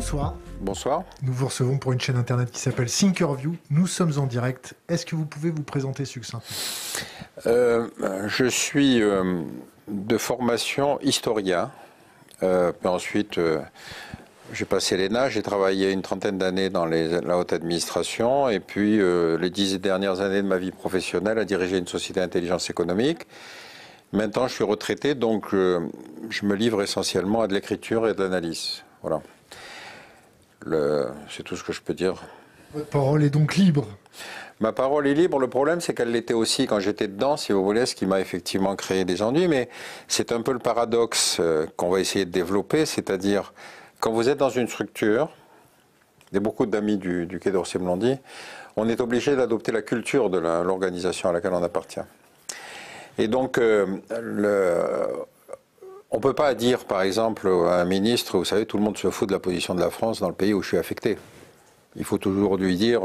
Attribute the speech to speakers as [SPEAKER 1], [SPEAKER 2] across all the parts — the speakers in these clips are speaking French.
[SPEAKER 1] bonsoir.
[SPEAKER 2] Bonsoir.
[SPEAKER 1] Nous vous recevons pour une chaîne internet qui s'appelle Thinkerview. Nous sommes en direct. Est-ce que vous pouvez vous présenter succinctement ?
[SPEAKER 2] Je suis de formation historien. Puis ensuite, j'ai passé l'ENA, j'ai travaillé une trentaine d'années dans la haute administration. Et puis, les 10 dernières années de ma vie professionnelle à diriger une société d'intelligence économique. Maintenant, je suis retraité, donc je me livre essentiellement à de l'écriture et de l'analyse. Voilà. C'est tout ce que je peux dire.
[SPEAKER 1] Votre parole est donc libre.
[SPEAKER 2] Ma parole est libre. Le problème, c'est qu'elle l'était aussi quand j'étais dedans, si vous voulez, ce qui m'a effectivement créé des ennuis. Mais c'est un peu le paradoxe qu'on va essayer de développer, c'est-à-dire quand vous êtes dans une structure, et beaucoup d'amis du Quai d'Orsay me l'ont dit, on est obligé d'adopter la culture de l'organisation à laquelle on appartient. Et donc, on ne peut pas dire, par exemple, à un ministre, vous savez, tout le monde se fout de la position de la France dans le pays où je suis affecté. Il faut toujours lui dire,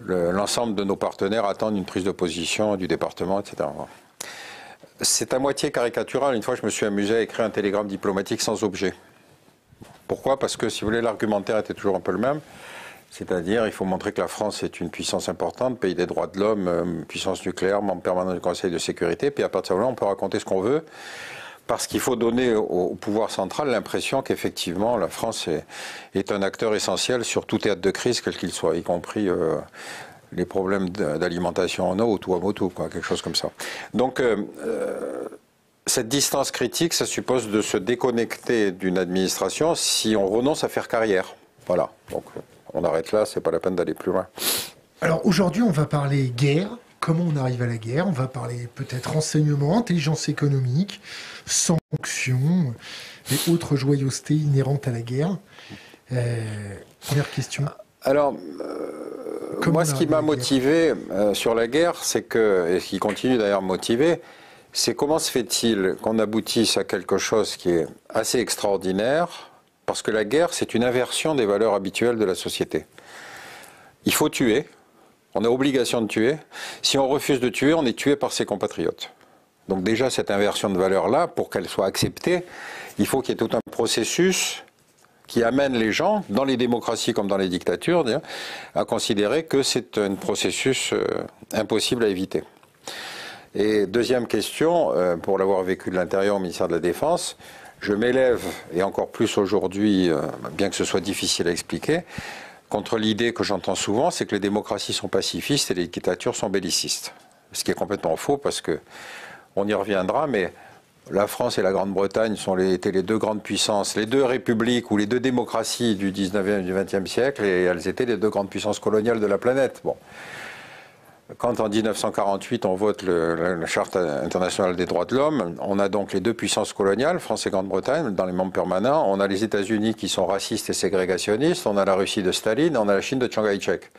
[SPEAKER 2] l'ensemble de nos partenaires attendent une prise de position du département, etc. C'est à moitié caricatural. Une fois, je me suis amusé à écrire un télégramme diplomatique sans objet. Pourquoi ? Parce que, si vous voulez, l'argumentaire était toujours un peu le même. C'est-à-dire, il faut montrer que la France est une puissance importante, pays des droits de l'homme, puissance nucléaire, membre permanent du Conseil de sécurité. Puis à partir de là, on peut raconter ce qu'on veut. Parce qu'il faut donner au pouvoir central l'impression qu'effectivement, la France est un acteur essentiel sur tout théâtre de crise, quel qu'il soit, y compris les problèmes d'alimentation en eau ou tout à moto, quoi, quelque chose comme ça. Donc, cette distance critique, ça suppose de se déconnecter d'une administration si on renonce à faire carrière. Voilà. Donc, on arrête là, c'est pas la peine d'aller plus loin.
[SPEAKER 1] Alors aujourd'hui, on va parler guerre, comment on arrive à la guerre, on va parler peut-être renseignement, intelligence économique, sanctions et autres joyeusetés inhérentes à la guerre. Première question.
[SPEAKER 2] Alors, moi, ce qui m'a motivé sur la guerre, c'est que, et ce qui continue d'ailleurs à me motiver, c'est comment se fait-il qu'on aboutisse à quelque chose qui est assez extraordinaire, parce que la guerre, c'est une inversion des valeurs habituelles de la société. Il faut tuer, on a obligation de tuer. Si on refuse de tuer, on est tué par ses compatriotes. Donc déjà, cette inversion de valeurs-là, pour qu'elle soit acceptée, il faut qu'il y ait tout un processus qui amène les gens, dans les démocraties comme dans les dictatures, à considérer que c'est un processus impossible à éviter. Et deuxième question, pour l'avoir vécu de l'intérieur au ministère de la Défense, je m'élève, et encore plus aujourd'hui, bien que ce soit difficile à expliquer, contre l'idée que j'entends souvent, c'est que les démocraties sont pacifistes et les dictatures sont bellicistes. Ce qui est complètement faux, parce que on y reviendra, mais la France et la Grande-Bretagne étaient les deux grandes puissances, les deux républiques ou les deux démocraties du 19e et du 20e siècle, et elles étaient les deux grandes puissances coloniales de la planète. Bon. Quand en 1948 on vote la Charte internationale des droits de l'homme, on a donc les deux puissances coloniales, France et Grande-Bretagne, dans les membres permanents. On a les États-Unis qui sont racistes et ségrégationnistes, on a la Russie de Staline, on a la Chine de Chiang Kai-shek.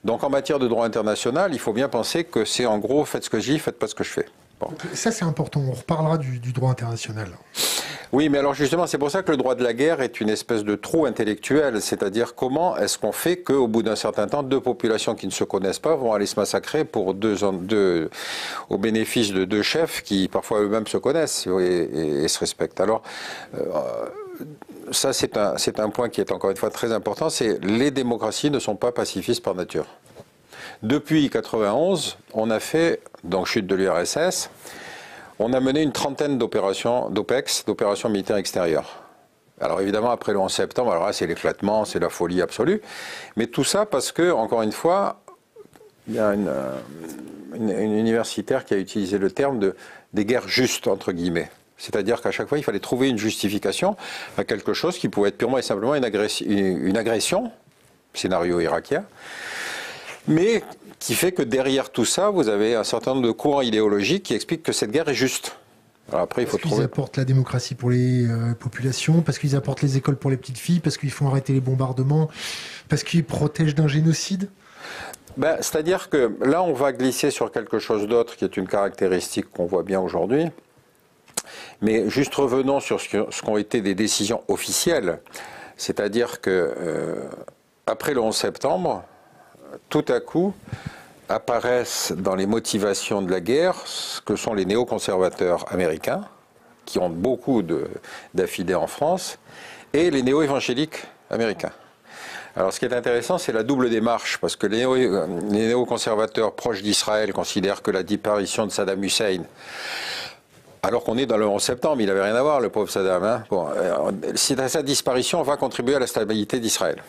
[SPEAKER 2] Donc en matière de droit international, il faut bien penser que c'est en gros, faites ce que je dis, faites pas ce que je fais. Bon.
[SPEAKER 1] Ça c'est important, on reparlera du droit international.
[SPEAKER 2] Oui, mais alors justement, c'est pour ça que le droit de la guerre est une espèce de trou intellectuel, c'est-à-dire comment est-ce qu'on fait qu'au bout d'un certain temps, deux populations qui ne se connaissent pas vont aller se massacrer au bénéfice de deux chefs qui parfois eux-mêmes se connaissent et se respectent. Alors, ça c'est un point qui est encore une fois très important, c'est les démocraties ne sont pas pacifistes par nature. Depuis 1991, on a fait, donc chute de l'URSS, on a mené une trentaine d'opérations d'OPEX, d'opérations militaires extérieures. Alors évidemment, après le 11 septembre, alors là, c'est l'éclatement, c'est la folie absolue. Mais tout ça parce que, encore une fois, il y a une universitaire qui a utilisé le terme des guerres justes, entre guillemets. C'est-à-dire qu'à chaque fois, il fallait trouver une justification à quelque chose qui pouvait être purement et simplement une agression, scénario irakien, mais qui fait que derrière tout ça, vous avez un certain nombre de courants idéologiques qui expliquent que cette guerre est juste. Alors après,
[SPEAKER 1] parce qu'ils apportent la démocratie pour les populations, parce qu'ils apportent les écoles pour les petites filles, parce qu'ils font arrêter les bombardements, parce qu'ils protègent d'un génocide.
[SPEAKER 2] C'est-à-dire que là, on va glisser sur quelque chose d'autre qui est une caractéristique qu'on voit bien aujourd'hui. Mais juste revenons sur ce qu'ont été des décisions officielles. C'est-à-dire que après le 11 septembre, tout à coup, apparaissent dans les motivations de la guerre ce que sont les néoconservateurs américains, qui ont beaucoup d'affidés en France, et les néo-évangéliques américains. Alors ce qui est intéressant, c'est la double démarche, parce que les néoconservateurs proches d'Israël considèrent que la disparition de Saddam Hussein, alors qu'on est dans le 11 septembre, il n'avait rien à voir, le pauvre Saddam, hein. Bon, sa disparition va contribuer à la stabilité d'Israël.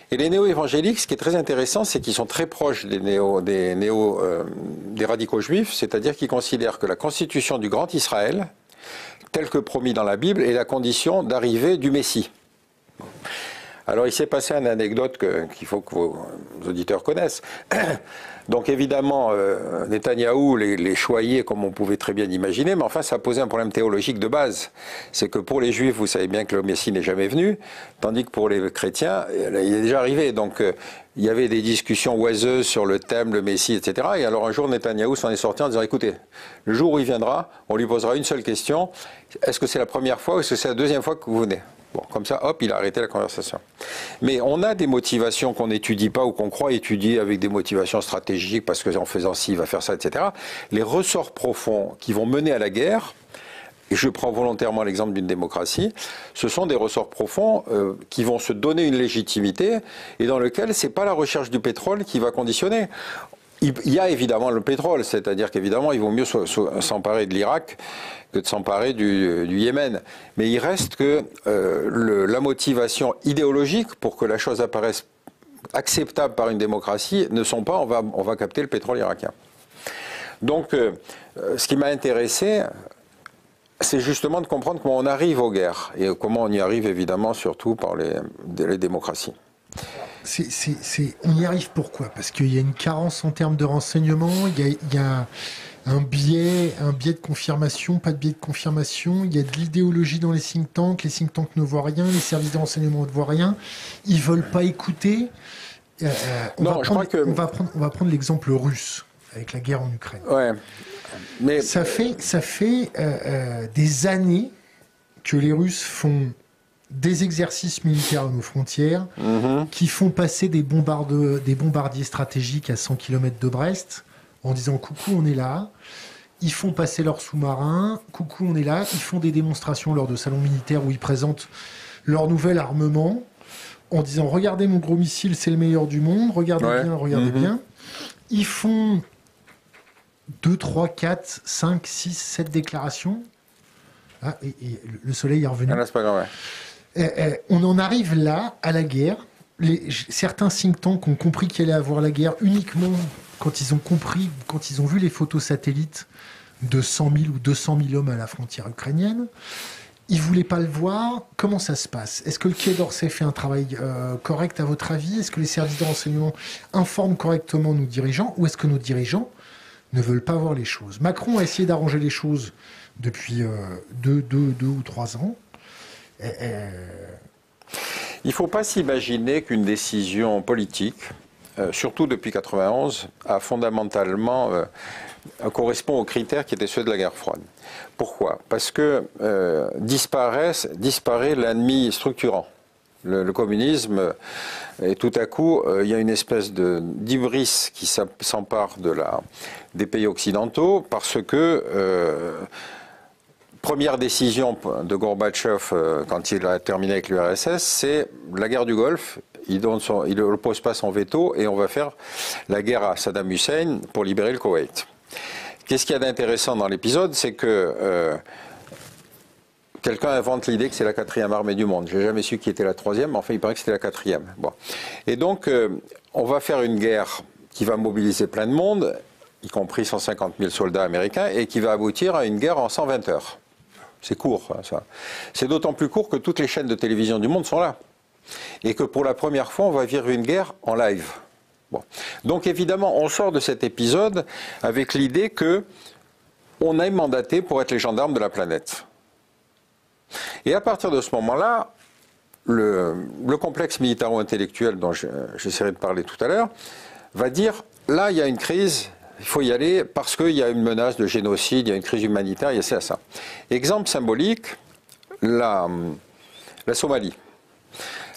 [SPEAKER 2] Et les néo-évangéliques, ce qui est très intéressant, c'est qu'ils sont très proches des radicaux juifs, c'est-à-dire qu'ils considèrent que la constitution du grand Israël, telle que promis dans la Bible, est la condition d'arrivée du Messie. Alors il s'est passé une anecdote qu'il faut que vos auditeurs connaissent. Donc évidemment, Netanyahou les choyait comme on pouvait très bien imaginer, mais enfin ça posait un problème théologique de base. C'est que pour les Juifs, vous savez bien que le Messie n'est jamais venu, tandis que pour les chrétiens, il est déjà arrivé. Donc il y avait des discussions oiseuses sur le thème, le Messie, etc. Et alors un jour, Netanyahou s'en est sorti en disant, écoutez, le jour où il viendra, on lui posera une seule question, est-ce que c'est la première fois ou est-ce que c'est la deuxième fois que vous venez ? Bon, comme ça, hop, il a arrêté la conversation. Mais on a des motivations qu'on n'étudie pas ou qu'on croit étudier avec des motivations stratégiques, parce qu'en faisant ci, il va faire ça, etc. Les ressorts profonds qui vont mener à la guerre, et je prends volontairement l'exemple d'une démocratie, ce sont des ressorts profonds qui vont se donner une légitimité et dans lequel c'est pas la recherche du pétrole qui va conditionner. Il y a évidemment le pétrole, c'est-à-dire qu'évidemment, il vaut mieux s'emparer de l'Irak que de s'emparer du Yémen. Mais il reste que la motivation idéologique pour que la chose apparaisse acceptable par une démocratie ne sont pas on va capter le pétrole irakien. Donc, ce qui m'a intéressé, c'est justement de comprendre comment on arrive aux guerres et comment on y arrive évidemment surtout par les démocraties.
[SPEAKER 1] On y arrive pourquoi? Parce qu'il y a une carence en termes de renseignement, il y a un biais de confirmation, pas de biais de confirmation, il y a de l'idéologie dans les think tanks ne voient rien, les services de renseignement ne voient rien, ils veulent pas écouter. On va prendre l'exemple russe avec la guerre en Ukraine.
[SPEAKER 2] Ouais. Mais
[SPEAKER 1] ça fait des années que les Russes font des exercices militaires à nos frontières, qui font passer des bombardiers stratégiques à 100 km de Brest, en disant « coucou, on est là ». Ils font passer leurs sous-marins, « coucou, on est là ». Ils font des démonstrations lors de salons militaires où ils présentent leur nouvel armement, en disant « regardez mon gros missile, c'est le meilleur du monde, regardez bien ». Ils font 2, 3, 4, 5, 6, 7 déclarations. Ah, et le soleil est revenu.
[SPEAKER 2] Ah, c'est pas grave, ouais.
[SPEAKER 1] On en arrive là, à la guerre. Certains think tanks ont compris qu'il allait avoir la guerre uniquement quand ils ont vu les photos satellites de 100 000 ou 200 000 hommes à la frontière ukrainienne. Ils ne voulaient pas le voir. Comment ça se passe? Est-ce que le Quai d'Orsay fait un travail correct à votre avis? Est-ce que les services de renseignement informent correctement nos dirigeants? Ou est-ce que nos dirigeants ne veulent pas voir les choses? Macron a essayé d'arranger les choses depuis 2 ou 3 ans.
[SPEAKER 2] Il ne faut pas s'imaginer qu'une décision politique, surtout depuis 1991, a fondamentalement correspond aux critères qui étaient ceux de la guerre froide. Pourquoi? Parce que disparaît l'ennemi structurant. Le communisme, et tout à coup, il y a une espèce d'hybris qui s'empare des pays occidentaux parce que première décision de Gorbatchev quand il a terminé avec l'URSS, c'est la guerre du Golfe. Il ne pose pas son veto et on va faire la guerre à Saddam Hussein pour libérer le Koweït. Qu'est-ce qu'il y a d'intéressant dans l'épisode? C'est que quelqu'un invente l'idée que c'est la 4e armée du monde. Je n'ai jamais su qui était la 3e, mais enfin il paraît que c'était la 4e. Bon. Et donc on va faire une guerre qui va mobiliser plein de monde, y compris 150 000 soldats américains, et qui va aboutir à une guerre en 120 heures. C'est court, ça. C'est d'autant plus court que toutes les chaînes de télévision du monde sont là. Et que pour la première fois, on va vivre une guerre en live. Bon. Donc évidemment, on sort de cet épisode avec l'idée que on est mandaté pour être les gendarmes de la planète. Et à partir de ce moment-là, le complexe militaro-intellectuel dont j'essaierai de parler tout à l'heure va dire, là, il y a une crise, il faut y aller parce qu'il y a une menace de génocide, il y a une crise humanitaire, il y a ça. Exemple symbolique, la Somalie.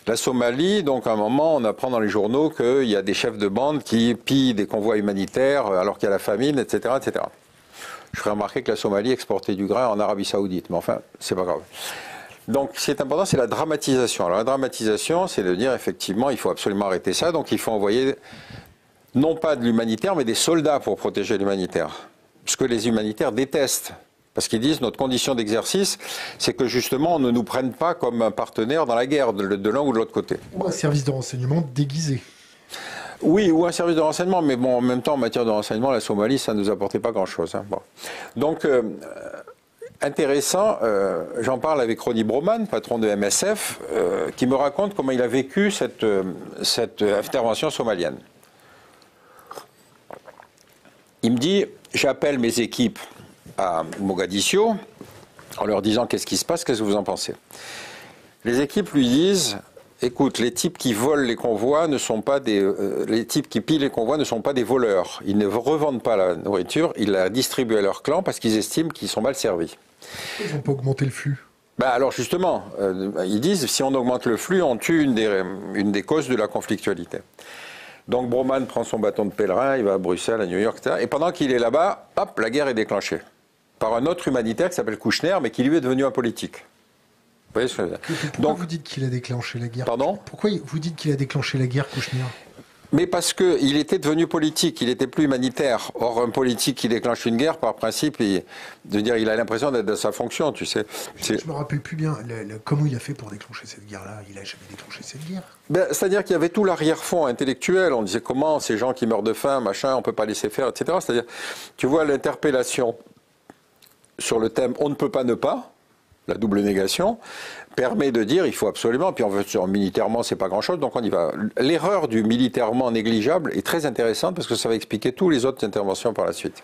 [SPEAKER 2] La Somalie, donc à un moment, on apprend dans les journaux qu'il y a des chefs de bande qui pillent des convois humanitaires alors qu'il y a la famine, etc., etc. Je ferai remarquer que la Somalie exportait du grain en Arabie Saoudite, mais enfin, c'est pas grave. Donc, ce qui est important, c'est la dramatisation. Alors, la dramatisation, c'est de dire, effectivement, il faut absolument arrêter ça. Donc, il faut envoyer, non pas de l'humanitaire, mais des soldats pour protéger l'humanitaire. Ce que les humanitaires détestent. Parce qu'ils disent, notre condition d'exercice, c'est que justement, on ne nous prenne pas comme un partenaire dans la guerre, de l'un ou de l'autre côté.
[SPEAKER 1] Ou un service de renseignement déguisé.
[SPEAKER 2] Oui, ou un service de renseignement, mais bon, en même temps, en matière de renseignement, la Somalie, ça ne nous apportait pas grand-chose. Hein. Bon. Donc, intéressant, j'en parle avec Ronnie Broman, patron de MSF, qui me raconte comment il a vécu cette intervention somalienne. Il me dit, j'appelle mes équipes à Mogadiscio en leur disant qu'est-ce qui se passe, qu'est-ce que vous en pensez. Les équipes lui disent, écoute, les types qui volent les convois ne sont pas les types qui pillent les convois ne sont pas des voleurs. Ils ne revendent pas la nourriture, ils la distribuent à leur clan parce qu'ils estiment qu'ils sont mal servis.
[SPEAKER 1] Ils n'ont pas augmenté le flux.
[SPEAKER 2] Bah alors justement, ils disent si on augmente le flux, on tue une des causes de la conflictualité. Donc Broman prend son bâton de pèlerin, il va à Bruxelles, à New York, etc. Et pendant qu'il est là-bas, hop, la guerre est déclenchée. Par un autre humanitaire qui s'appelle Kouchner, mais qui lui est devenu un politique. Vous voyez ce que je veux dire ?
[SPEAKER 1] Pourquoi vous dites qu'il a déclenché la guerre ?
[SPEAKER 2] Pardon ?
[SPEAKER 1] Pourquoi vous dites qu'il a déclenché la guerre, Kouchner ?
[SPEAKER 2] Mais parce qu'il était devenu politique, il n'était plus humanitaire. Or, un politique qui déclenche une guerre, par principe, il a l'impression d'être dans sa fonction, tu sais.
[SPEAKER 1] Je me rappelle plus bien comment il a fait pour déclencher cette guerre-là. Il n'a jamais déclenché cette guerre.
[SPEAKER 2] Ben, c'est-à-dire qu'il y avait tout l'arrière-fond intellectuel. On disait comment ces gens qui meurent de faim, machin, on ne peut pas laisser faire, etc. C'est-à-dire, tu vois, l'interpellation sur le thème « on ne peut pas ne pas », la double négation, permet de dire il faut absolument, puis militairement c'est pas grand-chose, donc on y va. L'erreur du militairement négligeable est très intéressante parce que ça va expliquer toutes les autres interventions par la suite.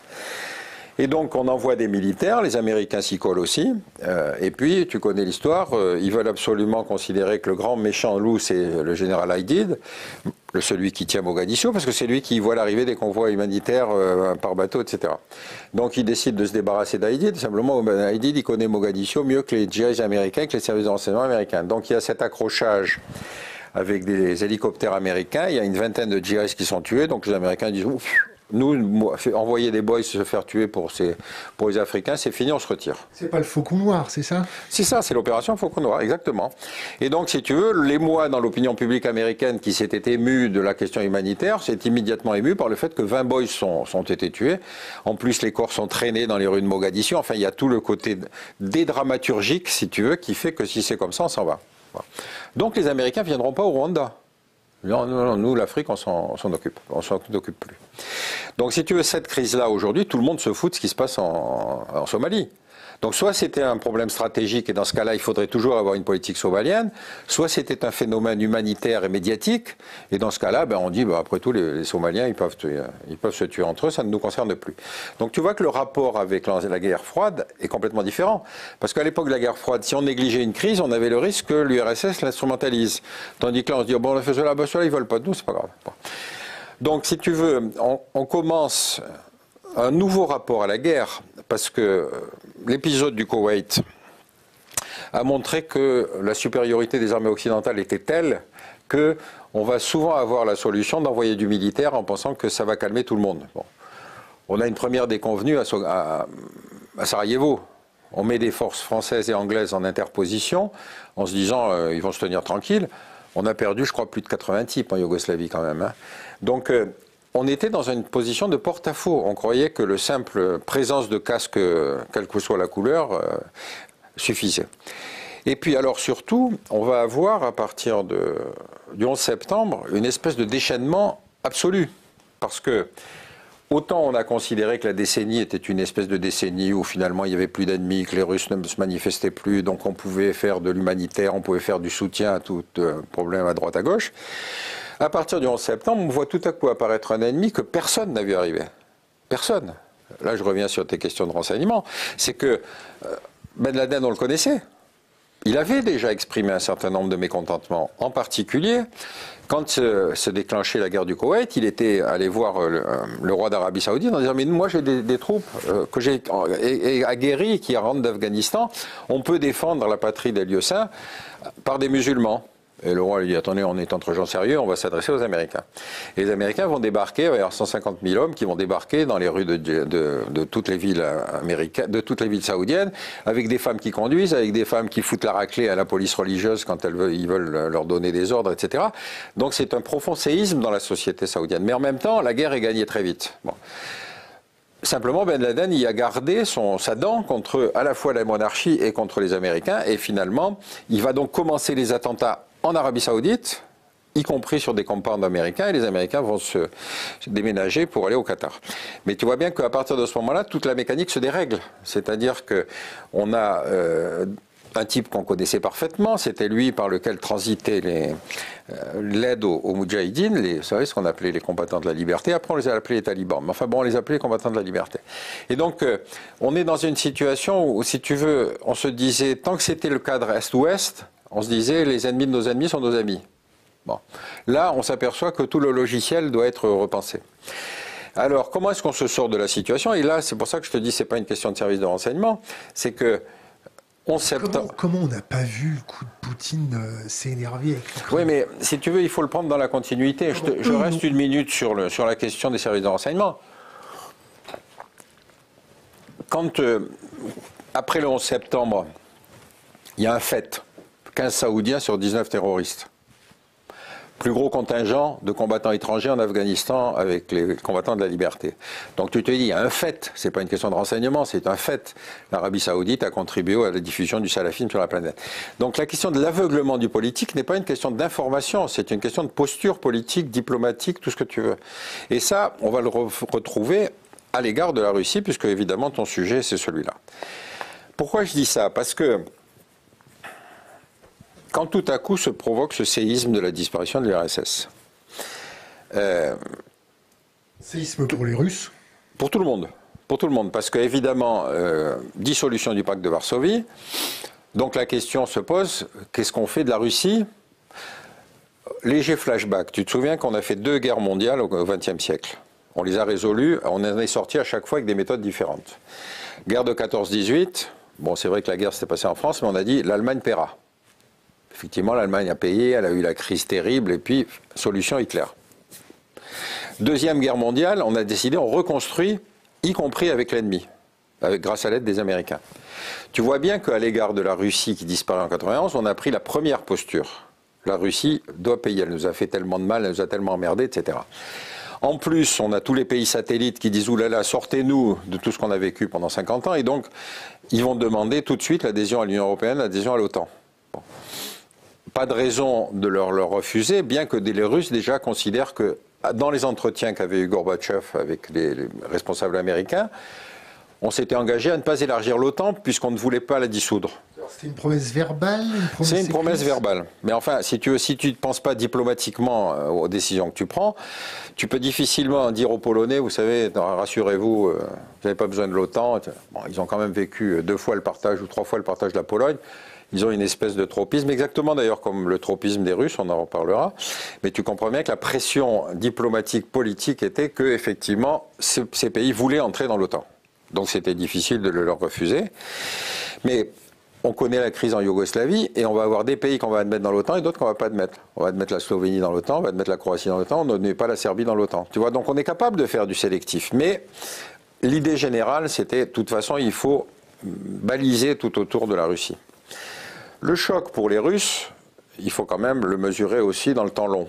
[SPEAKER 2] Et donc on envoie des militaires, les Américains s'y collent aussi, et puis tu connais l'histoire, ils veulent absolument considérer que le grand méchant loup c'est le général Aidid, celui qui tient Mogadiscio, parce que c'est lui qui voit l'arrivée des convois humanitaires par bateau, etc. Donc il décide de se débarrasser d'Aidid, simplement Aidid il connaît Mogadiscio mieux que les GIs américains, que les services de renseignement américains. Donc il y a cet accrochage avec des hélicoptères américains, il y a une vingtaine de GIs qui sont tués, donc les Américains disent ouf, nous, envoyer des boys se faire tuer pour les Africains, c'est fini, on se retire.
[SPEAKER 1] C'est pas le Faucon Noir, c'est ça ?
[SPEAKER 2] C'est ça, c'est l'opération Faucon Noir, exactement. Et donc, si tu veux, l'émoi dans l'opinion publique américaine qui s'était ému de la question humanitaire, s'est immédiatement ému par le fait que 20 boys sont été tués. En plus, les corps sont traînés dans les rues de Mogadiscio. Enfin, il y a tout le côté dédramaturgique, si tu veux, qui fait que si c'est comme ça, on s'en va. Voilà. Donc, les Américains ne viendront pas au Rwanda. Non, nous, l'Afrique, on s'en occupe. On s'en occupe plus. Donc, si tu veux, cette crise-là, aujourd'hui, tout le monde se fout de ce qui se passe en Somalie. Donc, soit c'était un problème stratégique, et dans ce cas-là, il faudrait toujours avoir une politique somalienne, soit c'était un phénomène humanitaire et médiatique, et dans ce cas-là, ben, on dit, ben, après tout, les Somaliens, ils peuvent se tuer entre eux, ça ne nous concerne plus. Donc, tu vois que le rapport avec la guerre froide est complètement différent. Parce qu'à l'époque de la guerre froide, si on négligeait une crise, on avait le risque que l'URSS l'instrumentalise. Tandis que là, on se dit, bon, on fait cela, ceux-là, ils veulent pas de nous, c'est pas grave. Bon. Donc, si tu veux, on commence un nouveau rapport à la guerre, parce que l'épisode du Koweït a montré que la supériorité des armées occidentales était telle qu'on va souvent avoir la solution d'envoyer du militaire en pensant que ça va calmer tout le monde. Bon. On a une première déconvenue à Sarajevo. On met des forces françaises et anglaises en interposition en se disant ils vont se tenir tranquilles. On a perdu, je crois, plus de 80 types en Yougoslavie quand même. Hein. Donc, on était dans une position de porte-à-faux. On croyait que le simple présence de casque, quelle que soit la couleur, suffisait. Et puis, alors surtout, on va avoir, à partir du 11 septembre, une espèce de déchaînement absolu. Parce que, autant on a considéré que la décennie était une espèce de décennie où finalement il n'y avait plus d'ennemis, que les Russes ne se manifestaient plus, donc on pouvait faire de l'humanitaire, on pouvait faire du soutien à tout problème à droite à gauche. À partir du 11 septembre, on voit tout à coup apparaître un ennemi que personne n'a vu arriver. Personne. Là, je reviens sur tes questions de renseignement. C'est que Ben Laden, on le connaissait. Il avait déjà exprimé un certain nombre de mécontentements. En particulier, quand se déclenchait la guerre du Koweït, il était allé voir le roi d'Arabie Saoudite en disant « Mais moi, j'ai des troupes que j'ai aguerries qui rentrent d'Afghanistan. On peut défendre la patrie des lieux saints par des musulmans. » Et le roi lui dit, attendez, on est entre gens sérieux, on va s'adresser aux Américains. Et les Américains vont débarquer, il va y avoir 150 000 hommes qui vont débarquer dans les rues de toutes les villes américaines, de toutes les villes saoudiennes, avec des femmes qui conduisent, avec des femmes qui foutent la raclée à la police religieuse quand ils veulent leur donner des ordres, etc. Donc c'est un profond séisme dans la société saoudienne. Mais en même temps, la guerre est gagnée très vite. Bon. Simplement, Ben Laden y a gardé sa dent contre à la fois la monarchie et contre les Américains. Et finalement, il va donc commencer les attentats en Arabie Saoudite, y compris sur des compounds américains, et les Américains vont se déménager pour aller au Qatar. Mais tu vois bien qu'à partir de ce moment-là, toute la mécanique se dérègle. C'est-à-dire qu'on a un type qu'on connaissait parfaitement, c'était lui par lequel transitaient l'aide aux Moudjahidines, vous savez ce qu'on appelait les combattants de la liberté. Après on les a appelés les talibans, mais enfin bon, on les appelait les combattants de la liberté. Et donc on est dans une situation où, si tu veux, on se disait, tant que c'était le cadre Est-Ouest, on se disait les ennemis de nos ennemis sont nos amis. Bon. Là on s'aperçoit que tout le logiciel doit être repensé. Alors comment est-ce qu'on se sort de la situation? Et là c'est pour ça que je te dis, c'est pas une question de service de renseignement, c'est que
[SPEAKER 1] Comment on n'a pas vu le coup de Poutine s'énerver avec l'Ukraine?
[SPEAKER 2] Oui, mais si tu veux, il faut le prendre dans la continuité. Je reste une minute sur la question des services de renseignement. Quand, après le 11 septembre, il y a un fait, 15 Saoudiens sur 19 terroristes. Plus gros contingent de combattants étrangers en Afghanistan avec les combattants de la liberté. Donc tu te dis, il y a un fait, c'est pas une question de renseignement, c'est un fait. L'Arabie Saoudite a contribué à la diffusion du salafisme sur la planète. Donc la question de l'aveuglement du politique n'est pas une question d'information, c'est une question de posture politique, diplomatique, tout ce que tu veux. Et ça, on va le retrouver à l'égard de la Russie, puisque évidemment ton sujet c'est celui-là. Pourquoi je dis ça? Parce que quand tout à coup se provoque ce séisme de la disparition de l'URSS.
[SPEAKER 1] Séisme pour les Russes?
[SPEAKER 2] Pour tout le monde. Pour tout le monde. Parce qu'évidemment, dissolution du pacte de Varsovie. Donc la question se pose, qu'est-ce qu'on fait de la Russie? Léger flashback. Tu te souviens qu'on a fait 2 guerres mondiales au XXe siècle. On les a résolues, on en est sorti à chaque fois avec des méthodes différentes. Guerre de 14-18, bon c'est vrai que la guerre s'était passée en France, mais on a dit l'Allemagne paiera. Effectivement, l'Allemagne a payé, elle a eu la crise terrible, et puis, solution Hitler. Deuxième guerre mondiale, on a décidé, on reconstruit, y compris avec l'ennemi, grâce à l'aide des Américains. Tu vois bien qu'à l'égard de la Russie qui disparaît en 91, on a pris la première posture. La Russie doit payer, elle nous a fait tellement de mal, elle nous a tellement emmerdés, etc. En plus, on a tous les pays satellites qui disent « oulala, sortez-nous de tout ce qu'on a vécu pendant 50 ans », et donc, ils vont demander tout de suite l'adhésion à l'Union européenne, l'adhésion à l'OTAN. Bon. Pas de raison de leur refuser, bien que les Russes déjà considèrent que dans les entretiens qu'avait eu Gorbatchev avec les responsables américains, on s'était engagé à ne pas élargir l'OTAN puisqu'on ne voulait pas la dissoudre.
[SPEAKER 1] C'était une promesse verbale?
[SPEAKER 2] C'est une promesse verbale. Mais enfin, si tu ne penses pas diplomatiquement aux décisions que tu prends, tu peux difficilement dire aux Polonais, vous savez, rassurez-vous, vous n'avez pas besoin de l'OTAN. Bon, ils ont quand même vécu 2 fois le partage ou 3 fois le partage de la Pologne. Ils ont une espèce de tropisme, exactement d'ailleurs comme le tropisme des Russes, on en reparlera. Mais tu comprends bien que la pression diplomatique, politique était que, effectivement, ces pays voulaient entrer dans l'OTAN. Donc c'était difficile de le leur refuser. Mais on connaît la crise en Yougoslavie et on va avoir des pays qu'on va admettre dans l'OTAN et d'autres qu'on ne va pas admettre. On va admettre la Slovénie dans l'OTAN, on va admettre la Croatie dans l'OTAN, on ne met pas la Serbie dans l'OTAN. Tu vois, donc on est capable de faire du sélectif. Mais l'idée générale, c'était, de toute façon, il faut baliser tout autour de la Russie. Le choc pour les Russes, il faut quand même le mesurer aussi dans le temps long.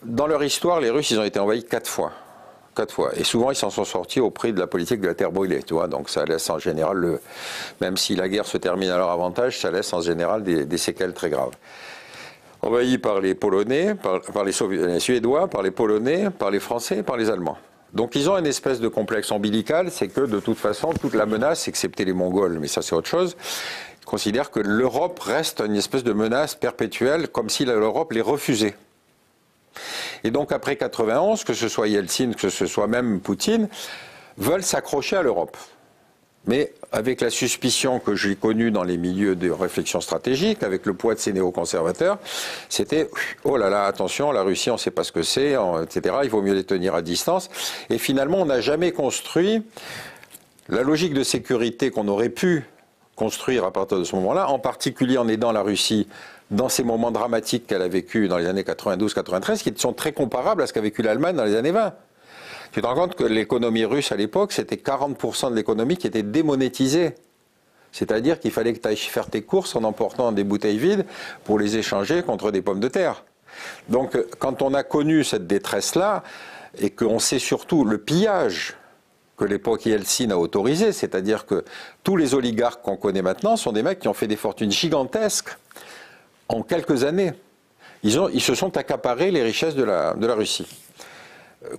[SPEAKER 2] Dans leur histoire, les Russes, ils ont été envahis 4 fois. 4 fois. Et souvent, ils s'en sont sortis au prix de la politique de la terre brûlée. Tu vois, donc ça laisse en général, même si la guerre se termine à leur avantage, ça laisse en général des séquelles très graves. Envahis par les Polonais, par les Suédois, par les Polonais, par les Français, par les Allemands. Donc ils ont une espèce de complexe ombilical, c'est que de toute façon, toute la menace, excepté les Mongols, mais ça c'est autre chose, ils considèrent que l'Europe reste une espèce de menace perpétuelle, comme si l'Europe les refusait. Et donc après 91, que ce soit Yeltsin, que ce soit même Poutine, veulent s'accrocher à l'Europe. Mais avec la suspicion que j'ai connue dans les milieux de réflexion stratégique, avec le poids de ces néoconservateurs, c'était « oh là là, attention, la Russie, on ne sait pas ce que c'est, etc. Il vaut mieux les tenir à distance ». Et finalement, on n'a jamais construit la logique de sécurité qu'on aurait pu construire à partir de ce moment-là, en particulier en aidant la Russie dans ces moments dramatiques qu'elle a vécu dans les années 92-93, qui sont très comparables à ce qu'a vécu l'Allemagne dans les années 20. Tu te rends compte que l'économie russe à l'époque, c'était 40% de l'économie qui était démonétisée. C'est-à-dire qu'il fallait que tu ailles faire tes courses en emportant des bouteilles vides pour les échanger contre des pommes de terre. Donc quand on a connu cette détresse-là, et qu'on sait surtout le pillage que l'époque Yeltsin a autorisé, c'est-à-dire que tous les oligarques qu'on connaît maintenant sont des mecs qui ont fait des fortunes gigantesques en quelques années. Ils se sont accaparés les richesses de la Russie.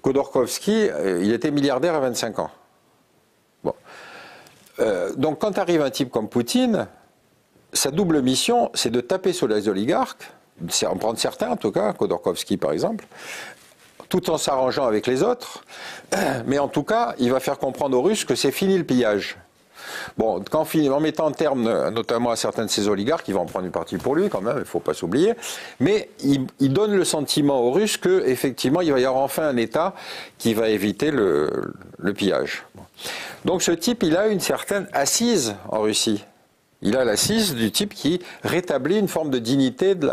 [SPEAKER 2] Khodorkovsky, il était milliardaire à 25 ans. Bon. Donc quand arrive un type comme Poutine, sa double mission, c'est de taper sur les oligarques, en prendre certains en tout cas, Khodorkovsky par exemple, tout en s'arrangeant avec les autres, mais en tout cas, il va faire comprendre aux Russes que c'est fini le pillage. Bon, en mettant un terme notamment à certains de ces oligarques, il va en prendre une partie pour lui quand même, il ne faut pas s'oublier, mais il donne le sentiment aux Russes qu'effectivement il va y avoir enfin un État qui va éviter le pillage. Donc ce type, il a une certaine assise en Russie. Il a l'assise du type qui rétablit une forme de dignité de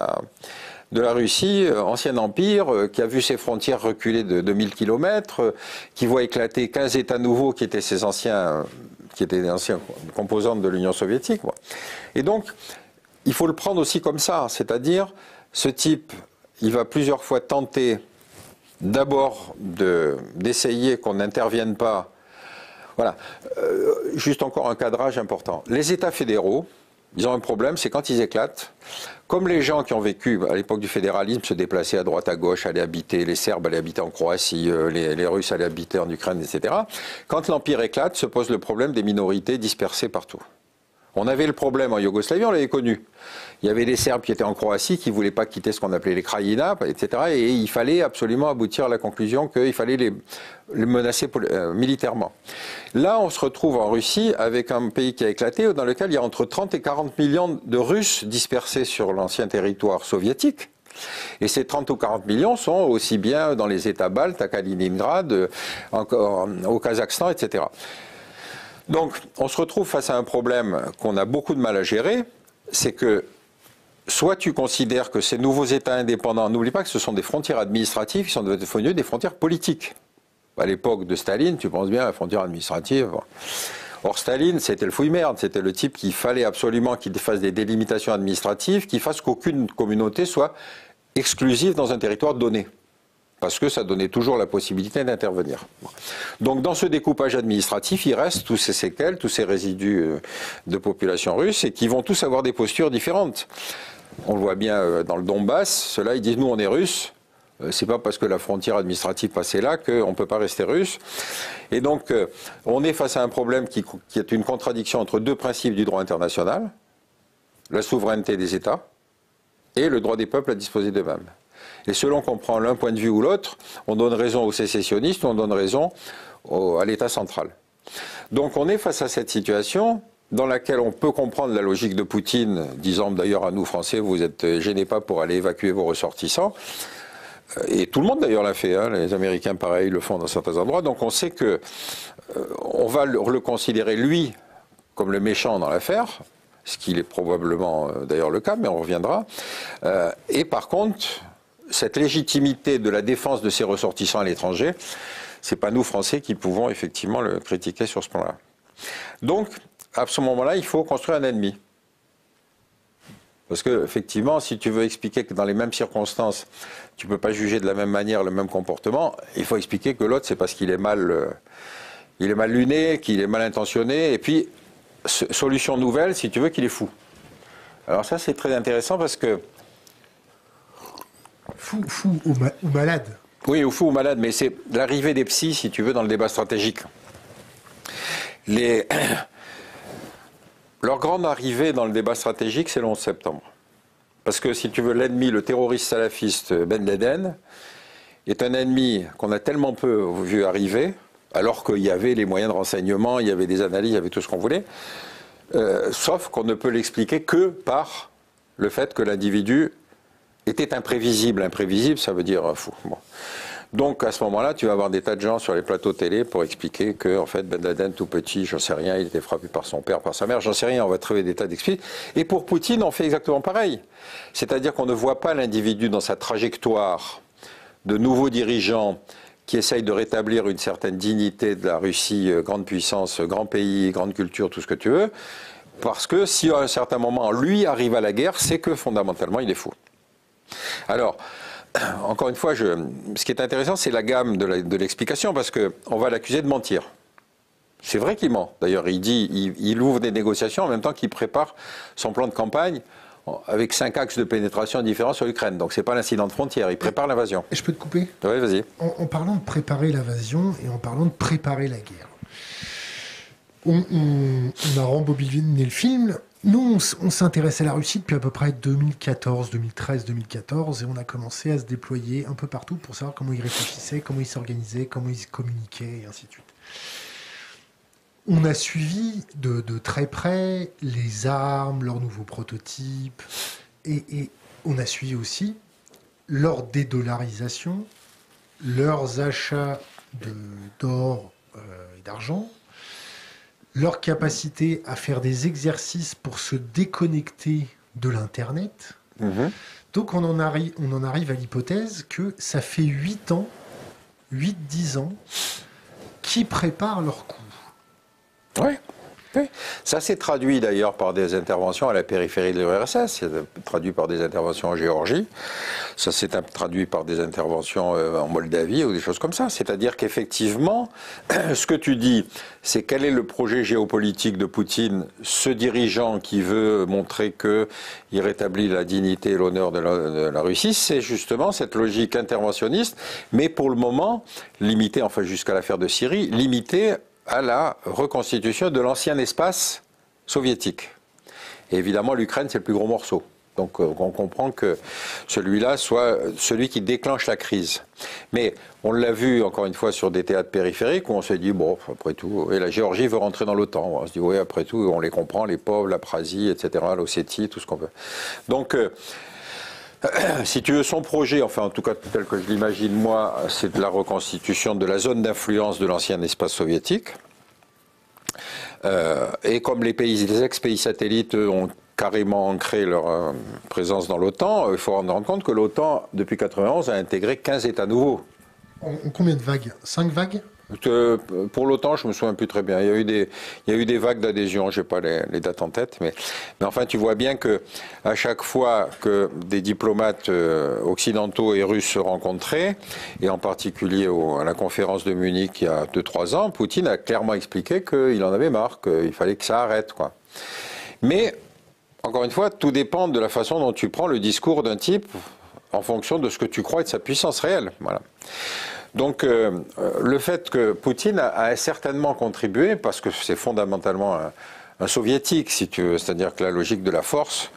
[SPEAKER 2] la Russie, ancien empire, qui a vu ses frontières reculer de 2000 km, qui voit éclater 15 États nouveaux qui étaient des anciens composantes de l'Union soviétique. Et donc, il faut le prendre aussi comme ça, c'est-à-dire, ce type, il va plusieurs fois tenter d'abord d'essayer qu'on n'intervienne pas. Voilà, juste encore un cadrage important. Les États fédéraux, ils ont un problème, c'est quand ils éclatent. Comme les gens qui ont vécu à l'époque du fédéralisme se déplaçaient à droite à gauche, allaient habiter, les Serbes allaient habiter en Croatie, les Russes allaient habiter en Ukraine, etc. Quand l'Empire éclate, se pose le problème des minorités dispersées partout. On avait le problème en Yougoslavie, on l'avait connu. Il y avait des Serbes qui étaient en Croatie, qui ne voulaient pas quitter ce qu'on appelait les Krajina, etc. Et il fallait absolument aboutir à la conclusion qu'il fallait les menacer militairement. Là, on se retrouve en Russie avec un pays qui a éclaté, dans lequel il y a entre 30 et 40 millions de Russes dispersés sur l'ancien territoire soviétique. Et ces 30 ou 40 millions sont aussi bien dans les États baltes, à Kaliningrad, au Kazakhstan, etc. Donc, on se retrouve face à un problème qu'on a beaucoup de mal à gérer, c'est que soit tu considères que ces nouveaux États indépendants, n'oublie pas que ce sont des frontières administratives qui sont devenues des frontières politiques. À l'époque de Staline, tu penses bien à la frontière administrative. Or, Staline, c'était le fouille-merde, c'était le type qu'il fallait absolument qu'il fasse des délimitations administratives, qu'il fasse qu'aucune communauté soit exclusive dans un territoire donné. Parce que ça donnait toujours la possibilité d'intervenir. Donc dans ce découpage administratif, il reste tous ces séquelles, tous ces résidus de population russe, et qui vont tous avoir des postures différentes. On le voit bien dans le Donbass, ceux-là ils disent nous on est russes, c'est pas parce que la frontière administrative passait là qu'on ne peut pas rester russe. Et donc on est face à un problème qui est une contradiction entre deux principes du droit international, la souveraineté des États et le droit des peuples à disposer d'eux-mêmes. Et selon qu'on prend l'un point de vue ou l'autre, on donne raison aux sécessionnistes, on donne raison à l'État central. Donc on est face à cette situation dans laquelle on peut comprendre la logique de Poutine, disant d'ailleurs à nous Français, vous êtes gênés pas pour aller évacuer vos ressortissants. Et tout le monde d'ailleurs l'a fait, hein. Les Américains pareil le font dans certains endroits. Donc on sait que on va le considérer lui comme le méchant dans l'affaire, ce qui est probablement d'ailleurs le cas, mais on reviendra. Et par contre, cette légitimité de la défense de ses ressortissants à l'étranger, c'est pas nous Français qui pouvons effectivement le critiquer sur ce plan-là. Donc, à ce moment-là, il faut construire un ennemi. Parce que, effectivement, si tu veux expliquer que dans les mêmes circonstances, tu ne peux pas juger de la même manière le même comportement, il faut expliquer que l'autre, c'est parce qu'il est mal luné, qu'il est mal intentionné, et puis, solution nouvelle, si tu veux, qu'il est fou. Alors ça, c'est très intéressant parce que...
[SPEAKER 1] Fou ou malade.
[SPEAKER 2] Oui, ou fou ou malade, mais c'est l'arrivée des psys, si tu veux, dans le débat stratégique. Leur grande arrivée dans le débat stratégique, c'est le 11 septembre. Parce que, si tu veux, l'ennemi, le terroriste salafiste Ben Laden, est un ennemi qu'on a tellement peu vu arriver, alors qu'il y avait les moyens de renseignement, il y avait des analyses, il y avait tout ce qu'on voulait, sauf qu'on ne peut l'expliquer que par le fait que l'individu était imprévisible. Imprévisible, ça veut dire fou. Bon. Donc à ce moment-là, tu vas avoir des tas de gens sur les plateaux télé pour expliquer que en fait Ben Laden tout petit, j'en sais rien, il était frappé par son père, par sa mère, j'en sais rien, on va trouver des tas d'explications. Et pour Poutine, on fait exactement pareil. C'est-à-dire qu'on ne voit pas l'individu dans sa trajectoire de nouveaux dirigeants qui essayent de rétablir une certaine dignité de la Russie, grande puissance, grand pays, grande culture, tout ce que tu veux, parce que si à un certain moment lui arrive à la guerre, c'est que fondamentalement il est fou. Alors, encore une fois, ce qui est intéressant, c'est la gamme de l'explication, parce qu'on va l'accuser de mentir. C'est vrai qu'il ment. D'ailleurs, il ouvre des négociations en même temps qu'il prépare son plan de campagne avec 5 axes de pénétration différents sur l'Ukraine. Donc, ce n'est pas l'incident de frontière, il prépare l'invasion.
[SPEAKER 1] Et je peux te couper?
[SPEAKER 2] Oui, vas-y.
[SPEAKER 1] En parlant de préparer l'invasion et en parlant de préparer la guerre, on a rembobiné le film. Nous, on s'intéresse à la Russie depuis à peu près 2014, 2013, 2014, et on a commencé à se déployer un peu partout pour savoir comment ils réfléchissaient, comment ils s'organisaient, comment ils communiquaient, et ainsi de suite. On a suivi de très près les armes, leurs nouveaux prototypes, et on a suivi aussi leur dédollarisation, leurs achats d'or et d'argent, leur capacité à faire des exercices pour se déconnecter de l'Internet. Donc on en arrive à l'hypothèse que ça fait 8 ans, 8-10 ans, qu'ils préparent leur coup.
[SPEAKER 2] Oui. Oui. Ça s'est traduit d'ailleurs par des interventions à la périphérie de l'URSS, c'est traduit par des interventions en Géorgie, ça s'est traduit par des interventions en Moldavie ou des choses comme ça. C'est-à-dire qu'effectivement, ce que tu dis, c'est quel est le projet géopolitique de Poutine, ce dirigeant qui veut montrer qu'il rétablit la dignité et l'honneur de la Russie, c'est justement cette logique interventionniste, mais pour le moment, limitée, enfin jusqu'à l'affaire de Syrie, limitée à la reconstitution de l'ancien espace soviétique. Et évidemment, l'Ukraine, c'est le plus gros morceau. Donc on comprend que celui-là soit celui qui déclenche la crise. Mais on l'a vu, encore une fois, sur des théâtres périphériques, où on s'est dit, bon, après tout, et la Géorgie veut rentrer dans l'OTAN. On se dit, oui, après tout, on les comprend, les pauvres, l'Abkhazie, etc., l'Ossétie, tout ce qu'on veut. Donc, si tu veux, son projet, enfin en tout cas tel que je l'imagine moi, c'est de la reconstitution de la zone d'influence de l'ancien espace soviétique. Et comme les ex-pays satellites ont carrément ancré leur présence dans l'OTAN, il faut rendre compte que l'OTAN, depuis 1991, a intégré 15 États nouveaux.
[SPEAKER 1] En combien de vagues? 5 vagues?
[SPEAKER 2] Pour l'OTAN, je me souviens plus très bien. Il y a eu des vagues d'adhésion, je n'ai pas les dates en tête, mais enfin, tu vois bien que à chaque fois que des diplomates occidentaux et russes se rencontraient, et en particulier à la conférence de Munich il y a 2-3 ans, Poutine a clairement expliqué qu'il en avait marre, qu'il fallait que ça arrête, quoi. Mais encore une fois, tout dépend de la façon dont tu prends le discours d'un type en fonction de ce que tu crois être sa puissance réelle. Voilà. Donc le fait que Poutine a certainement contribué, parce que c'est fondamentalement un soviétique, si tu veux, c'est-à-dire que la logique de la force,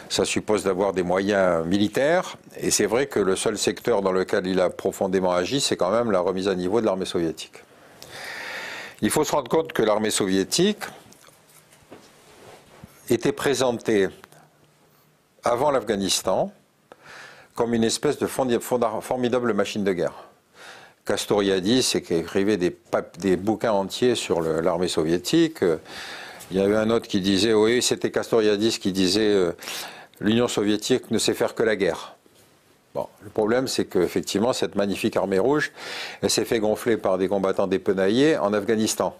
[SPEAKER 2] ça suppose d'avoir des moyens militaires, et c'est vrai que le seul secteur dans lequel il a profondément agi, c'est quand même la remise à niveau de l'armée soviétique. Il faut se rendre compte que l'armée soviétique était présentée avant l'Afghanistan comme une espèce de formidable machine de guerre. Castoriadis, qui écrivait des bouquins entiers sur l'armée soviétique. Il y avait un autre qui disait, oui, c'était Castoriadis qui disait l'Union soviétique ne sait faire que la guerre. Bon, le problème, c'est qu'effectivement, cette magnifique armée rouge, elle s'est fait gonfler par des combattants dépenaillés en Afghanistan.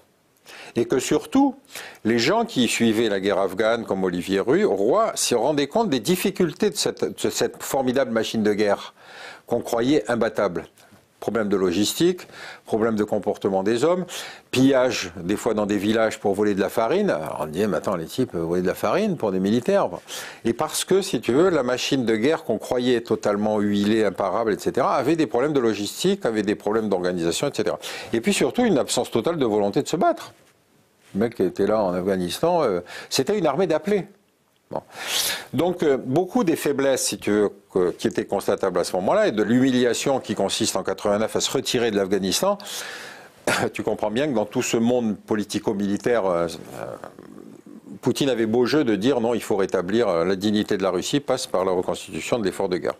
[SPEAKER 2] Et que surtout, les gens qui suivaient la guerre afghane, comme Olivier Roy, se rendaient compte des difficultés de cette formidable machine de guerre qu'on croyait imbattable. Problème de logistique, problème de comportement des hommes, pillage des fois dans des villages pour voler de la farine. Alors on disait, mais attends, les types volaient de la farine pour des militaires. Et parce que, si tu veux, la machine de guerre qu'on croyait totalement huilée, imparable, etc., avait des problèmes de logistique, avait des problèmes d'organisation, etc. Et puis surtout, une absence totale de volonté de se battre. Le mec qui était là en Afghanistan, c'était une armée d'appelés. Bon. Donc, beaucoup des faiblesses, si tu veux, qui étaient constatables à ce moment-là, et de l'humiliation qui consiste en 89 à se retirer de l'Afghanistan, tu comprends bien que dans tout ce monde politico-militaire, Poutine avait beau jeu de dire non, il faut rétablir la dignité de la Russie, passe par la reconstitution de l'effort de guerre.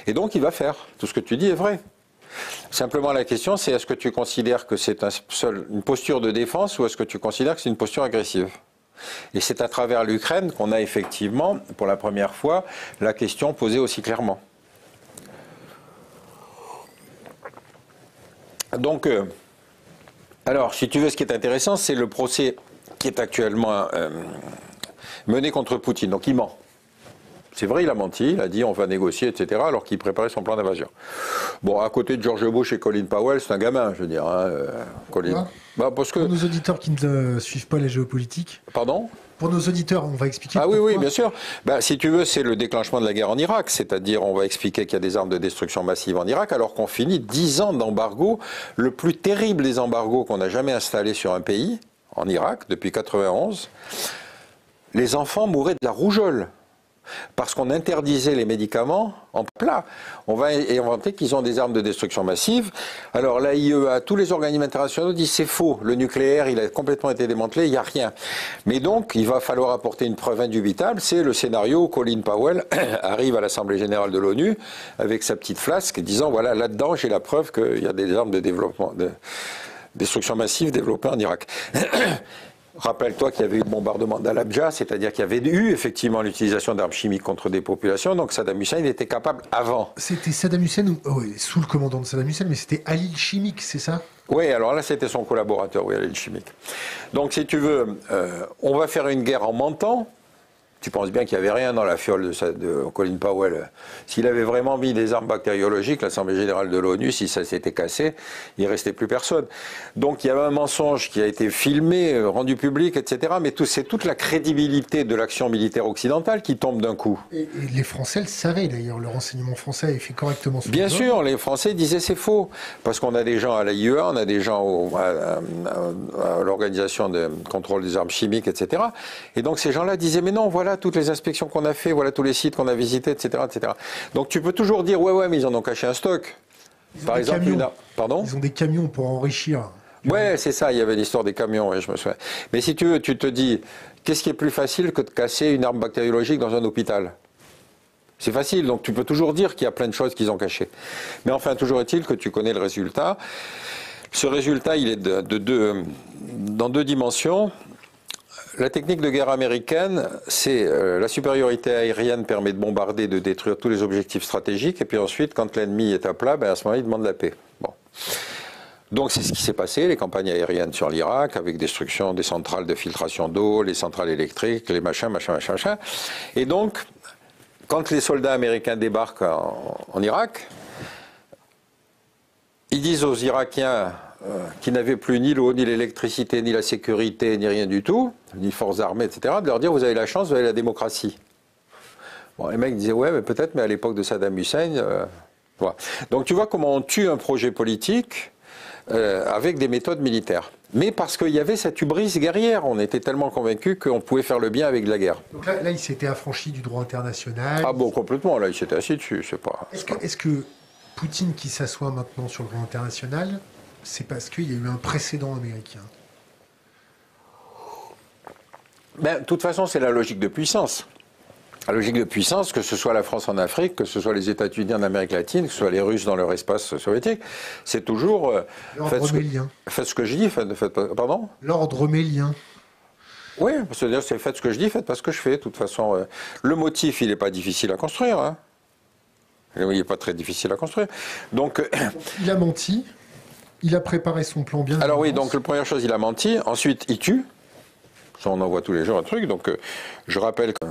[SPEAKER 2] Et donc, il va faire. Tout ce que tu dis est vrai. Simplement, la question, c'est est-ce que tu considères que c'est une posture de défense ou est-ce que tu considères que c'est une posture agressive? Et c'est à travers l'Ukraine qu'on a effectivement, pour la première fois, la question posée aussi clairement. Donc, alors, si tu veux, ce qui est intéressant, c'est le procès qui est actuellement mené contre Poutine. Donc, il ment. C'est vrai, il a menti, il a dit on va négocier, etc., alors qu'il préparait son plan d'invasion. Bon, à côté de George Bush et Colin Powell, c'est un gamin, je veux dire. Hein, Colin.
[SPEAKER 1] Bah, parce que... Pour nos auditeurs qui ne suivent pas la géopolitique.
[SPEAKER 2] Pardon?
[SPEAKER 1] Pour nos auditeurs, on va expliquer.
[SPEAKER 2] Ah oui, bien sûr. Bah, si tu veux, c'est le déclenchement de la guerre en Irak. C'est-à-dire, on va expliquer qu'il y a des armes de destruction massive en Irak, alors qu'on finit 10 ans d'embargo, le plus terrible des embargos qu'on a jamais installé sur un pays, en Irak, depuis 91. Les enfants mouraient de la rougeole. Parce qu'on interdisait les médicaments en plat. On va inventer qu'ils ont des armes de destruction massive. Alors l'AIEA, tous les organismes internationaux disent c'est faux. Le nucléaire, il a complètement été démantelé, il n'y a rien. Mais donc, il va falloir apporter une preuve indubitable. C'est le scénario où Colin Powell arrive à l'Assemblée générale de l'ONU avec sa petite flasque disant voilà, là-dedans, j'ai la preuve qu'il y a des armes de développement, de destruction massive développées en Irak. Rappelle-toi qu'il y avait eu le bombardement d'Al-Abja, c'est-à-dire qu'il y avait eu effectivement l'utilisation d'armes chimiques contre des populations, donc Saddam Hussein était capable avant.
[SPEAKER 1] C'était Saddam Hussein, sous le commandant de Saddam Hussein, mais c'était Ali Chimique, c'est ça?
[SPEAKER 2] Oui, alors là c'était son collaborateur, oui, Ali Chimique. Donc si tu veux, on va faire une guerre en mentant. Tu penses bien qu'il n'y avait rien dans la fiole de Colin Powell. S'il avait vraiment mis des armes bactériologiques, l'Assemblée générale de l'ONU, si ça s'était cassé, il ne restait plus personne. Donc il y avait un mensonge qui a été filmé, rendu public, etc. Mais c'est toute la crédibilité de l'action militaire occidentale qui tombe d'un coup.
[SPEAKER 1] Et les Français le savaient d'ailleurs, le renseignement français avait fait correctement son
[SPEAKER 2] Bien sûr, les Français disaient c'est faux. Parce qu'on a des gens à l'AIEA, on a des gens à l'Organisation de contrôle des armes chimiques, etc. Et donc ces gens-là disaient mais non, voilà toutes les inspections qu'on a fait, voilà tous les sites qu'on a visités, etc., etc. Donc tu peux toujours dire ouais, mais ils en ont caché un stock.
[SPEAKER 1] Par exemple, pardon ? Ils ont des camions pour enrichir.
[SPEAKER 2] Ouais, c'est ça, il y avait l'histoire des camions, je me souviens. Mais si tu veux, tu te dis, qu'est-ce qui est plus facile que de casser une arme bactériologique dans un hôpital ? C'est facile, donc tu peux toujours dire qu'il y a plein de choses qu'ils ont cachées. Mais enfin, toujours est-il que tu connais le résultat. Ce résultat, il est dans deux dimensions. La technique de guerre américaine, c'est la supériorité aérienne permet de bombarder, de détruire tous les objectifs stratégiques, et puis ensuite, quand l'ennemi est à plat, à ce moment-là, il demande la paix. Bon. Donc c'est ce qui s'est passé, les campagnes aériennes sur l'Irak, avec destruction des centrales de filtration d'eau, les centrales électriques, les machins. Et donc, quand les soldats américains débarquent en Irak, ils disent aux Irakiens qui n'avaient plus ni l'eau, ni l'électricité, ni la sécurité, ni rien du tout, ni forces armées, etc., de leur dire vous avez la chance, vous avez la démocratie. Bon, les mecs disaient ouais, mais peut-être, mais à l'époque de Saddam Hussein, voilà. Donc tu vois comment on tue un projet politique avec des méthodes militaires. Mais parce qu'il y avait cette hubris guerrière, on était tellement convaincus qu'on pouvait faire le bien avec de la guerre.
[SPEAKER 1] Donc là il s'était affranchi du droit international.
[SPEAKER 2] Ah bon, complètement, là il s'était assis dessus, c'est pas...
[SPEAKER 1] Est-ce que Poutine qui s'assoit maintenant sur le droit international, c'est parce qu'il y a eu un précédent américain?
[SPEAKER 2] De toute façon, c'est la logique de puissance. La logique de puissance, que ce soit la France en Afrique, que ce soit les États-Unis en Amérique latine, que ce soit les Russes dans leur espace soviétique, c'est toujours...
[SPEAKER 1] L'ordre mélien.
[SPEAKER 2] Faites ce que je dis, pardon ?
[SPEAKER 1] L'ordre mélien.
[SPEAKER 2] Oui, c'est-à-dire c'est faites ce que je dis, faites pas ce que je fais. De toute façon, le motif, il n'est pas difficile à construire. Hein. Il n'est pas très difficile à construire. Donc,
[SPEAKER 1] il a menti. Il a préparé son plan bien.
[SPEAKER 2] Alors oui, donc la première chose, il a menti. Ensuite, il tue. Ça, on en voit tous les jours un truc. Donc, je rappelle que...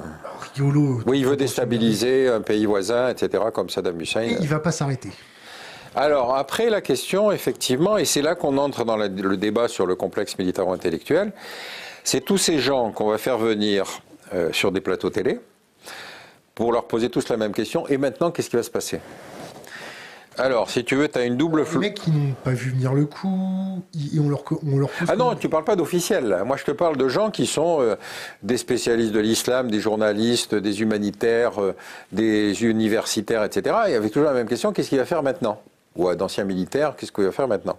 [SPEAKER 1] Rigolo.
[SPEAKER 2] Oui, il veut déstabiliser un pays voisin, etc., comme Saddam Hussein.
[SPEAKER 1] Et il ne va pas s'arrêter.
[SPEAKER 2] Alors, après, la question, effectivement, et c'est là qu'on entre dans le débat sur le complexe militaro-intellectuel, c'est tous ces gens qu'on va faire venir sur des plateaux télé pour leur poser tous la même question. Et maintenant, qu'est-ce qui va se passer ? Alors, si tu veux, tu as une double...
[SPEAKER 1] Les mecs qui n'ont pas vu venir le coup, on leur
[SPEAKER 2] Ah non, tu ne parles pas d'officiels. Moi, je te parle de gens qui sont des spécialistes de l'islam, des journalistes, des humanitaires, des universitaires, etc. Et avec toujours la même question, qu'est-ce qu'il va faire maintenant ? Ou d'anciens militaires, qu'est-ce qu'il va faire maintenant ?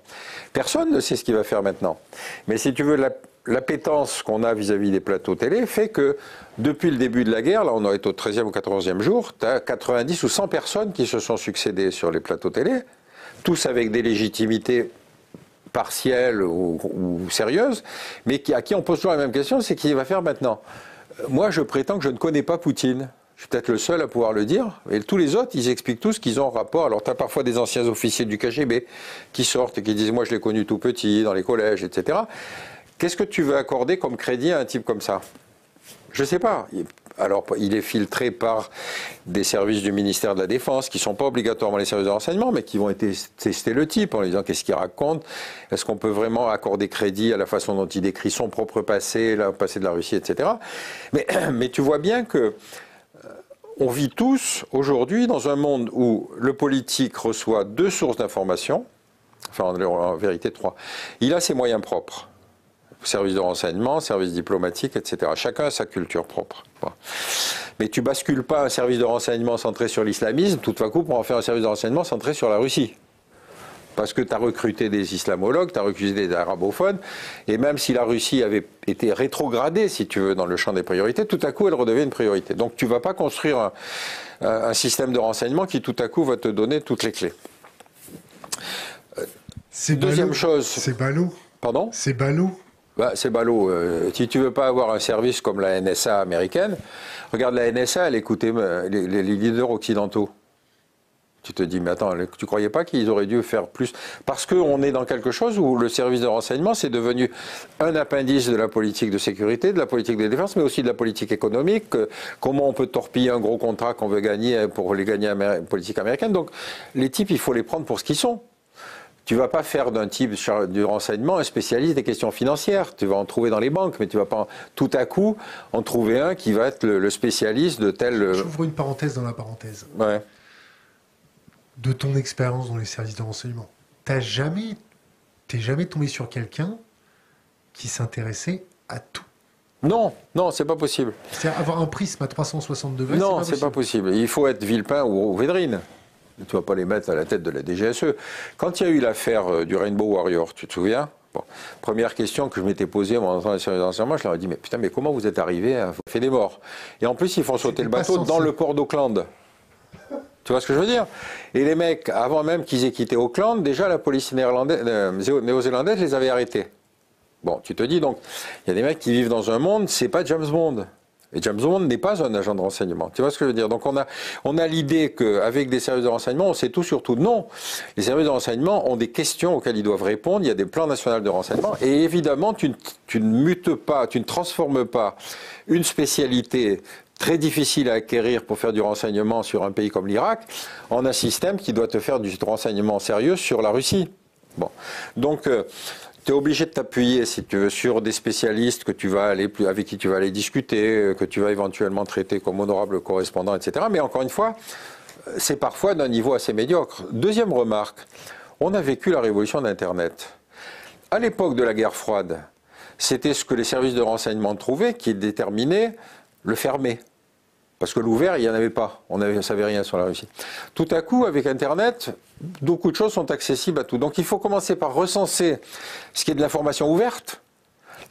[SPEAKER 2] Personne ne sait ce qu'il va faire maintenant. Mais si tu veux, l'appétence qu'on a vis-à-vis des plateaux télé fait que depuis le début de la guerre, là on est au 13e ou 14e jour, tu as 90 ou 100 personnes qui se sont succédées sur les plateaux télé, tous avec des légitimités partielles ou sérieuses, mais à qui on pose toujours la même question, c'est qui va faire maintenant. Moi, je prétends que je ne connais pas Poutine. Je suis peut-être le seul à pouvoir le dire. Et tous les autres, ils expliquent tous qu'ils ont un rapport. Alors, tu as parfois des anciens officiers du KGB qui sortent et qui disent « Moi, je l'ai connu tout petit, dans les collèges, etc. » Qu'est-ce que tu veux accorder comme crédit à un type comme ça? Je ne sais pas. Alors, il est filtré par des services du ministère de la Défense, qui ne sont pas obligatoirement les services de renseignement, mais qui vont tester le type en lui disant qu'est-ce qu'il raconte. Est-ce qu'on peut vraiment accorder crédit à la façon dont il décrit son propre passé, le passé de la Russie, etc. Mais tu vois bien que on vit tous aujourd'hui dans un monde où le politique reçoit 2 sources d'information, enfin en vérité 3. Il a ses moyens propres. Service de renseignement, service diplomatique, etc. Chacun a sa culture propre. Bon. Mais tu bascules pas un service de renseignement centré sur l'islamisme tout à coup pour en faire un service de renseignement centré sur la Russie. Parce que tu as recruté des islamologues, tu as recruté des arabophones, et même si la Russie avait été rétrogradée, si tu veux, dans le champ des priorités, tout à coup elle redevient une priorité. Donc tu ne vas pas construire un système de renseignement qui tout à coup va te donner toutes les clés. Deuxième chose...
[SPEAKER 1] C'est ballot.
[SPEAKER 2] Pardon?
[SPEAKER 1] C'est ballot.
[SPEAKER 2] Bah, c'est ballot. Si tu veux pas avoir un service comme la NSA américaine, regarde la NSA, elle écoutait les leaders occidentaux. Tu te dis, mais attends, tu croyais pas qu'ils auraient dû faire plus? Parce qu'on est dans quelque chose où le service de renseignement, c'est devenu un appendice de la politique de sécurité, de la politique de défense, mais aussi de la politique économique. Comment on peut torpiller un gros contrat qu'on veut gagner pour les gagner politique américaine. Donc, les types, il faut les prendre pour ce qu'ils sont. Tu ne vas pas faire d'un type du renseignement un spécialiste des questions financières. Tu vas en trouver dans les banques, mais tu ne vas pas tout à coup en trouver un qui va être le spécialiste de tel...
[SPEAKER 1] J'ouvre une parenthèse dans la parenthèse.
[SPEAKER 2] Ouais.
[SPEAKER 1] De ton expérience dans les services de renseignement, t'es jamais tombé sur quelqu'un qui s'intéressait à tout?
[SPEAKER 2] Non, non, c'est pas possible.
[SPEAKER 1] C'est-à-dire avoir un prisme à 360 degrés,
[SPEAKER 2] non, c'est pas possible. Il faut être Villepin ou Védrine. Tu ne vas pas les mettre à la tête de la DGSE. Quand il y a eu l'affaire du Rainbow Warrior, tu te souviens? Bon, première question que je m'étais posée en entendant les services de renseignement, je leur ai dit, mais putain, mais comment vous êtes arrivé à faire des morts? Et en plus, ils font sauter le bateau dans le port d'Auckland. Tu vois ce que je veux dire? Et les mecs, avant même qu'ils aient quitté Auckland, déjà la police néo-zélandaise les avait arrêtés. Bon, tu te dis donc, il y a des mecs qui vivent dans un monde, c'est pas James Bond. Et James Bond n'est pas un agent de renseignement. Tu vois ce que je veux dire? Donc on a l'idée qu'avec des services de renseignement, on sait tout sur tout. Non. Les services de renseignement ont des questions auxquelles ils doivent répondre. Il y a des plans nationaux de renseignement. Et évidemment, tu ne mutes pas, tu ne transformes pas une spécialité très difficile à acquérir pour faire du renseignement sur un pays comme l'Irak, en un système qui doit te faire du renseignement sérieux sur la Russie. Bon. Donc, tu es obligé de t'appuyer, si tu veux, sur des spécialistes avec qui tu vas aller discuter, que tu vas éventuellement traiter comme honorable correspondant, etc. Mais encore une fois, c'est parfois d'un niveau assez médiocre. Deuxième remarque, on a vécu la révolution d'Internet. À l'époque de la guerre froide, c'était ce que les services de renseignement trouvaient qui déterminait le fermé. Parce que l'ouvert, il n'y en avait pas. On ne savait rien sur la Russie. Tout à coup, avec Internet, beaucoup de choses sont accessibles à tout. Donc il faut commencer par recenser ce qui est de l'information ouverte,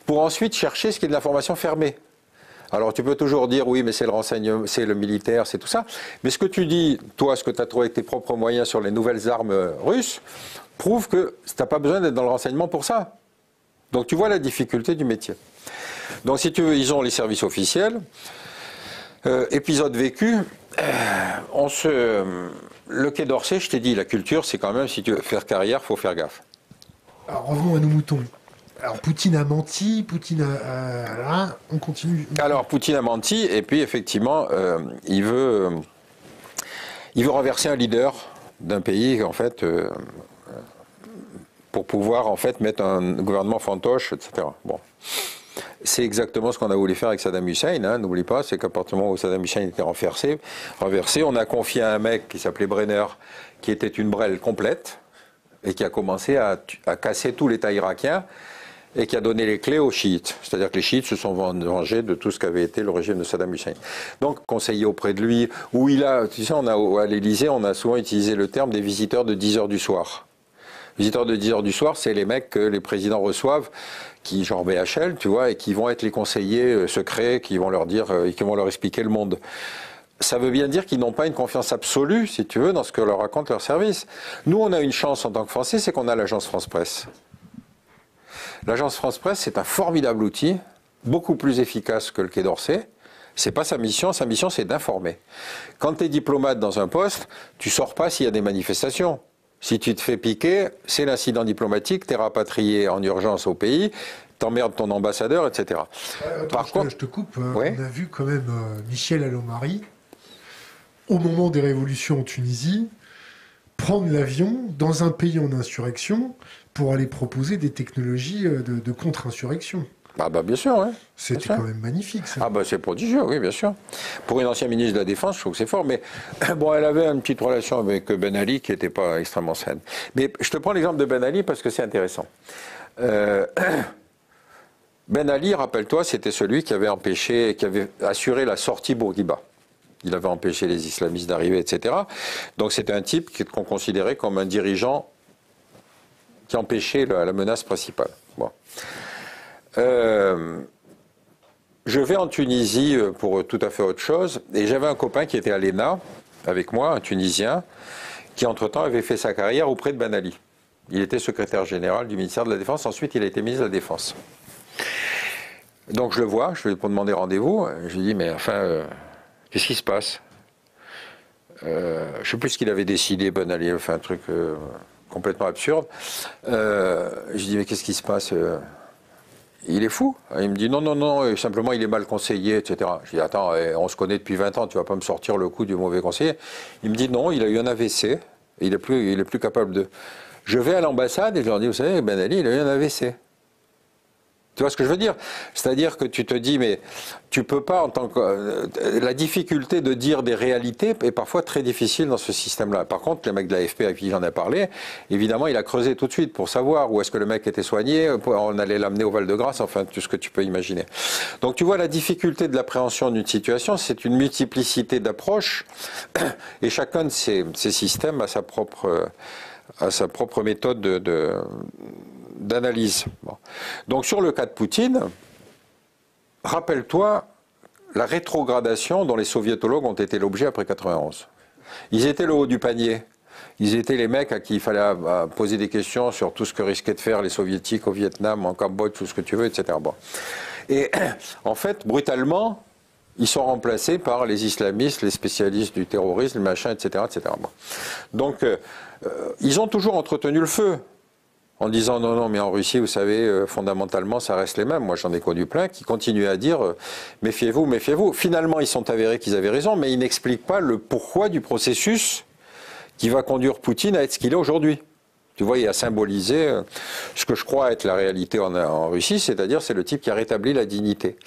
[SPEAKER 2] pour ensuite chercher ce qui est de l'information fermée. Alors tu peux toujours dire, oui, mais c'est le renseignement, c'est le militaire, c'est tout ça. Mais ce que tu dis, toi, ce que tu as trouvé avec tes propres moyens sur les nouvelles armes russes, prouve que tu n'as pas besoin d'être dans le renseignement pour ça. Donc tu vois la difficulté du métier. Donc si tu veux, ils ont les services officiels. Épisode vécu, le Quai d'Orsay, je t'ai dit, la culture, c'est quand même, si tu veux faire carrière, il faut faire gaffe.
[SPEAKER 1] Alors revenons à nos moutons. Alors Poutine a menti, là, on continue.
[SPEAKER 2] Alors Poutine a menti, et puis effectivement, il veut renverser un leader d'un pays, en fait, pour pouvoir, en fait, mettre un gouvernement fantoche, etc. Bon. C'est exactement ce qu'on a voulu faire avec Saddam Hussein, hein, n'oublie pas, c'est qu'à partir du moment où Saddam Hussein était renversé, on a confié à un mec qui s'appelait Brenner, qui était une brêle complète, et qui a commencé à casser tout l'État irakien, et qui a donné les clés aux chiites. C'est-à-dire que les chiites se sont vengés de tout ce qu'avait été le régime de Saddam Hussein. Donc, conseiller auprès de lui, où il a, tu sais, à l'Élysée, on a souvent utilisé le terme des visiteurs de 10 heures du soir. Visiteurs de 10 heures du soir, c'est les mecs que les présidents reçoivent, qui genre BHL, tu vois, et qui vont être les conseillers secrets, qui vont leur dire, qui vont leur expliquer le monde. ça veut bien dire qu'ils n'ont pas une confiance absolue, si tu veux, dans ce que leur raconte leur service. Nous, on a une chance en tant que Français, c'est qu'on a l'agence France-Presse. L'agence France-Presse, c'est un formidable outil, beaucoup plus efficace que le Quai d'Orsay. C'est pas sa mission c'est d'informer. Quand tu es diplomate dans un poste, tu sors pas s'il y a des manifestations. Si tu te fais piquer, c'est l'incident diplomatique, tu es rapatrié en urgence au pays, t'emmerdes ton ambassadeur, etc.
[SPEAKER 1] Par contre, je te coupe, ouais. On a vu quand même Michel Alliot-Marie, au moment des révolutions en Tunisie, prendre l'avion dans un pays en insurrection pour aller proposer des technologies de contre-insurrection.
[SPEAKER 2] Ah bah bien sûr, ouais.
[SPEAKER 1] C'était quand même magnifique, ça.
[SPEAKER 2] Ah bah c'est prodigieux, oui, bien sûr. Pour une ancienne ministre de la Défense, je trouve que c'est fort, mais bon, elle avait une petite relation avec Ben Ali qui n'était pas extrêmement saine. Mais je te prends l'exemple de Ben Ali parce que c'est intéressant. Ben Ali, rappelle-toi, c'était celui qui avait empêché, qui avait assuré la sortie Bourguiba. Il avait empêché les islamistes d'arriver, etc. Donc c'était un type qu'on considérait comme un dirigeant qui empêchait la menace principale. Bon. Je vais en Tunisie pour tout à fait autre chose, et j'avais un copain qui était à l'ENA avec moi, un Tunisien, qui entre-temps avait fait sa carrière auprès de Ben Ali. Il était secrétaire général du ministère de la Défense, ensuite il a été ministre de la Défense. Donc je le vois, je lui ai demandé rendez-vous, je lui dis mais enfin, qu'est-ce qui se passe? Je ne sais plus ce qu'il avait décidé, Ben Ali, enfin un truc complètement absurde. Je lui dis mais qu'est-ce qui se passe? Il est fou. Il me dit non, simplement il est mal conseillé, etc. Je dis attends, on se connaît depuis 20 ans, tu vas pas me sortir le coup du mauvais conseiller. Il me dit non, il a eu un AVC, et il est plus capable de... Je vais à l'ambassade et je leur dis, vous savez, Ben Ali, il a eu un AVC. Tu vois ce que je veux dire? C'est-à-dire que tu te dis, mais tu peux pas, en tant que... la difficulté de dire des réalités est parfois très difficile dans ce système-là. Par contre, les mecs de l'AFP à qui j'en ai parlé, évidemment, il a creusé tout de suite pour savoir où est-ce que le mec était soigné, on allait l'amener au Val-de-Grâce, enfin, tout ce que tu peux imaginer. Donc tu vois, la difficulté de l'appréhension d'une situation, c'est une multiplicité d'approches, et chacun de ces systèmes a sa propre méthode d'analyse. Bon. Donc sur le cas de Poutine, rappelle-toi la rétrogradation dont les soviétologues ont été l'objet après 91. Ils étaient le haut du panier. Ils étaient les mecs à qui il fallait poser des questions sur tout ce que risquaient de faire les soviétiques au Vietnam, en Cambodge, tout ce que tu veux, etc. Bon. Et en fait, brutalement, ils sont remplacés par les islamistes, les spécialistes du terrorisme, le machin, etc. etc. Bon. Donc, ils ont toujours entretenu le feu. En disant non, mais en Russie, vous savez, fondamentalement, ça reste les mêmes. Moi, j'en ai connu plein qui continuent à dire méfiez-vous, méfiez-vous. Finalement, ils sont avérés qu'ils avaient raison, mais ils n'expliquent pas le pourquoi du processus qui va conduire Poutine à être ce qu'il est aujourd'hui. Tu vois, il a symbolisé ce que je crois être la réalité en Russie, c'est-à-dire c'est le type qui a rétabli la dignité.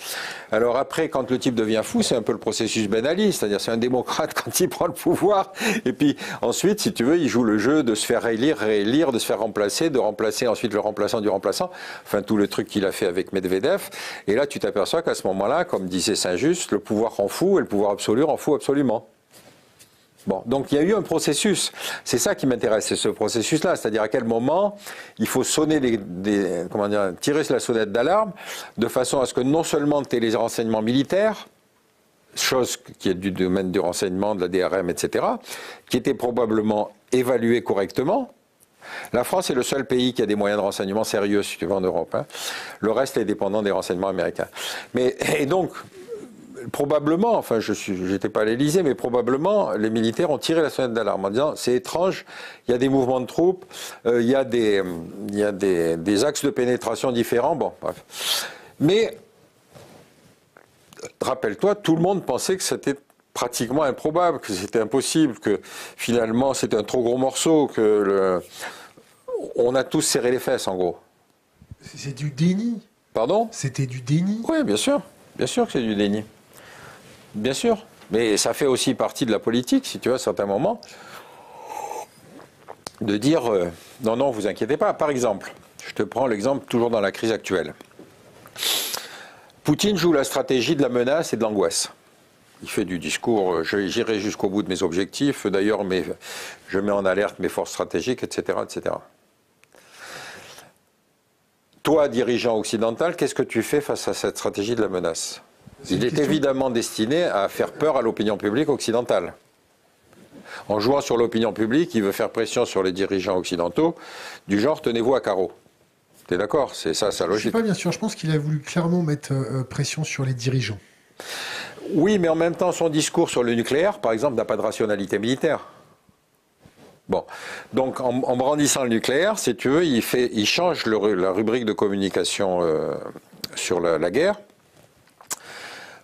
[SPEAKER 2] Alors après, quand le type devient fou, c'est un peu le processus Ben Ali, c'est-à-dire c'est un démocrate quand il prend le pouvoir, et puis ensuite, si tu veux, il joue le jeu de se faire réélire, de se faire remplacer, de remplacer ensuite le remplaçant du remplaçant, enfin tout le truc qu'il a fait avec Medvedev, et là tu t'aperçois qu'à ce moment-là, comme disait Saint-Just, le pouvoir rend fou et le pouvoir absolu rend fou absolument. Bon, donc il y a eu un processus. C'est ça qui m'intéresse, c'est ce processus-là. C'est-à-dire à quel moment il faut sonner tirer la sonnette d'alarme de façon à ce que non seulement tu aies les renseignements militaires, chose qui est du domaine du renseignement, de la DRM, etc., qui étaient probablement évalués correctement. La France est le seul pays qui a des moyens de renseignement sérieux, si tu veux, en Europe. Hein. Le reste est dépendant des renseignements américains. Et donc, probablement, enfin je n'étais pas à l'Élysée, mais probablement les militaires ont tiré la sonnette d'alarme en disant c'est étrange, il y a des mouvements de troupes, il y a des axes de pénétration différents, bon bref. Mais rappelle-toi, tout le monde pensait que c'était pratiquement improbable, que c'était impossible, que finalement c'était un trop gros morceau, on a tous serré les fesses en gros.
[SPEAKER 1] C'est du déni.
[SPEAKER 2] Pardon?
[SPEAKER 1] C'était du déni.
[SPEAKER 2] Oui, bien sûr que c'est du déni. Bien sûr, mais ça fait aussi partie de la politique, si tu veux, à certains moments, de dire non, vous inquiétez pas. Par exemple, je te prends l'exemple toujours dans la crise actuelle. Poutine joue la stratégie de la menace et de l'angoisse. Il fait du discours, j'irai jusqu'au bout de mes objectifs, d'ailleurs, je mets en alerte mes forces stratégiques, etc., etc. Toi, dirigeant occidental, qu'est-ce que tu fais face à cette stratégie de la menace? Il est évidemment destiné à faire peur à l'opinion publique occidentale. En jouant sur l'opinion publique, il veut faire pression sur les dirigeants occidentaux, du genre tenez-vous à carreau. T'es d'accord? C'est ça sa logique.
[SPEAKER 1] Je ne suis pas bien sûr. Je pense qu'il a voulu clairement mettre pression sur les dirigeants.
[SPEAKER 2] Oui, mais en même temps, son discours sur le nucléaire, par exemple, n'a pas de rationalité militaire. Bon, donc en brandissant le nucléaire, si tu veux, il change la rubrique de communication sur la guerre.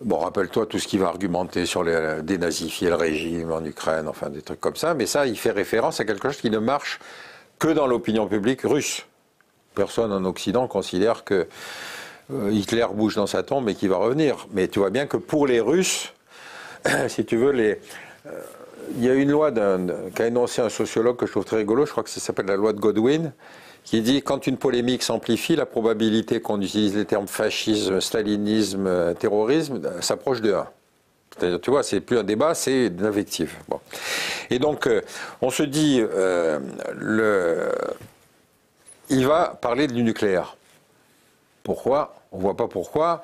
[SPEAKER 2] Bon, rappelle-toi tout ce qu'il va argumenter sur dénazifier le régime en Ukraine, enfin des trucs comme ça, mais ça, il fait référence à quelque chose qui ne marche que dans l'opinion publique russe. Personne en Occident considère que Hitler bouge dans sa tombe et qu'il va revenir. Mais tu vois bien que pour les Russes, si tu veux, il y a une loi qu'a énoncé un sociologue que je trouve très rigolo, je crois que ça s'appelle la loi de Godwin, qui dit quand une polémique s'amplifie, la probabilité qu'on utilise les termes fascisme, stalinisme, terrorisme s'approche de 1. C'est-à-dire, tu vois, c'est plus un débat, c'est une invective. Bon. Et donc, on se dit, il va parler du nucléaire. Pourquoi? On ne voit pas pourquoi.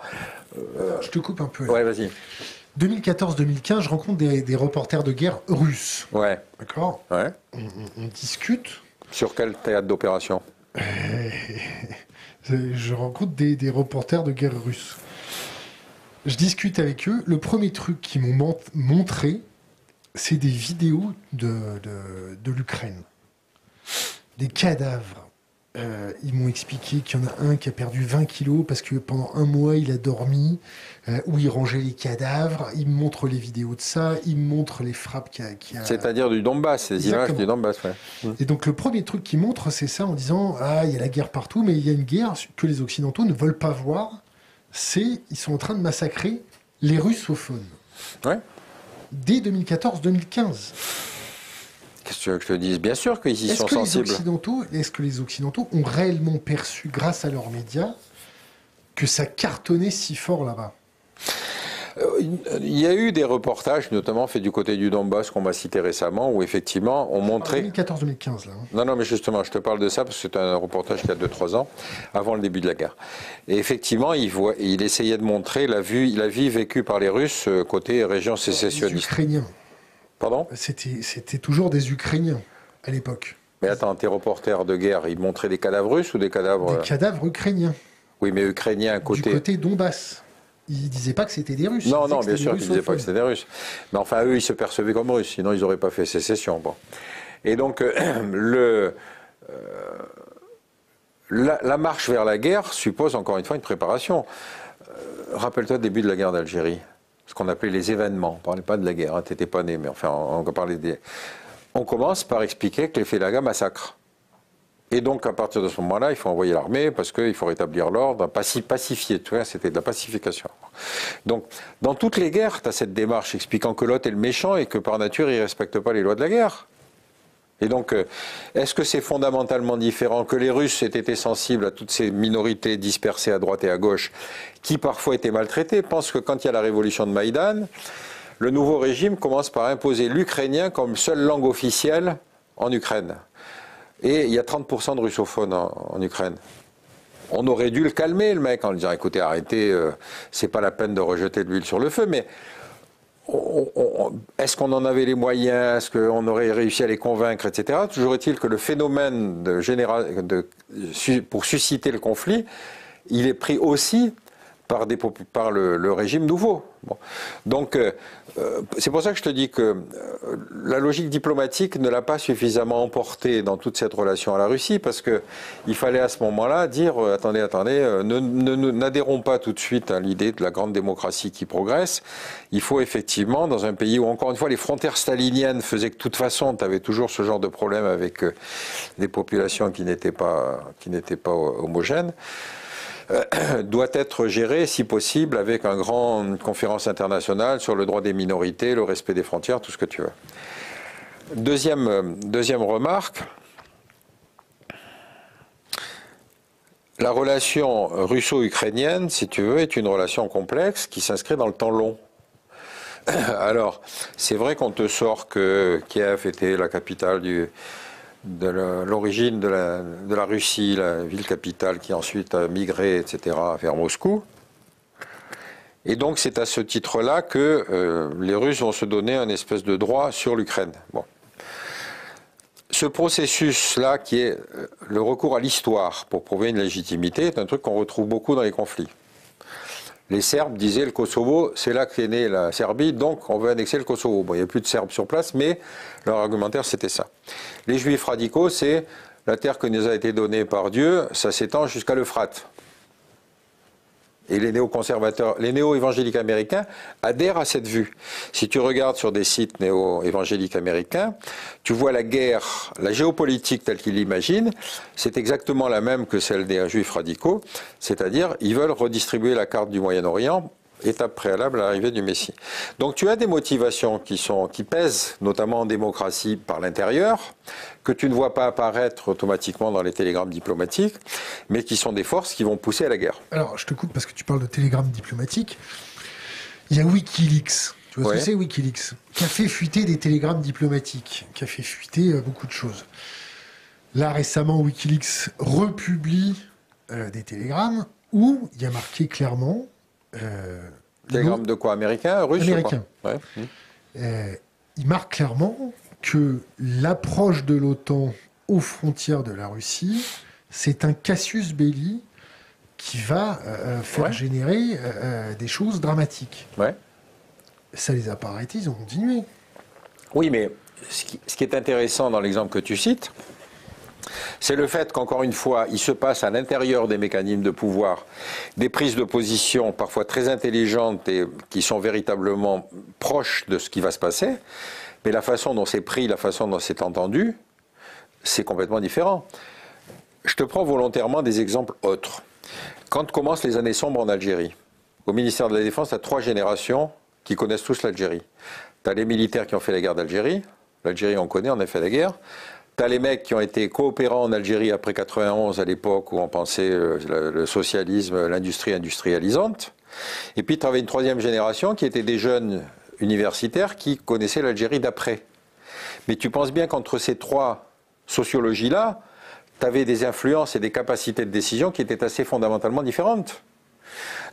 [SPEAKER 1] Je te coupe un peu.
[SPEAKER 2] Ouais, vas-y.
[SPEAKER 1] 2014-2015, je rencontre des reporters de guerre russes.
[SPEAKER 2] Ouais.
[SPEAKER 1] D'accord?
[SPEAKER 2] Ouais.
[SPEAKER 1] On discute.
[SPEAKER 2] Sur quel théâtre d'opération?
[SPEAKER 1] Je rencontre des reporters de guerre russes. Je discute avec eux. Le premier truc qu'ils m'ont montré, c'est des vidéos de l'Ukraine. Des cadavres. Ils m'ont expliqué qu'il y en a un qui a perdu 20 kilos parce que pendant un mois, il a dormi, où il rangeait les cadavres. Ils me montrent les vidéos de ça, ils me montrent les frappes qu'il y a...
[SPEAKER 2] C'est-à-dire du Donbass, ces images du Donbass, ouais.
[SPEAKER 1] Et donc le premier truc qu'ils montrent, c'est ça, en disant « Ah, il y a la guerre partout, mais il y a une guerre que les Occidentaux ne veulent pas voir. Ils sont en train de massacrer les russophones. »
[SPEAKER 2] Ouais.
[SPEAKER 1] Dès 2014-2015.
[SPEAKER 2] Qu'est-ce que tu veux que je te dise? Bien sûr qu'ils y sont sensibles.
[SPEAKER 1] Est-ce que les Occidentaux ont réellement perçu, grâce à leurs médias, que ça cartonnait si fort là-bas?
[SPEAKER 2] Il y a eu des reportages, notamment faits du côté du Donbass, qu'on m'a cité récemment, où effectivement on montrait...
[SPEAKER 1] 2014-2015, là.
[SPEAKER 2] Non, mais justement, je te parle de ça parce que c'est un reportage qui a 2-3 ans, avant le début de la guerre. Et effectivement, il essayait de montrer la vie vécue par les Russes côté région sécessionniste.
[SPEAKER 1] Les Ukrainiens.
[SPEAKER 2] Pardon?
[SPEAKER 1] C'était toujours des Ukrainiens, à l'époque.
[SPEAKER 2] Mais attends, tes reporters de guerre, ils montraient des cadavres russes ou des cadavres...
[SPEAKER 1] Des cadavres ukrainiens.
[SPEAKER 2] Oui, mais ukrainiens côté...
[SPEAKER 1] Du côté Donbass. Ils ne disaient pas que c'était des Russes.
[SPEAKER 2] Non, bien sûr qu'ils ne disaient pas que c'était des Russes. Mais enfin, eux, ils se percevaient comme Russes, sinon ils n'auraient pas fait sécession. Bon. Et donc, la marche vers la guerre suppose, encore une fois, une préparation. Rappelle-toi le début de la guerre d'Algérie, ce qu'on appelait les événements. On ne parlait pas de la guerre, hein, tu n'étais pas né, mais enfin, on parlait des... On commence par expliquer que les Félagas massacrent. Et donc, à partir de ce moment-là, il faut envoyer l'armée parce qu'il faut rétablir l'ordre, pacifier. Tu vois, c'était de la pacification. Donc, dans toutes les guerres, tu as cette démarche expliquant que l'autre est le méchant et que par nature, il ne respecte pas les lois de la guerre. Et donc, est-ce que c'est fondamentalement différent que les Russes aient été sensibles à toutes ces minorités dispersées à droite et à gauche, qui parfois étaient maltraitées? Pense que quand il y a la révolution de Maïdan, le nouveau régime commence par imposer l'ukrainien comme seule langue officielle en Ukraine. Et il y a 30% de russophones en Ukraine. On aurait dû le calmer, le mec, en lui disant, écoutez, arrêtez, c'est pas la peine de rejeter de l'huile sur le feu, mais est-ce qu'on en avait les moyens? Est-ce qu'on aurait réussi à les convaincre, etc. Toujours est-il que le phénomène pour susciter le conflit, il est pris aussi par le régime nouveau. Bon. Donc, c'est pour ça que je te dis que la logique diplomatique ne l'a pas suffisamment emporté dans toute cette relation à la Russie, parce qu'il fallait à ce moment-là dire attendez, n'adhérons pas tout de suite à l'idée de la grande démocratie qui progresse. Il faut effectivement, dans un pays où, encore une fois, les frontières staliniennes faisaient que de toute façon, tu avais toujours ce genre de problème avec des populations qui n'étaient pas homogènes, doit être géré, si possible, avec une conférence internationale sur le droit des minorités, le respect des frontières, tout ce que tu veux. Deuxième remarque, la relation russo-ukrainienne, si tu veux, est une relation complexe qui s'inscrit dans le temps long. Alors, c'est vrai qu'on te sort que Kiev était la capitale de l'origine de la Russie, la ville capitale qui ensuite a migré, etc., vers Moscou. Et donc c'est à ce titre-là que les Russes vont se donner un espèce de droit sur l'Ukraine. Bon. Ce processus-là, qui est le recours à l'histoire pour prouver une légitimité, est un truc qu'on retrouve beaucoup dans les conflits. Les Serbes disaient le Kosovo, c'est là qu'est née la Serbie, donc on veut annexer le Kosovo. Bon, il n'y a plus de Serbes sur place, mais leur argumentaire c'était ça. Les Juifs radicaux, c'est la terre qui nous a été donnée par Dieu, ça s'étend jusqu'à l'Euphrate. Et les néo-conservateurs, les néo-évangéliques américains adhèrent à cette vue. Si tu regardes sur des sites néo-évangéliques américains, tu vois la guerre, la géopolitique telle qu'ils l'imaginent, c'est exactement la même que celle des juifs radicaux, c'est-à-dire ils veulent redistribuer la carte du Moyen-Orient, étape préalable à l'arrivée du Messie. Donc tu as des motivations qui pèsent, notamment en démocratie par l'intérieur, que tu ne vois pas apparaître automatiquement dans les télégrammes diplomatiques, mais qui sont des forces qui vont pousser à la guerre.
[SPEAKER 1] Alors, je te coupe parce que tu parles de télégrammes diplomatiques. Il y a Wikileaks. Tu vois ce que c'est, Wikileaks? Qui a fait fuiter des télégrammes diplomatiques, qui a fait fuiter beaucoup de choses. Là, récemment, Wikileaks republie des télégrammes où il y a marqué clairement...
[SPEAKER 2] Télégramme de quoi? Américain? Russe?
[SPEAKER 1] Américain.
[SPEAKER 2] Ouais.
[SPEAKER 1] Il marque clairement que l'approche de l'OTAN aux frontières de la Russie, c'est un casus belli qui va faire générer des choses dramatiques.
[SPEAKER 2] Ouais.
[SPEAKER 1] Ça les a pas arrêtés, ils ont continué.
[SPEAKER 2] Oui, mais ce qui est intéressant dans l'exemple que tu cites, c'est le fait qu'encore une fois, il se passe à l'intérieur des mécanismes de pouvoir des prises de position parfois très intelligentes et qui sont véritablement proches de ce qui va se passer, mais la façon dont c'est pris, la façon dont c'est entendu, c'est complètement différent. Je te prends volontairement des exemples autres. Quand commencent les années sombres en Algérie, au ministère de la Défense, tu as 3 générations qui connaissent tous l'Algérie. Tu as les militaires qui ont fait la guerre d'Algérie, l'Algérie on connaît, on a fait la guerre. Tu as les mecs qui ont été coopérants en Algérie après 91, à l'époque où on pensait le socialisme, l'industrie industrialisante. Et puis tu avais une 3e génération qui était des jeunes universitaires qui connaissaient l'Algérie d'après. Mais tu penses bien qu'entre ces 3 sociologies-là, tu avais des influences et des capacités de décision qui étaient assez fondamentalement différentes.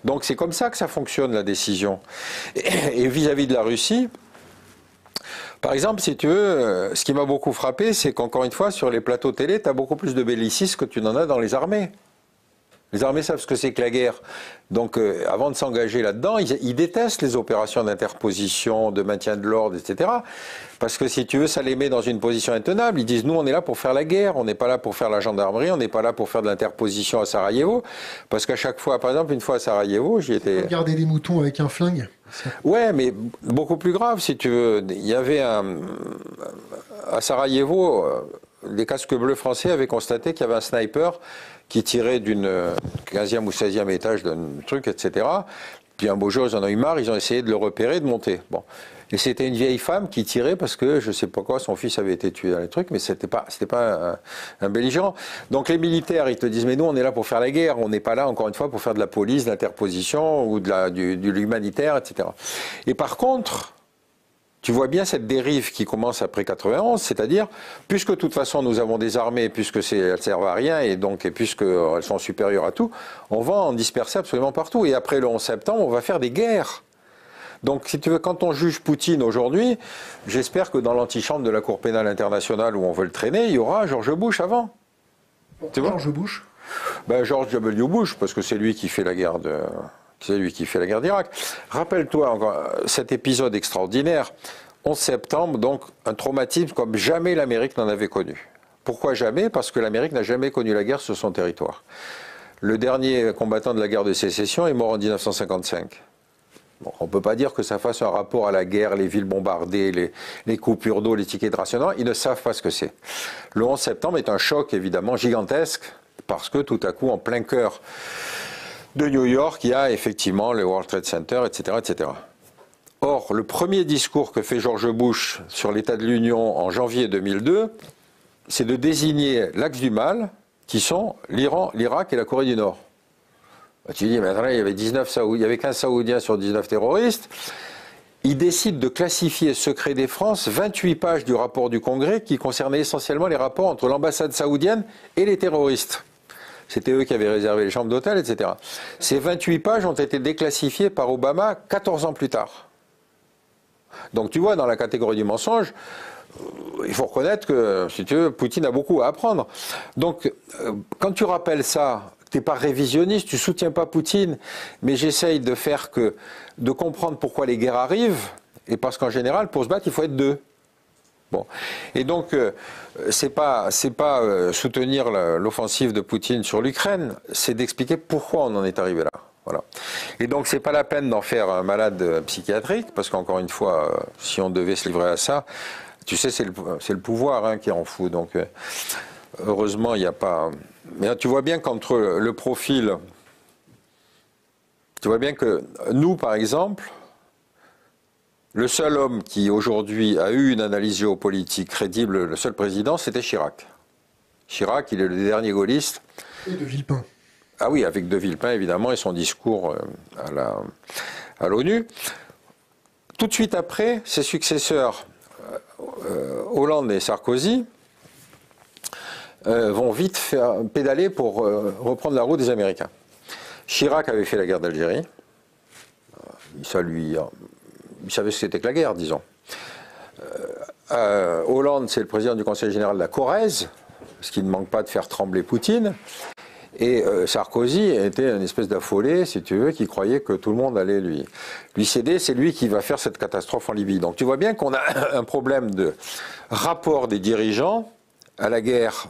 [SPEAKER 2] Donc c'est comme ça que ça fonctionne la décision. Et vis-à-vis de la Russie, par exemple, si tu veux, ce qui m'a beaucoup frappé, c'est qu'encore une fois, sur les plateaux télé, tu as beaucoup plus de bellicisme que tu n'en as dans les armées. Les armées savent ce que c'est que la guerre. Donc, avant de s'engager là-dedans, ils détestent les opérations d'interposition, de maintien de l'ordre, etc. Parce que si tu veux, ça les met dans une position intenable. Ils disent, nous, on est là pour faire la guerre, on n'est pas là pour faire la gendarmerie, on n'est pas là pour faire de l'interposition à Sarajevo. Parce qu'à chaque fois, par exemple, une fois à Sarajevo, j'y étais...
[SPEAKER 1] Regarder les moutons avec un flingue.
[SPEAKER 2] Ouais, mais beaucoup plus grave, si tu veux. Il y avait à Sarajevo, les casques bleus français avaient constaté qu'il y avait un sniper qui tirait d'une 15e ou 16e étage d'un truc, etc. Puis un beau jour, ils en ont eu marre, ils ont essayé de le repérer, de monter. Bon. Et c'était une vieille femme qui tirait parce que, je ne sais pas quoi, son fils avait été tué dans les trucs, mais c'était pas un belligérant. Donc les militaires, ils te disent, mais nous, on est là pour faire la guerre, on n'est pas là, encore une fois, pour faire de la police, de l'interposition ou de l'humanitaire, etc. Et par contre, tu vois bien cette dérive qui commence après 91, c'est-à-dire, puisque de toute façon nous avons des armées, puisque elles ne servent à rien, et puisqu'elles sont supérieures à tout, on va en disperser absolument partout. Et après le 11 septembre, on va faire des guerres. Donc, si tu veux, quand on juge Poutine aujourd'hui, j'espère que dans l'antichambre de la Cour pénale internationale où on veut le traîner, il y aura George Bush avant.
[SPEAKER 1] Tu vois, George Bush?
[SPEAKER 2] George W. Bush, parce que c'est lui qui fait la guerre d'Irak. Rappelle-toi encore cet épisode extraordinaire, 11 septembre, donc un traumatisme comme jamais l'Amérique n'en avait connu. Pourquoi jamais? Parce que l'Amérique n'a jamais connu la guerre sur son territoire. Le dernier combattant de la guerre de sécession est mort en 1955. Bon, on ne peut pas dire que ça fasse un rapport à la guerre, les villes bombardées, les coupures d'eau, les tickets de rationnement. Ils ne savent pas ce que c'est. Le 11 septembre est un choc évidemment gigantesque parce que tout à coup, en plein cœur de New York, il y a effectivement le World Trade Center, etc., etc. Or, le premier discours que fait George Bush sur l'état de l'Union en janvier 2002, c'est de désigner l'axe du mal, qui sont l'Iran, l'Irak et la Corée du Nord. Tu dis, mais attendez, il y avait 15 Saoudiens sur 19 terroristes. Il décide de classifier secret défense 28 pages du rapport du Congrès qui concernait essentiellement les rapports entre l'ambassade saoudienne et les terroristes. C'était eux qui avaient réservé les chambres d'hôtel, etc. Ces 28 pages ont été déclassifiées par Obama 14 ans plus tard. Donc tu vois, dans la catégorie du mensonge, il faut reconnaître que, si tu veux, Poutine a beaucoup à apprendre. Donc, quand tu rappelles ça, tu n'es pas révisionniste, tu ne soutiens pas Poutine, mais j'essaye de comprendre pourquoi les guerres arrivent, et parce qu'en général, pour se battre, il faut être deux. Bon. Et donc, c'est pas soutenir l'offensive de Poutine sur l'Ukraine, c'est d'expliquer pourquoi on en est arrivé là. Voilà. Et donc, c'est pas la peine d'en faire un malade psychiatrique, parce qu'encore une fois, si on devait se livrer à ça, tu sais, c'est le pouvoir qui en fout. Donc, heureusement, il n'y a pas... Mais tu vois bien qu'entre le profil... Tu vois bien que nous, par exemple, le seul homme qui, aujourd'hui, a eu une analyse géopolitique crédible, le seul président, c'était Chirac. Chirac, il est le dernier gaulliste.
[SPEAKER 1] Et de Villepin.
[SPEAKER 2] Ah oui, avec de Villepin, évidemment, et son discours à l'ONU. Tout de suite après, ses successeurs... Hollande et Sarkozy vont vite pédaler pour reprendre la route des Américains. Chirac avait fait la guerre d'Algérie. Il savait ce que c'était que la guerre, disons. Hollande, c'est le président du Conseil général de la Corrèze, ce qui ne manque pas de faire trembler Poutine. Et Sarkozy était une espèce d'affolé, si tu veux, qui croyait que tout le monde allait lui céder. C'est lui qui va faire cette catastrophe en Libye. Donc tu vois bien qu'on a un problème de rapport des dirigeants à la guerre,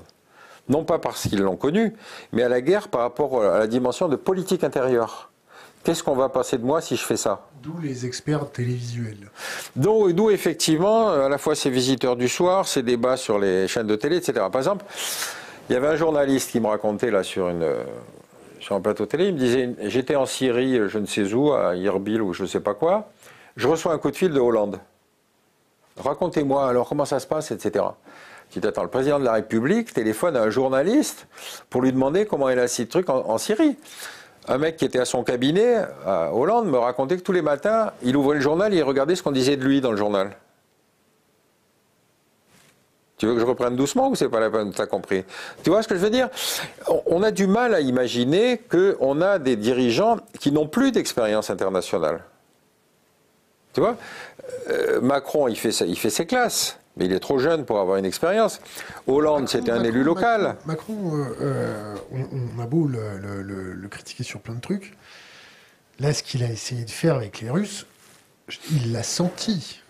[SPEAKER 2] non pas parce qu'ils l'ont connue, mais à la guerre par rapport à la dimension de politique intérieure. Qu'est-ce qu'on va passer de moi si je fais ça?
[SPEAKER 1] D'où les experts télévisuels.
[SPEAKER 2] D'où effectivement, à la fois ces visiteurs du soir, ces débats sur les chaînes de télé, etc. Par exemple, il y avait un journaliste qui me racontait là sur un plateau télé, il me disait, j'étais en Syrie, je ne sais où, à Irbil ou je ne sais pas quoi, je reçois un coup de fil de Hollande. Racontez-moi alors comment ça se passe, etc. Tu t'attends, le président de la République téléphone à un journaliste pour lui demander comment il a ce truc en Syrie. Un mec qui était à son cabinet, à Hollande, me racontait que tous les matins, il ouvrait le journal et il regardait ce qu'on disait de lui dans le journal. Tu veux que je reprenne doucement ou c'est pas la peine, t'as compris? Tu vois ce que je veux dire? On a du mal à imaginer qu'on a des dirigeants qui n'ont plus d'expérience internationale. Tu vois? Macron, il fait ses classes, mais il est trop jeune pour avoir une expérience. Hollande, c'était un élu local.
[SPEAKER 1] Macron, on a beau le critiquer sur plein de trucs. Là, ce qu'il a essayé de faire avec les Russes, il l'a senti.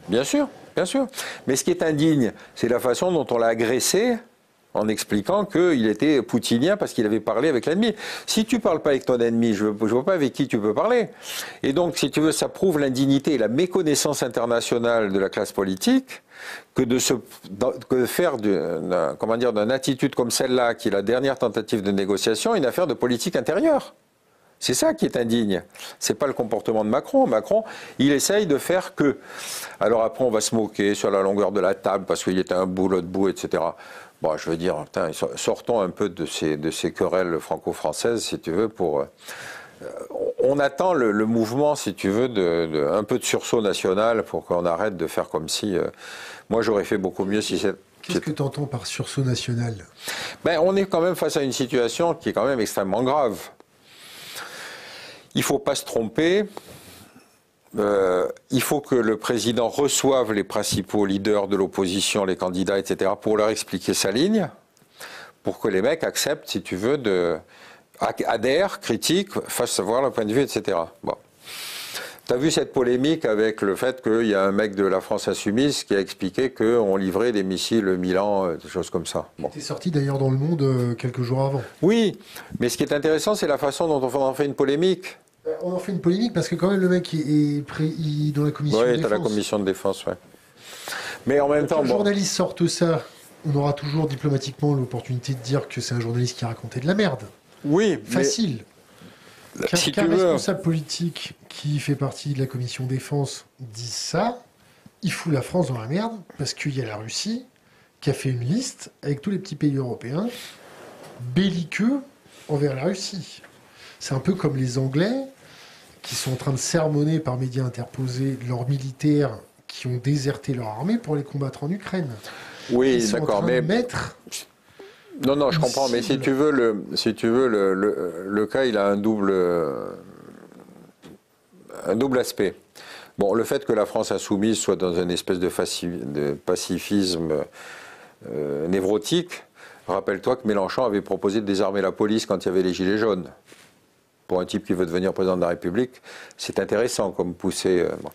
[SPEAKER 2] Bien sûr. Bien sûr. Mais ce qui est indigne, c'est la façon dont on l'a agressé en expliquant qu'il était poutinien parce qu'il avait parlé avec l'ennemi. Si tu ne parles pas avec ton ennemi, je ne vois pas avec qui tu peux parler. Et donc, si tu veux, ça prouve l'indignité et la méconnaissance internationale de la classe politique que de faire d'une attitude comme celle-là, qui est la dernière tentative de négociation, une affaire de politique intérieure. C'est ça qui est indigne. C'est pas le comportement de Macron. Macron, il essaye de faire que. Alors après, on va se moquer sur la longueur de la table parce qu'il était un bout, l'autre bout, etc. Bon, je veux dire, putain, sortons un peu de ces querelles franco-françaises, si tu veux, pour. On attend le mouvement, si tu veux, un peu de sursaut national pour qu'on arrête de faire comme si. Moi, j'aurais fait beaucoup mieux si c'est.
[SPEAKER 1] Qu'est-ce que tu entends par sursaut national?
[SPEAKER 2] Ben, on est quand même face à une situation qui est quand même extrêmement grave. Il ne faut pas se tromper. Il faut que le président reçoive les principaux leaders de l'opposition, les candidats, etc., pour leur expliquer sa ligne, pour que les mecs acceptent, si tu veux, adhèrent, critiquent, fassent savoir leur point de vue, etc. Bon. Tu as vu cette polémique avec le fait qu'il y a un mec de la France Insoumise qui a expliqué qu'on livrait des missiles Milan, des choses comme ça.
[SPEAKER 1] Bon. C'était sorti d'ailleurs dans Le Monde quelques jours avant.
[SPEAKER 2] Oui, mais ce qui est intéressant, c'est la façon dont on en fait une polémique.
[SPEAKER 1] On en fait une polémique parce que quand même le mec est dans la commission de défense.
[SPEAKER 2] Oui, tu as la commission de défense, oui. Mais en même temps...
[SPEAKER 1] Quand un journaliste sorte ça, on aura toujours diplomatiquement l'opportunité de dire que c'est un journaliste qui a raconté de la merde.
[SPEAKER 2] Oui,
[SPEAKER 1] facile.
[SPEAKER 2] Si
[SPEAKER 1] Qu'un responsable politique qui fait partie de la commission défense dise ça, il fout la France dans la merde parce qu'il y a la Russie qui a fait une liste avec tous les petits pays européens belliqueux envers la Russie. C'est un peu comme les Anglais qui sont en train de sermonner par médias interposés leurs militaires qui ont déserté leur armée pour les combattre en Ukraine.
[SPEAKER 2] Oui,
[SPEAKER 1] d'accord, mais mettre
[SPEAKER 2] Non, non, je comprends, mais si tu veux, le cas, il a un double aspect. Bon, le fait que la France insoumise soit dans une espèce de pacifisme névrotique, rappelle-toi que Mélenchon avait proposé de désarmer la police quand il y avait les Gilets jaunes. Pour un type qui veut devenir président de la République, c'est intéressant comme poussée. Bon.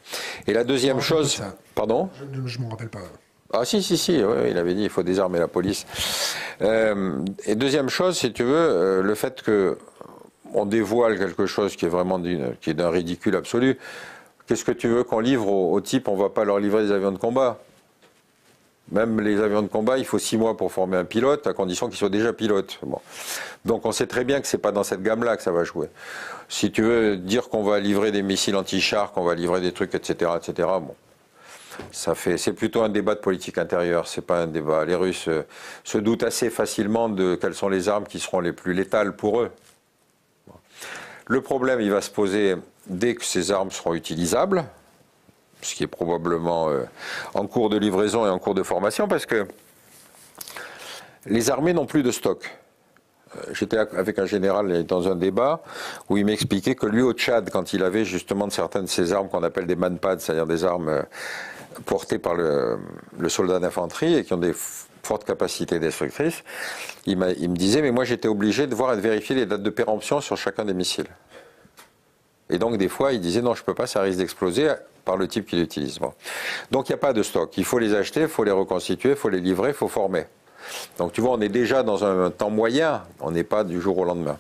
[SPEAKER 2] Et la deuxième chose... Pardon ?
[SPEAKER 1] Je ne m'en rappelle pas.
[SPEAKER 2] Ah si, ouais, il avait dit il faut désarmer la police. Et deuxième chose, si tu veux, le fait qu'on dévoile quelque chose qui est vraiment d'un ridicule absolu. Qu'est-ce que tu veux qu'on livre aux types? On ne va pas leur livrer des avions de combat. Même les avions de combat, il faut 6 mois pour former un pilote, à condition qu'il soit déjà pilote. Bon. Donc on sait très bien que ce n'est pas dans cette gamme-là que ça va jouer. Si tu veux dire qu'on va livrer des missiles anti-chars, qu'on va livrer des trucs, etc., bon, c'est plutôt un débat de politique intérieure, c'est pas un débat. Les Russes se doutent assez facilement de quelles sont les armes qui seront les plus létales pour eux. Bon. Le problème, il va se poser dès que ces armes seront utilisables, ce qui est probablement en cours de livraison et en cours de formation, parce que les armées n'ont plus de stock. J'étais avec un général dans un débat où il m'expliquait que lui, au Tchad, quand il avait justement certaines de ces armes qu'on appelle des manpads, c'est-à-dire des armes portées par le soldat d'infanterie et qui ont des fortes capacités destructrices, il me disait, mais moi j'étais obligé de voir et de vérifier les dates de péremption sur chacun des missiles. Et donc des fois, il disait, non, je ne peux pas, ça risque d'exploser par le type qui l'utilise. Bon. Donc il n'y a pas de stock. Il faut les acheter, il faut les reconstituer, il faut les livrer, il faut former. Donc tu vois, on est déjà dans un temps moyen, on n'est pas du jour au lendemain.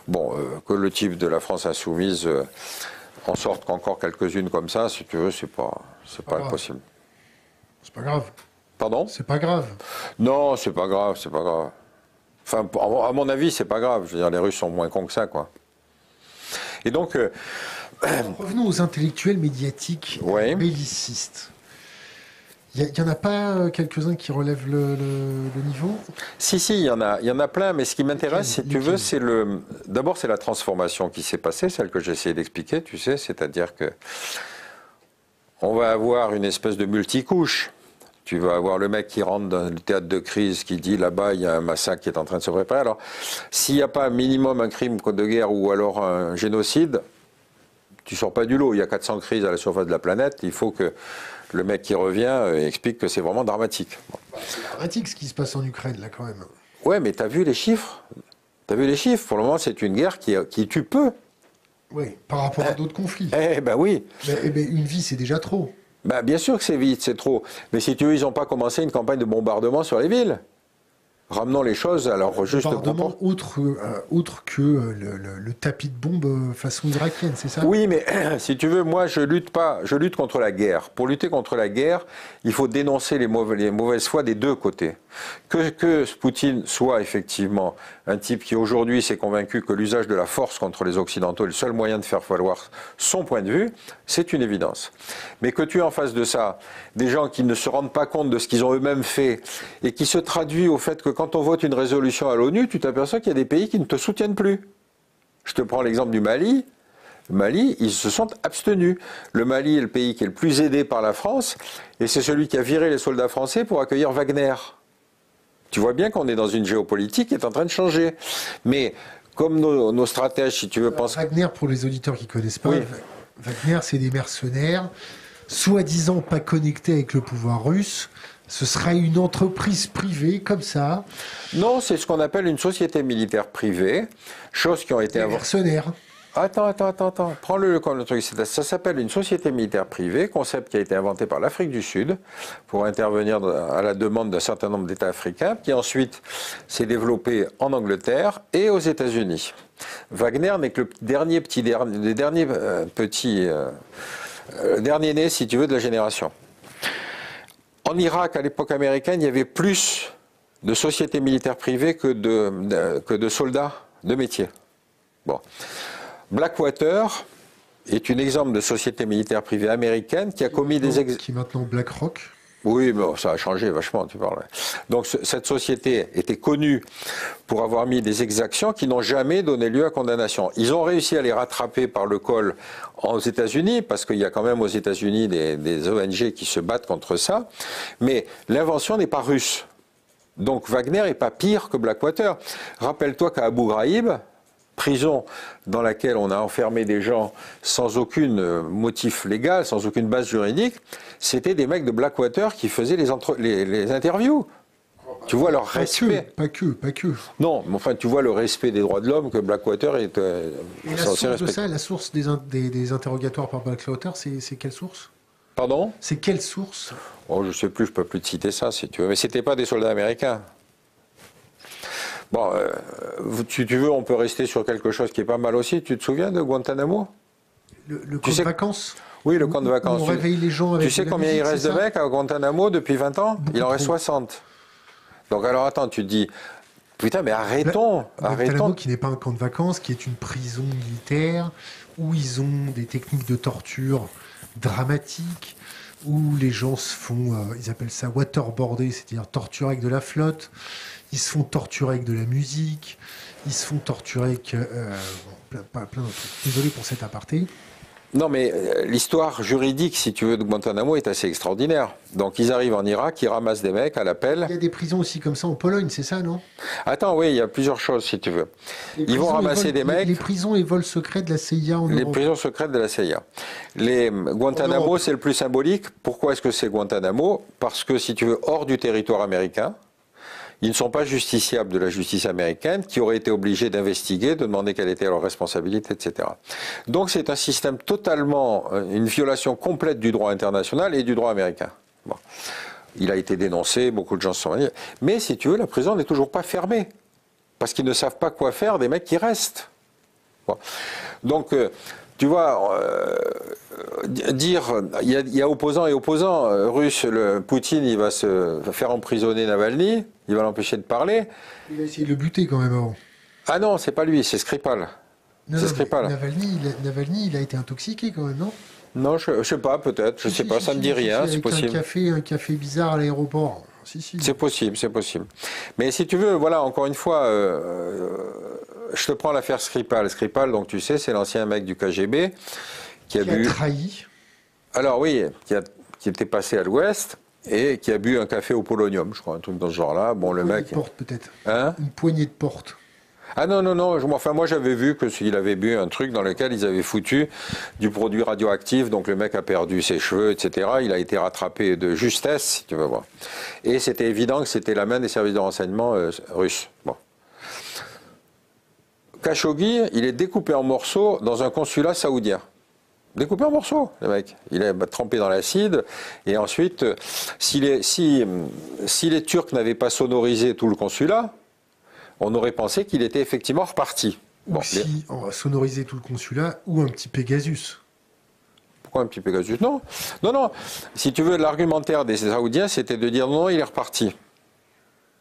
[SPEAKER 2] Bon, que le type de la France insoumise en sorte encore quelques-unes comme ça, si tu veux, c'est pas impossible.
[SPEAKER 1] C'est pas grave.
[SPEAKER 2] Pardon ?
[SPEAKER 1] C'est pas grave.
[SPEAKER 2] Non, c'est pas grave, c'est pas grave. Enfin, à mon avis, c'est pas grave. Je veux dire, les Russes sont moins cons que ça, quoi. Et donc...
[SPEAKER 1] revenons aux intellectuels médiatiques bellicistes. Il n'y en a pas quelques-uns qui relèvent le niveau?
[SPEAKER 2] Si, il y en a plein, mais ce qui m'intéresse, si tu veux, c'est d'abord c'est la transformation qui s'est passée, celle que j'ai essayé d'expliquer, tu sais, c'est-à-dire que on va avoir une espèce de multicouche. Tu vas avoir le mec qui rentre dans le théâtre de crise, qui dit là-bas il y a un massacre qui est en train de se préparer. Alors, s'il n'y a pas un minimum un crime de guerre ou alors un génocide, tu sors pas du lot. Il y a 400 crises à la surface de la planète. Il faut que le mec qui revient explique que c'est vraiment dramatique. Bon.
[SPEAKER 1] C'est dramatique ce qui se passe en Ukraine, là, quand même.
[SPEAKER 2] Ouais, mais tu as vu les chiffres? Tu as vu les chiffres? Pour le moment, c'est une guerre qui tue peu.
[SPEAKER 1] Oui, par rapport à d'autres conflits.
[SPEAKER 2] Ben oui.
[SPEAKER 1] Mais une vie, c'est déjà trop.
[SPEAKER 2] Ben, bien sûr que c'est vite, c'est trop. Mais si tu veux, ils n'ont pas commencé une campagne de bombardement sur les villes. Ramenons les choses à leur juste
[SPEAKER 1] bombardement autre que le tapis de bombes façon irakienne, c'est ça?
[SPEAKER 2] Oui, mais si tu veux, moi je lutte contre la guerre. Pour lutter contre la guerre, il faut dénoncer les mauvaises foi des deux côtés. Que Poutine soit effectivement un type qui aujourd'hui s'est convaincu que l'usage de la force contre les Occidentaux est le seul moyen de faire valoir son point de vue, c'est une évidence. Mais que tu aies en face de ça des gens qui ne se rendent pas compte de ce qu'ils ont eux-mêmes fait et qui se traduit au fait que quand on vote une résolution à l'ONU, tu t'aperçois qu'il y a des pays qui ne te soutiennent plus. Je te prends l'exemple du Mali. Le Mali, ils se sont abstenus. Le Mali est le pays qui est le plus aidé par la France et c'est celui qui a viré les soldats français pour accueillir Wagner. Tu vois bien qu'on est dans une géopolitique qui est en train de changer. Mais comme nos stratèges, si tu veux, pensent...
[SPEAKER 1] Wagner, pour les auditeurs qui ne connaissent pas, oui. Wagner, c'est des mercenaires, soi-disant pas connectés avec le pouvoir russe. Ce sera une entreprise privée, comme ça.
[SPEAKER 2] Non, c'est ce qu'on appelle une société militaire privée. Choses qui ont été...
[SPEAKER 1] Des mercenaires.
[SPEAKER 2] Attends. Prends-le comme le truc. Ça s'appelle une société militaire privée, concept qui a été inventé par l'Afrique du Sud pour intervenir à la demande d'un certain nombre d'États africains, qui ensuite s'est développé en Angleterre et aux États-Unis. Wagner n'est que le dernier né, si tu veux, de la génération. En Irak, à l'époque américaine, il y avait plus de sociétés militaires privées que de soldats de métier. Bon. Blackwater est un exemple de société militaire privée américaine qui a commis des...
[SPEAKER 1] Qui est maintenant BlackRock.
[SPEAKER 2] Oui, mais ça a changé vachement, tu parles. Donc cette société était connue pour avoir mis des exactions qui n'ont jamais donné lieu à condamnation. Ils ont réussi à les rattraper par le col aux États-Unis, parce qu'il y a quand même aux États-Unis des ONG qui se battent contre ça, mais l'invention n'est pas russe. Donc Wagner n'est pas pire que Blackwater. Rappelle-toi qu'à Abu Ghraib, prison dans laquelle on a enfermé des gens sans aucun motif légal, sans aucune base juridique, c'était des mecs de Blackwater qui faisaient les interviews. Tu vois leur respect.
[SPEAKER 1] Pas que.
[SPEAKER 2] Non, mais enfin, tu vois le respect des droits de l'homme que Blackwater est
[SPEAKER 1] et la source de ça, la source des interrogatoires par Blackwater, c'est quelle source?
[SPEAKER 2] Pardon?
[SPEAKER 1] C'est quelle source?
[SPEAKER 2] Oh, je sais plus, je peux plus te citer ça si tu veux. Mais c'était pas des soldats américains. Bon, tu veux, on peut rester sur quelque chose qui est pas mal aussi. Tu te souviens de Guantanamo?
[SPEAKER 1] Le camp de vacances?
[SPEAKER 2] Oui, le camp de vacances.
[SPEAKER 1] On réveille les gens avec
[SPEAKER 2] tu sais combien il reste de mecs à Guantanamo depuis 20 ans? Il en reste 60. Donc alors attends, tu te dis, putain, mais arrêtons.
[SPEAKER 1] Guantanamo qui n'est pas un camp de vacances, qui est une prison militaire, où ils ont des techniques de torture dramatiques, où les gens se font, ils appellent ça waterboarder, c'est-à-dire torturer avec de la flotte, ils se font torturer avec de la musique, ils se font torturer avec plein d'autres trucs. Désolé pour cet aparté.
[SPEAKER 2] Non, mais l'histoire juridique, si tu veux, de Guantanamo est assez extraordinaire. Donc, ils arrivent en Irak, ils ramassent des mecs à l'appel.
[SPEAKER 1] Il y a des prisons aussi comme ça en Pologne, c'est ça, non?
[SPEAKER 2] Attends, oui, il y a plusieurs choses, si tu veux. Ils vont ramasser des mecs.
[SPEAKER 1] Les prisons et vols secrets de la CIA en Europe.
[SPEAKER 2] Les prisons secrètes de la CIA. Guantanamo, c'est le plus symbolique. Pourquoi est-ce que c'est Guantanamo? Parce que, si tu veux, hors du territoire américain, ils ne sont pas justiciables de la justice américaine qui aurait été obligée d'investiguer, de demander quelle était leur responsabilité, etc. Donc c'est un système totalement, une violation complète du droit international et du droit américain. Bon. Il a été dénoncé, beaucoup de gens se sont dit. Mais si tu veux, la prison n'est toujours pas fermée. Parce qu'ils ne savent pas quoi faire des mecs qui restent. Bon. Donc, tu vois, dire, il y a opposants et opposants. Russes, Poutine, il va se faire emprisonner Navalny, il va l'empêcher de parler.
[SPEAKER 1] Il va essayer de le buter quand même avant.
[SPEAKER 2] Ah non, c'est pas lui, c'est Skripal.
[SPEAKER 1] C'est Skripal. Navalny, il a été intoxiqué quand même, non?
[SPEAKER 2] Non, je sais pas, peut-être, je sais pas, ça me dit rien, c'est possible.
[SPEAKER 1] Un café bizarre à l'aéroport. Si.
[SPEAKER 2] C'est possible, c'est possible. Mais si tu veux, voilà, encore une fois, je te prends l'affaire Skripal. Skripal, donc tu sais, c'est l'ancien mec du KGB qui a
[SPEAKER 1] trahi.
[SPEAKER 2] Alors oui, qui était passé à l'Ouest et qui a bu un café au polonium, je crois, un truc dans ce genre-là. Bon, le mec.
[SPEAKER 1] Une poignée de porte peut-être.
[SPEAKER 2] Hein?
[SPEAKER 1] Une poignée de porte.
[SPEAKER 2] Ah non, enfin moi j'avais vu qu'il avait bu un truc dans lequel ils avaient foutu du produit radioactif, donc le mec a perdu ses cheveux, etc. Il a été rattrapé de justesse, si tu veux voir. Et c'était évident que c'était la main des services de renseignement russes. Bon. Khashoggi, il est découpé en morceaux dans un consulat saoudien. Découpé en morceaux, le mec. Il est trempé dans l'acide. Et ensuite, si les Turcs n'avaient pas sonorisé tout le consulat, on aurait pensé qu'il était effectivement reparti.
[SPEAKER 1] Bon, si on va sonoriser tout le consulat ou un petit Pegasus.
[SPEAKER 2] Pourquoi un petit Pegasus? Non. Si tu veux, l'argumentaire des Saoudiens, c'était de dire non, il est reparti.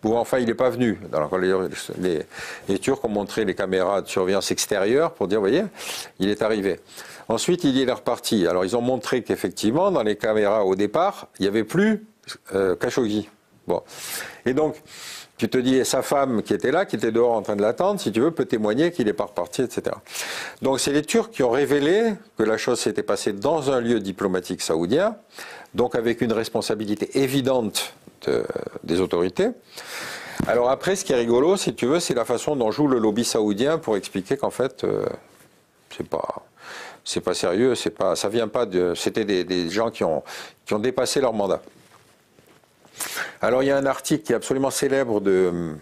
[SPEAKER 2] Ou enfin, il n'est pas venu. Alors, les Turcs ont montré les caméras de surveillance extérieure pour dire, vous voyez, il est arrivé. Ensuite, il est reparti. Alors, ils ont montré qu'effectivement, dans les caméras au départ, il n'y avait plus Khashoggi. Bon. Et donc, tu te dis, sa femme qui était là, qui était dehors en train de l'attendre, si tu veux, peut témoigner qu'il n'est pas reparti, etc. Donc c'est les Turcs qui ont révélé que la chose s'était passée dans un lieu diplomatique saoudien, donc avec une responsabilité évidente des autorités. Alors après, ce qui est rigolo, si tu veux, c'est la façon dont joue le lobby saoudien pour expliquer qu'en fait, c'est pas sérieux, ça vient pas de, c'était des gens qui ont dépassé leur mandat. Alors il y a un article qui est absolument célèbre de...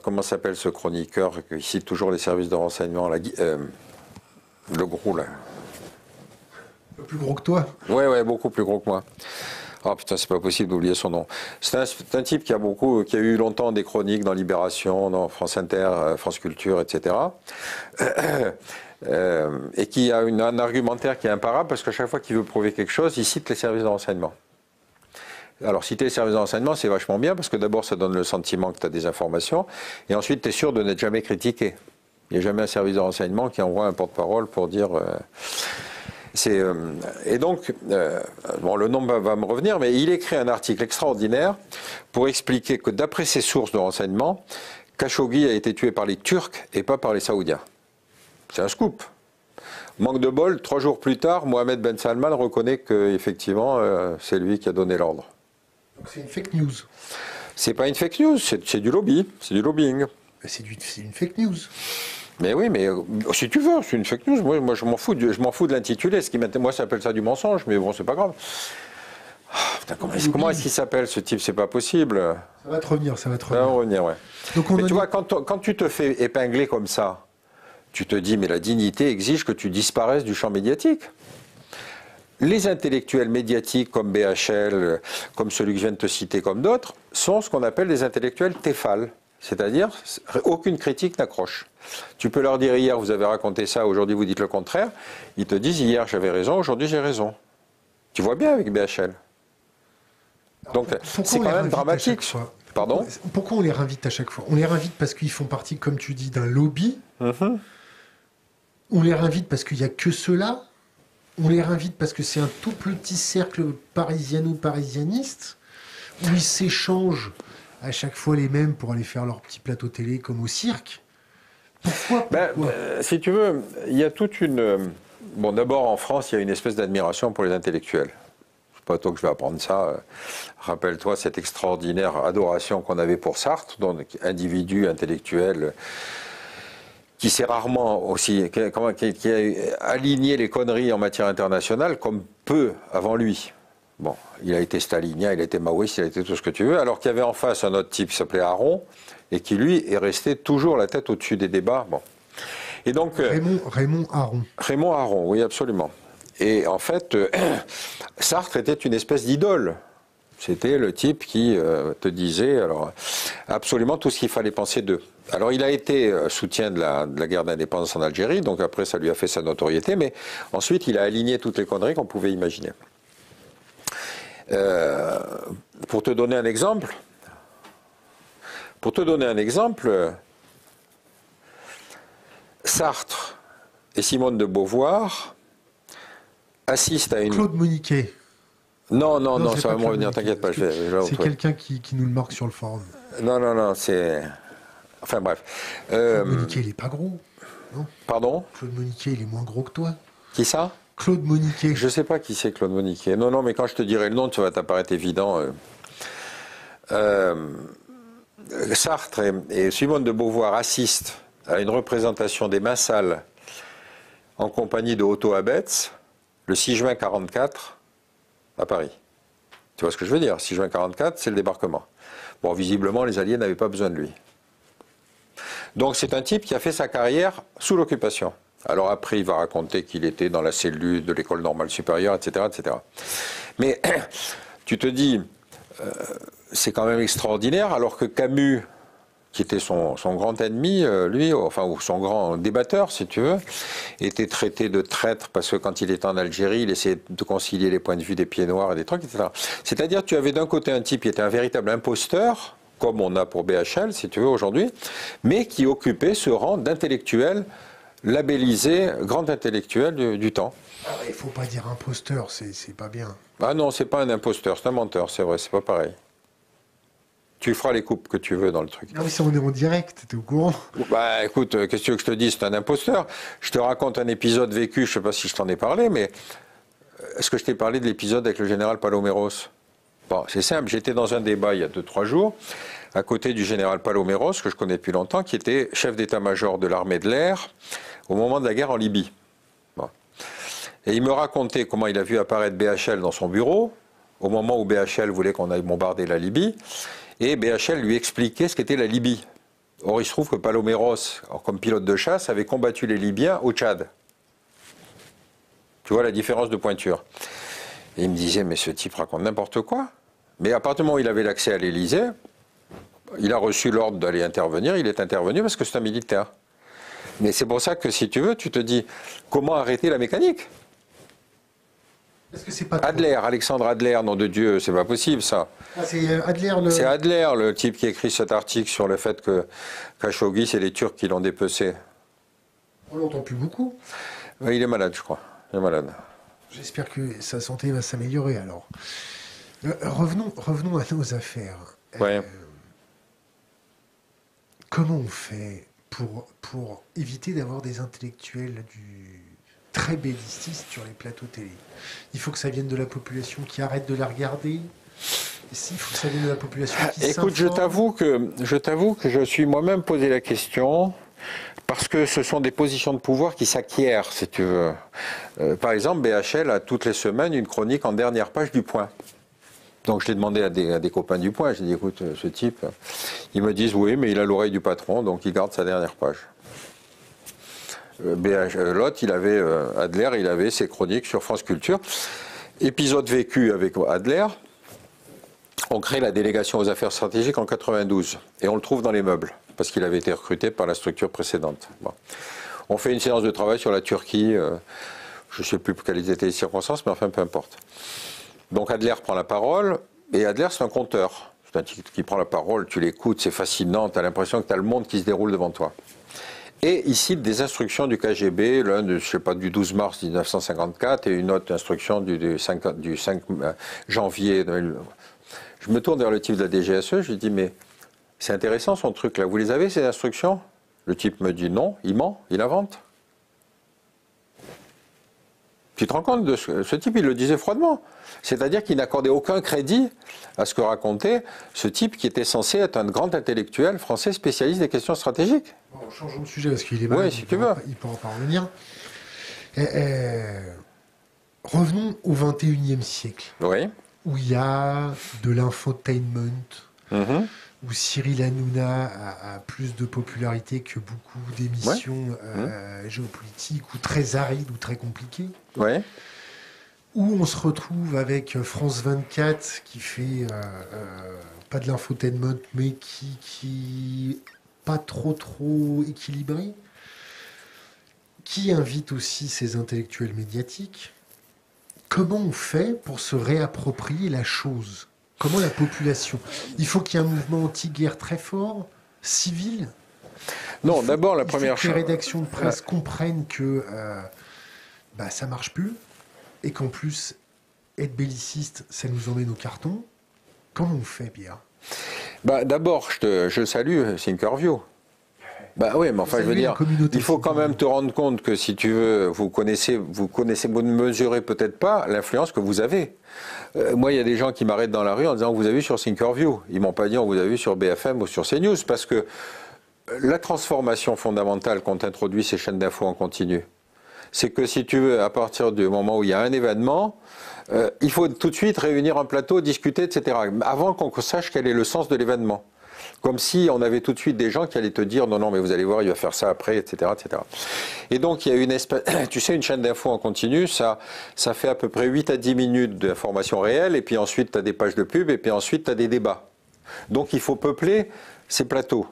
[SPEAKER 2] comment s'appelle ce chroniqueur qui cite toujours les services de renseignement, le gros là.
[SPEAKER 1] Le plus gros que toi?
[SPEAKER 2] Ouais, beaucoup plus gros que moi. Oh putain, c'est pas possible d'oublier son nom. C'est un type qui a eu longtemps des chroniques dans Libération, dans France Inter, France Culture, etc. Et qui a un argumentaire qui est imparable parce qu'à chaque fois qu'il veut prouver quelque chose, il cite les services de renseignement. Alors citer les services de renseignement, c'est vachement bien parce que d'abord ça donne le sentiment que tu as des informations et ensuite tu es sûr de n'être jamais critiqué. Il n'y a jamais un service de renseignement qui envoie un porte-parole pour dire... et donc, bon, le nom va me revenir, mais il écrit un article extraordinaire pour expliquer que d'après ses sources de renseignement, Khashoggi a été tué par les Turcs et pas par les Saoudiens. C'est un scoop. Manque de bol, 3 jours plus tard, Mohamed Ben Salman reconnaît qu'effectivement, c'est lui qui a donné l'ordre.
[SPEAKER 1] C'est une fake news.
[SPEAKER 2] C'est pas une fake news, c'est du lobby, c'est du lobbying.
[SPEAKER 1] C'est une fake news.
[SPEAKER 2] Mais oui, mais si tu veux, c'est une fake news. Moi je m'en fous, de l'intitulé. Moi, ça s'appelle ça du mensonge, mais bon, c'est pas grave. Putain, comment est-ce qu'il s'appelle ce type? C'est pas possible.
[SPEAKER 1] Ça va te revenir, ça va te
[SPEAKER 2] revenir. Ça va revenir, ouais.
[SPEAKER 1] Donc
[SPEAKER 2] mais tu vois, quand tu te fais épingler comme ça, tu te dis, mais la dignité exige que tu disparaisses du champ médiatique. Les intellectuels médiatiques comme BHL, comme celui que je viens de te citer, comme d'autres, sont ce qu'on appelle des intellectuels téphales. C'est-à-dire, aucune critique n'accroche. Tu peux leur dire, hier vous avez raconté ça, aujourd'hui vous dites le contraire. Ils te disent, hier j'avais raison, aujourd'hui j'ai raison. Tu vois bien avec BHL. Donc c'est quand même dramatique. Pardon ?
[SPEAKER 1] Pourquoi on les réinvite à chaque fois? On les réinvite parce qu'ils font partie, comme tu dis, d'un lobby. On les réinvite parce qu'il n'y a que ceux-là. On les réinvite parce que c'est un tout petit cercle parisiano-parisianiste où ils s'échangent à chaque fois les mêmes pour aller faire leur petit plateau télé comme au cirque. Pourquoi
[SPEAKER 2] si tu veux, il y a toute une... Bon, d'abord, en France, il y a une espèce d'admiration pour les intellectuels. C'est pas toi que je vais apprendre ça. Rappelle-toi cette extraordinaire adoration qu'on avait pour Sartre, donc individu intellectuel qui s'est rarement aussi... qui a aligné les conneries en matière internationale comme peu avant lui. Bon, il a été stalinien, il a été maoïste, il a été tout ce que tu veux, alors qu'il y avait en face un autre type qui s'appelait Aron, et qui, lui, est resté toujours la tête au-dessus des débats. Bon. Et donc,
[SPEAKER 1] Raymond Aron.
[SPEAKER 2] Raymond Aron, oui, absolument. Et en fait, Sartre était une espèce d'idole. C'était le type qui te disait alors, absolument tout ce qu'il fallait penser d'eux. Alors, il a été soutien de la guerre d'indépendance en Algérie, donc après, ça lui a fait sa notoriété, mais ensuite, il a aligné toutes les conneries qu'on pouvait imaginer. Pour te donner un exemple, Sartre et Simone de Beauvoir assistent à une...
[SPEAKER 1] Claude Moniquet.
[SPEAKER 2] Non, ça va me revenir, t'inquiète pas.
[SPEAKER 1] C'est quelqu'un qui nous le marque sur le forum.
[SPEAKER 2] Non, c'est... Enfin bref.
[SPEAKER 1] Claude Moniquet, il est pas gros, non?
[SPEAKER 2] Pardon?
[SPEAKER 1] Claude Moniquet, il est moins gros que toi.
[SPEAKER 2] Qui ça?
[SPEAKER 1] Claude Moniquet.
[SPEAKER 2] Je sais pas qui c'est Claude Moniquet. Non, mais quand je te dirai le nom, ça va t'apparaître évident. Sartre et Simone de Beauvoir assistent à une représentation des Massal en compagnie de Otto Abetz le 6 juin 1944 à Paris. Tu vois ce que je veux dire? 6 juin 1944, c'est le débarquement. Bon, visiblement, les Alliés n'avaient pas besoin de lui. Donc c'est un type qui a fait sa carrière sous l'occupation. Alors après, il va raconter qu'il était dans la cellule de l'école normale supérieure, etc., etc. Mais tu te dis, c'est quand même extraordinaire, alors que Camus, qui était son grand ennemi, lui, enfin, ou son grand débatteur, si tu veux, était traité de traître parce que quand il était en Algérie, il essayait de concilier les points de vue des pieds noirs et des trucs, etc. C'est-à-dire, tu avais d'un côté un type qui était un véritable imposteur, comme on a pour BHL, si tu veux, aujourd'hui, mais qui occupait ce rang d'intellectuel labellisé grand intellectuel du temps.
[SPEAKER 1] Il ne faut pas dire imposteur, c'est pas bien.
[SPEAKER 2] Ah non, c'est pas un imposteur, c'est un menteur, c'est vrai, c'est pas pareil. Tu feras les coupes que tu veux dans le truc.
[SPEAKER 1] Non, mais ça, on est en direct, t'es au courant?
[SPEAKER 2] Bah écoute, qu'est-ce que tu veux que je te dise? C'est un imposteur. Je te raconte un épisode vécu, je sais pas si je t'en ai parlé, mais est-ce que je t'ai parlé de l'épisode avec le général Paloméros? Bon, c'est simple, j'étais dans un débat il y a 2-3 jours, à côté du général Paloméros, que je connais depuis longtemps, qui était chef d'état-major de l'armée de l'air au moment de la guerre en Libye. Bon. Et il me racontait comment il a vu apparaître BHL dans son bureau, au moment où BHL voulait qu'on aille bombarder la Libye, et BHL lui expliquait ce qu'était la Libye. Or, il se trouve que Paloméros, comme pilote de chasse, avait combattu les Libyens au Tchad. Tu vois la différence de pointure. Et il me disait, mais ce type raconte n'importe quoi. Mais à partir du moment où il avait l'accès à l'Élysée, il a reçu l'ordre d'aller intervenir, il est intervenu parce que c'est un militaire. Mais c'est pour ça que, si tu veux, tu te dis, comment arrêter la mécanique?
[SPEAKER 1] Est-ce que c'est pas
[SPEAKER 2] Adler, Alexandre Adler, nom de Dieu, c'est pas possible ça.
[SPEAKER 1] Ah, c'est Adler
[SPEAKER 2] C'est Adler, le type qui écrit cet article sur le fait que Khashoggi, c'est les Turcs qui l'ont dépecé.
[SPEAKER 1] On l'entend plus beaucoup.
[SPEAKER 2] Il est malade, je crois. Il est malade.
[SPEAKER 1] J'espère que sa santé va s'améliorer alors. Revenons à nos affaires.
[SPEAKER 2] Ouais.
[SPEAKER 1] Comment on fait pour éviter d'avoir des intellectuels très bellicistes sur les plateaux télé? Il faut que ça vienne de la population qui arrête de la regarder. Et s'il faut saluer la population qui
[SPEAKER 2] Écoute, je t'avoue que je suis moi-même posé la question, parce que ce sont des positions de pouvoir qui s'acquièrent, si tu veux. Par exemple, BHL a toutes les semaines une chronique en dernière page du Point. Donc je l'ai demandé à des copains du Point, j'ai dit écoute, ce type, ils me disent oui, mais il a l'oreille du patron, donc il garde sa dernière page. L'autre, Adler, il avait ses chroniques sur France Culture. Épisode vécu avec Adler, on crée la délégation aux affaires stratégiques en 92, et on le trouve dans les meubles, parce qu'il avait été recruté par la structure précédente. Bon. On fait une séance de travail sur la Turquie, je ne sais plus quelles étaient les circonstances, mais enfin peu importe. Donc Adler prend la parole, et Adler c'est un conteur. C'est un type qui prend la parole, tu l'écoutes, c'est fascinant, tu as l'impression que tu as le monde qui se déroule devant toi. Et il cite des instructions du KGB, l'un du 12 mars 1954 et une autre instruction du 5 janvier. Je me tourne vers le type de la DGSE, je lui dis mais c'est intéressant son truc là, vous les avez ces instructions? Le type me dit non, il ment, il invente. Tu te rends compte de ce type, il le disait froidement. C'est-à-dire qu'il n'accordait aucun crédit à ce que racontait ce type qui était censé être un grand intellectuel français spécialiste des questions stratégiques.
[SPEAKER 1] Bon, changeons de sujet parce qu'il est malade,
[SPEAKER 2] oui, si tu veux.
[SPEAKER 1] Il pourra pas revenir. Revenons au XXIe siècle.
[SPEAKER 2] Oui.
[SPEAKER 1] Où il y a de l'infotainment, où Cyril Hanouna a plus de popularité que beaucoup d'émissions géopolitiques ou très arides ou très compliquées.
[SPEAKER 2] Ouais.
[SPEAKER 1] Où on se retrouve avec France 24 qui fait pas de l'infotainment, mais qui pas trop équilibré, qui invite aussi ses intellectuels médiatiques. Comment on fait pour se réapproprier la chose? Comment la population? Il faut qu'il y ait un mouvement anti-guerre très fort, civil.
[SPEAKER 2] Non, d'abord la première chose.
[SPEAKER 1] Que les rédactions de presse comprennent que ça marche plus et qu'en plus être belliciste, ça nous emmène au carton. Comment on fait, Pierre?
[SPEAKER 2] D'abord, je salue Thinkerview. Oui, mais enfin, je veux dire, il faut quand même te rendre compte que si tu veux, vous ne mesurez peut-être pas l'influence que vous avez. Moi, il y a des gens qui m'arrêtent dans la rue en disant vous avez vu sur Thinkerview. Ils m'ont pas dit on vous a vu sur BFM ou sur CNews, parce que la transformation fondamentale qu'ont introduit ces chaînes d'infos en continu, c'est que si tu veux, à partir du moment où il y a un événement, il faut tout de suite réunir un plateau, discuter, etc. Avant qu'on sache quel est le sens de l'événement. Comme si on avait tout de suite des gens qui allaient te dire non, mais vous allez voir, il va faire ça après, etc. etc. Et donc il y a une espèce, tu sais, une chaîne d'infos en continu, ça fait à peu près 8 à 10 minutes d'informations réelles, et puis ensuite tu as des pages de pub, et puis ensuite tu as des débats. Donc il faut peupler ces plateaux.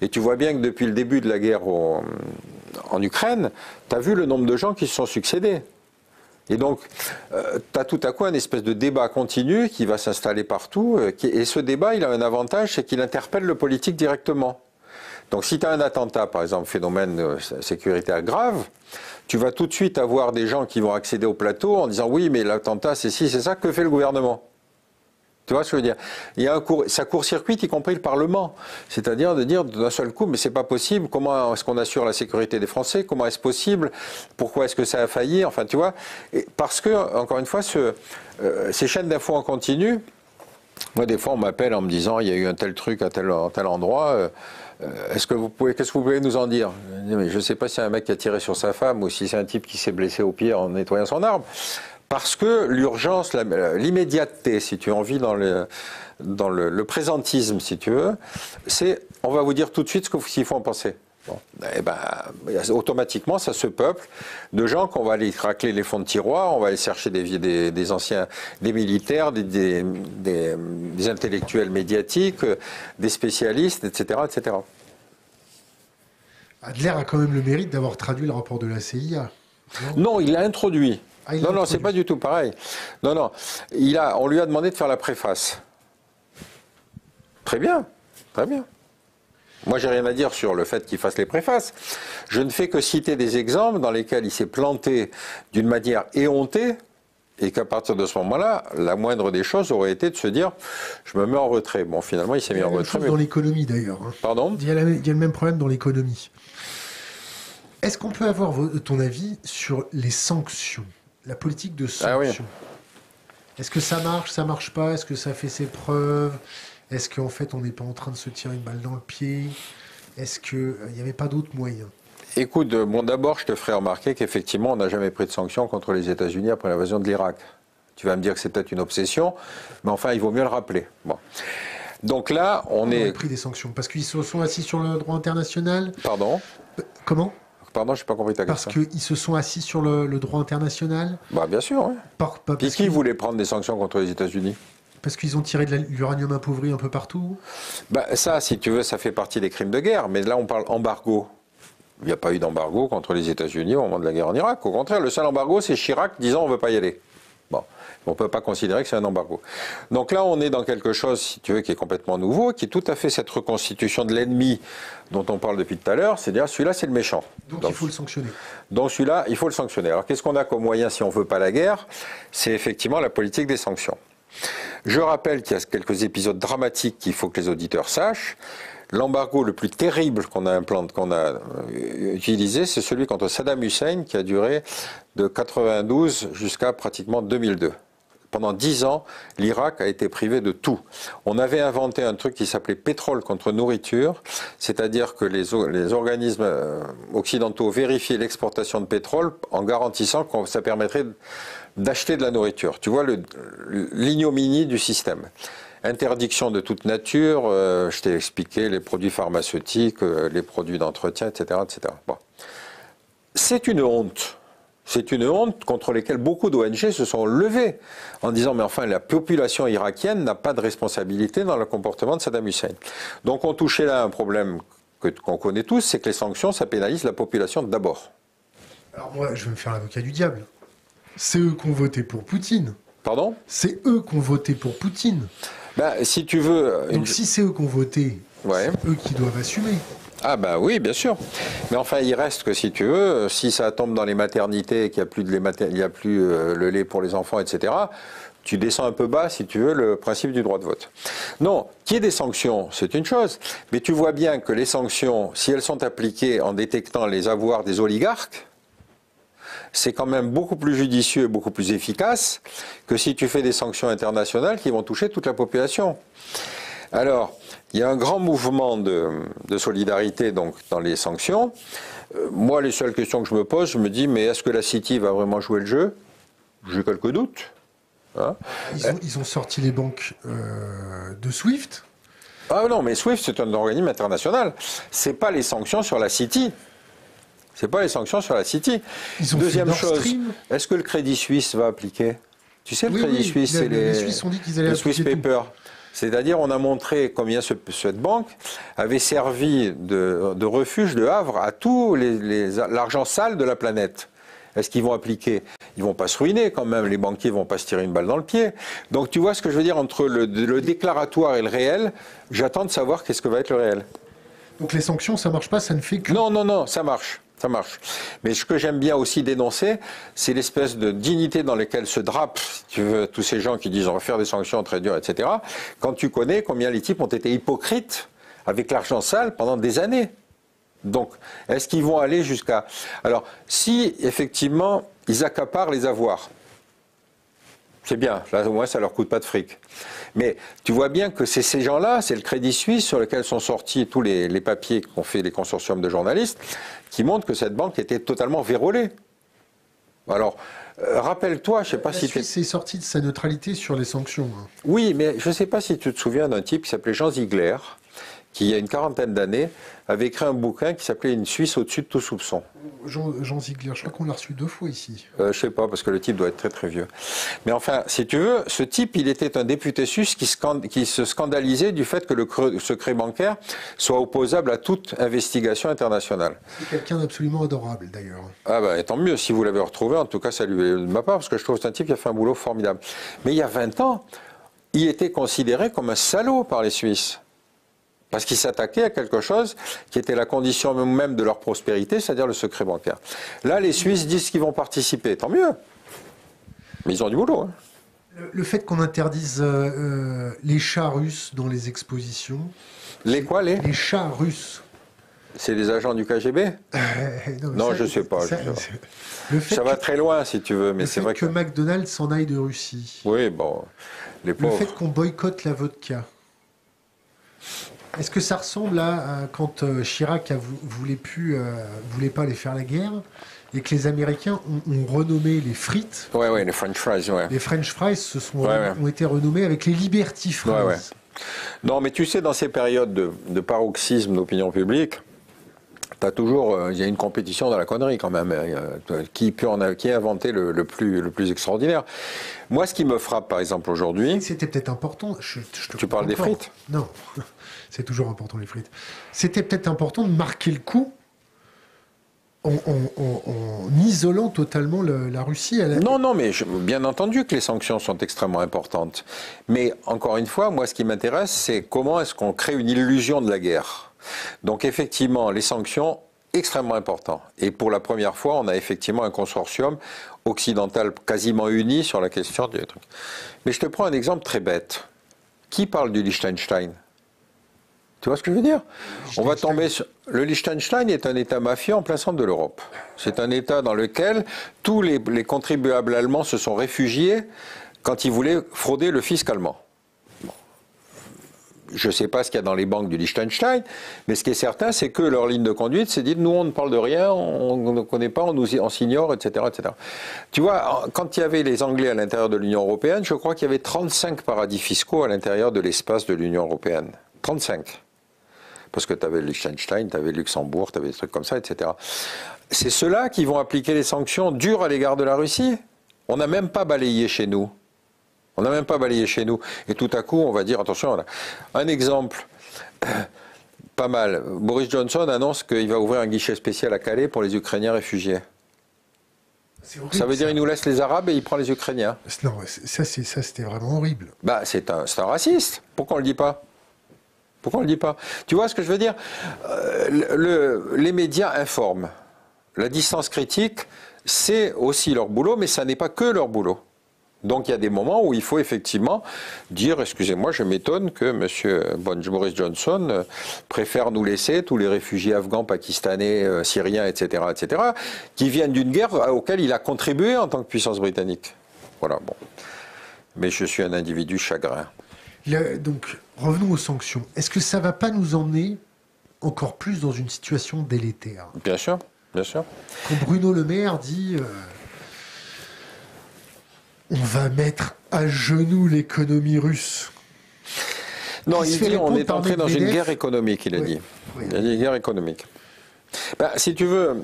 [SPEAKER 2] Et tu vois bien que depuis le début de la guerre en Ukraine, tu as vu le nombre de gens qui se sont succédés. Et donc, tu as tout à coup un espèce de débat continu qui va s'installer partout. Et ce débat, il a un avantage, c'est qu'il interpelle le politique directement. Donc si tu as un attentat, par exemple, phénomène sécuritaire grave, tu vas tout de suite avoir des gens qui vont accéder au plateau en disant « Oui, mais l'attentat, c'est ci, c'est ça, que fait le gouvernement ?» Tu vois ce que je veux dire? Il y a ça court-circuite, y compris le Parlement. C'est-à-dire de dire d'un seul coup, mais c'est pas possible, comment est-ce qu'on assure la sécurité des Français? Comment est-ce possible? Pourquoi est-ce que ça a failli? Enfin, tu vois, parce que, encore une fois, ces chaînes d'infos en continu, moi, des fois, on m'appelle en me disant, il y a eu un tel truc à tel endroit, qu'est-ce que vous pouvez nous en dire? Je ne sais pas si c'est un mec qui a tiré sur sa femme ou si c'est un type qui s'est blessé au pied en nettoyant son arbre. Parce que l'urgence, l'immédiateté, si tu en vis dans le présentisme, si tu veux, c'est on va vous dire tout de suite ce qu'il faut en penser. Bon, automatiquement, ça se peuple de gens qu'on va aller racler les fonds de tiroir, on va aller chercher des anciens, des militaires, des intellectuels médiatiques, des spécialistes, etc., etc.
[SPEAKER 1] Adler a quand même le mérite d'avoir traduit le rapport de la CIA.
[SPEAKER 2] Non, il l'a introduit. Non, c'est pas du tout pareil. Non, on lui a demandé de faire la préface. Très bien, très bien. Moi, j'ai rien à dire sur le fait qu'il fasse les préfaces. Je ne fais que citer des exemples dans lesquels il s'est planté d'une manière éhontée, et qu'à partir de ce moment-là, la moindre des choses aurait été de se dire « je me mets en retrait ». Bon, finalement, il s'est mis en retrait.
[SPEAKER 1] Dans l'économie, d'ailleurs.
[SPEAKER 2] Pardon ?
[SPEAKER 1] Il y a le même problème dans l'économie. Est-ce qu'on peut avoir ton avis sur les sanctions, la politique de sanctions? Est-ce que ça marche pas? Est-ce que ça fait ses preuves? Est-ce qu'en fait, on n'est pas en train de se tirer une balle dans le pied? Est-ce qu'il n'y avait pas d'autres moyens?
[SPEAKER 2] Écoute, bon, d'abord, je te ferai remarquer qu'effectivement, on n'a jamais pris de sanctions contre les États-Unis après l'invasion de l'Irak. Tu vas me dire que c'est peut-être une obsession, mais enfin, il vaut mieux le rappeler. Bon. Donc là, on a
[SPEAKER 1] pris des sanctions parce qu'ils se sont assis sur le droit international.
[SPEAKER 2] Pardon?
[SPEAKER 1] Comment?
[SPEAKER 2] Pardon, je n'ai pas compris ta question.
[SPEAKER 1] Parce qu'ils se sont assis sur le droit international.
[SPEAKER 2] Bah, bien sûr, oui. Qui voulait prendre des sanctions contre les États-Unis?
[SPEAKER 1] Parce qu'ils ont tiré de l'uranium appauvri un peu partout.
[SPEAKER 2] Bah, ça, si tu veux, ça fait partie des crimes de guerre. Mais là, on parle embargo. Il n'y a pas eu d'embargo contre les États-Unis au moment de la guerre en Irak. Au contraire, le seul embargo, c'est Chirac disant on ne veut pas y aller. Bon, on ne peut pas considérer que c'est un embargo. Donc là, on est dans quelque chose, si tu veux, qui est complètement nouveau, qui est tout à fait cette reconstitution de l'ennemi dont on parle depuis tout à l'heure. C'est-à-dire, celui-là, c'est le méchant.
[SPEAKER 1] Donc il faut le sanctionner.
[SPEAKER 2] Donc celui-là, il faut le sanctionner. Alors qu'est-ce qu'on a comme moyen si on ne veut pas la guerre? C'est effectivement la politique des sanctions. Je rappelle qu'il y a quelques épisodes dramatiques qu'il faut que les auditeurs sachent. L'embargo le plus terrible qu'on a utilisé, c'est celui contre Saddam Hussein qui a duré de 92 jusqu'à pratiquement 2002. Pendant 10 ans, l'Irak a été privé de tout. On avait inventé un truc qui s'appelait pétrole contre nourriture, c'est-à-dire que les organismes occidentaux vérifiaient l'exportation de pétrole en garantissant que ça permettrait d'acheter de la nourriture. Tu vois l'ignominie du système. Interdiction de toute nature, je t'ai expliqué les produits pharmaceutiques, les produits d'entretien, etc., etc. Bon. C'est une honte. C'est une honte contre laquelle beaucoup d'ONG se sont levées en disant mais enfin la population irakienne n'a pas de responsabilité dans le comportement de Saddam Hussein. Donc on touchait là un problème qu'on connaît tous, c'est que les sanctions, ça pénalise la population d'abord.
[SPEAKER 1] Alors moi, je vais me faire l'avocat du diable. C'est eux qui ont voté pour Poutine.
[SPEAKER 2] Pardon?
[SPEAKER 1] C'est eux qui ont voté pour Poutine.
[SPEAKER 2] Ben, si tu veux...
[SPEAKER 1] Donc si c'est eux qui ont voté, c'est eux qui doivent assumer.
[SPEAKER 2] Ah ben oui, bien sûr. Mais enfin, il reste que si tu veux, si ça tombe dans les maternités, qu'il n'y a plus, le lait pour les enfants, etc., tu descends un peu bas, si tu veux, le principe du droit de vote. Non, qu'il y ait des sanctions, c'est une chose. Mais tu vois bien que les sanctions, si elles sont appliquées en détectant les avoirs des oligarques, c'est quand même beaucoup plus judicieux et beaucoup plus efficace que si tu fais des sanctions internationales qui vont toucher toute la population. Alors, il y a un grand mouvement de solidarité donc, dans les sanctions. Moi, les seules questions que je me pose, je me dis, mais est-ce que la City va vraiment jouer le jeu? J'ai quelques doutes. Hein,
[SPEAKER 1] ils ont sorti les banques de SWIFT.
[SPEAKER 2] Ah non, mais SWIFT, c'est un organisme international. C'est pas les sanctions sur la City. C'est pas les sanctions sur la City. Deuxième chose, est-ce que le Crédit Suisse va appliquer? Tu sais, le Crédit Suisse, c'est
[SPEAKER 1] les Suisses ont dit qu'ils allaient appliquer
[SPEAKER 2] Swiss Paper. C'est-à-dire, on a montré combien cette banque avait servi de refuge, de havre à tout l'argent sale de la planète. Est-ce qu'ils vont appliquer? Ils vont pas se ruiner quand même, les banquiers vont pas se tirer une balle dans le pied. Donc tu vois ce que je veux dire entre le déclaratoire et le réel, j'attends de savoir qu'est-ce que va être le réel.
[SPEAKER 1] Donc les sanctions, ça marche pas, ça ne fait que...
[SPEAKER 2] Non, ça marche. Ça marche. Mais ce que j'aime bien aussi dénoncer, c'est l'espèce de dignité dans laquelle se drapent, si tu veux, tous ces gens qui disent on va faire des sanctions très dures, etc. Quand tu connais combien les types ont été hypocrites avec l'argent sale pendant des années. Donc, est-ce qu'ils vont aller jusqu'à... Alors, si effectivement, ils accaparent les avoirs, c'est bien, là au moins ça leur coûte pas de fric. Mais tu vois bien que c'est ces gens-là, c'est le Crédit Suisse sur lequel sont sortis tous les papiers qu'ont fait les consortiums de journalistes, qui montrent que cette banque était totalement vérolée. Alors, rappelle-toi, je ne sais pas si...
[SPEAKER 1] La Suisse est sortie de sa neutralité sur les sanctions. Hein.
[SPEAKER 2] Oui, mais je ne sais pas si tu te souviens d'un type qui s'appelait Jean Ziegler, qui, il y a une quarantaine d'années, avait écrit un bouquin qui s'appelait « Une Suisse au-dessus de tout soupçon ».
[SPEAKER 1] Jean Ziegler, je crois qu'on l'a reçu 2 fois ici.
[SPEAKER 2] Je sais pas, parce que le type doit être très très vieux. Mais enfin, si tu veux, ce type, il était un député suisse qui se scandalisait du fait que le secret bancaire soit opposable à toute investigation internationale.
[SPEAKER 1] C'est quelqu'un d'absolument adorable, d'ailleurs.
[SPEAKER 2] Ah ben, tant mieux, si vous l'avez retrouvé, en tout cas, saluez de ma part, parce que je trouve que c'est un type qui a fait un boulot formidable. Mais il y a 20 ans, il était considéré comme un salaud par les Suisses. Parce qu'ils s'attaquaient à quelque chose qui était la condition même de leur prospérité, c'est-à-dire le secret bancaire. Là, les Suisses disent qu'ils vont participer, tant mieux. Mais ils ont du boulot. Hein.
[SPEAKER 1] Le fait qu'on interdise les chats russes dans les expositions...
[SPEAKER 2] Les quoi,
[SPEAKER 1] les chats russes.
[SPEAKER 2] C'est les agents du KGB? Non, je ne sais pas. Ça va très loin, si tu veux, mais c'est vrai
[SPEAKER 1] que McDonald's s'en aille de Russie.
[SPEAKER 2] Oui, bon, les pauvres.
[SPEAKER 1] Le fait qu'on boycotte la vodka. Est-ce que ça ressemble à quand Chirac voulait pas aller faire la guerre et que les Américains ont renommé les frites?
[SPEAKER 2] Ouais, les French fries, ouais.
[SPEAKER 1] Les French fries ont été renommés avec les Liberty Fries.
[SPEAKER 2] Ouais. Non, mais tu sais, dans ces périodes de paroxysme d'opinion publique, il y a une compétition dans la connerie quand même, qui a inventé le plus extraordinaire. Moi, ce qui me frappe, par exemple, aujourd'hui...
[SPEAKER 1] C'était peut-être important...
[SPEAKER 2] Tu parles des frites?
[SPEAKER 1] Non, c'est toujours important, les frites. C'était peut-être important de marquer le coup en isolant totalement la Russie.
[SPEAKER 2] Non, mais bien entendu que les sanctions sont extrêmement importantes. Mais, encore une fois, moi, ce qui m'intéresse, c'est comment est-ce qu'on crée une illusion de la guerre. Donc effectivement, les sanctions, extrêmement important. Et pour la première fois, on a effectivement un consortium occidental quasiment uni sur la question du truc. Mais je te prends un exemple très bête. Qui parle du Liechtenstein? Tu vois ce que je veux dire? On va tomber sur... Le Liechtenstein est un État mafieux en plein centre de l'Europe. C'est un État dans lequel tous les contribuables allemands se sont réfugiés quand ils voulaient frauder le fisc allemand. Je ne sais pas ce qu'il y a dans les banques du Liechtenstein, mais ce qui est certain, c'est que leur ligne de conduite, c'est dit, nous, on ne parle de rien, on ne connaît pas, on s'ignore, etc., etc. Tu vois, quand il y avait les Anglais à l'intérieur de l'Union européenne, je crois qu'il y avait 35 paradis fiscaux à l'intérieur de l'espace de l'Union européenne. 35. Parce que tu avais le Liechtenstein, tu avais le Luxembourg, tu avais des trucs comme ça, etc. C'est ceux-là qui vont appliquer les sanctions dures à l'égard de la Russie. On n'a même pas balayé chez nous. On n'a même pas balayé chez nous. Et tout à coup, on va dire, attention, là. Un exemple, pas mal. Boris Johnson annonce qu'il va ouvrir un guichet spécial à Calais pour les Ukrainiens réfugiés. Horrible, ça veut dire qu'il nous laisse les Arabes et il prend les Ukrainiens.
[SPEAKER 1] Non, ça c'était vraiment horrible.
[SPEAKER 2] Bah, c'est un raciste. Pourquoi on ne le dit pas? Pourquoi on ne le dit pas? Tu vois ce que je veux dire? Les médias informent. La distance critique, c'est aussi leur boulot, mais ça n'est pas que leur boulot. Donc il y a des moments où il faut effectivement dire, excusez-moi, je m'étonne que M. Boris Johnson préfère nous laisser tous les réfugiés afghans, pakistanais, syriens, etc., qui viennent d'une guerre auquel il a contribué en tant que puissance britannique. Voilà, bon. Mais je suis un individu chagrin.
[SPEAKER 1] Donc, revenons aux sanctions. Est-ce que ça ne va pas nous emmener encore plus dans une situation délétère?
[SPEAKER 2] Bien sûr, bien sûr.
[SPEAKER 1] Quand Bruno Le Maire dit... on va mettre à genoux l'économie russe.
[SPEAKER 2] Non, il dit on est entré dans une guerre économique, il a dit.
[SPEAKER 1] Oui.
[SPEAKER 2] Il a dit guerre économique. Ben, si tu veux,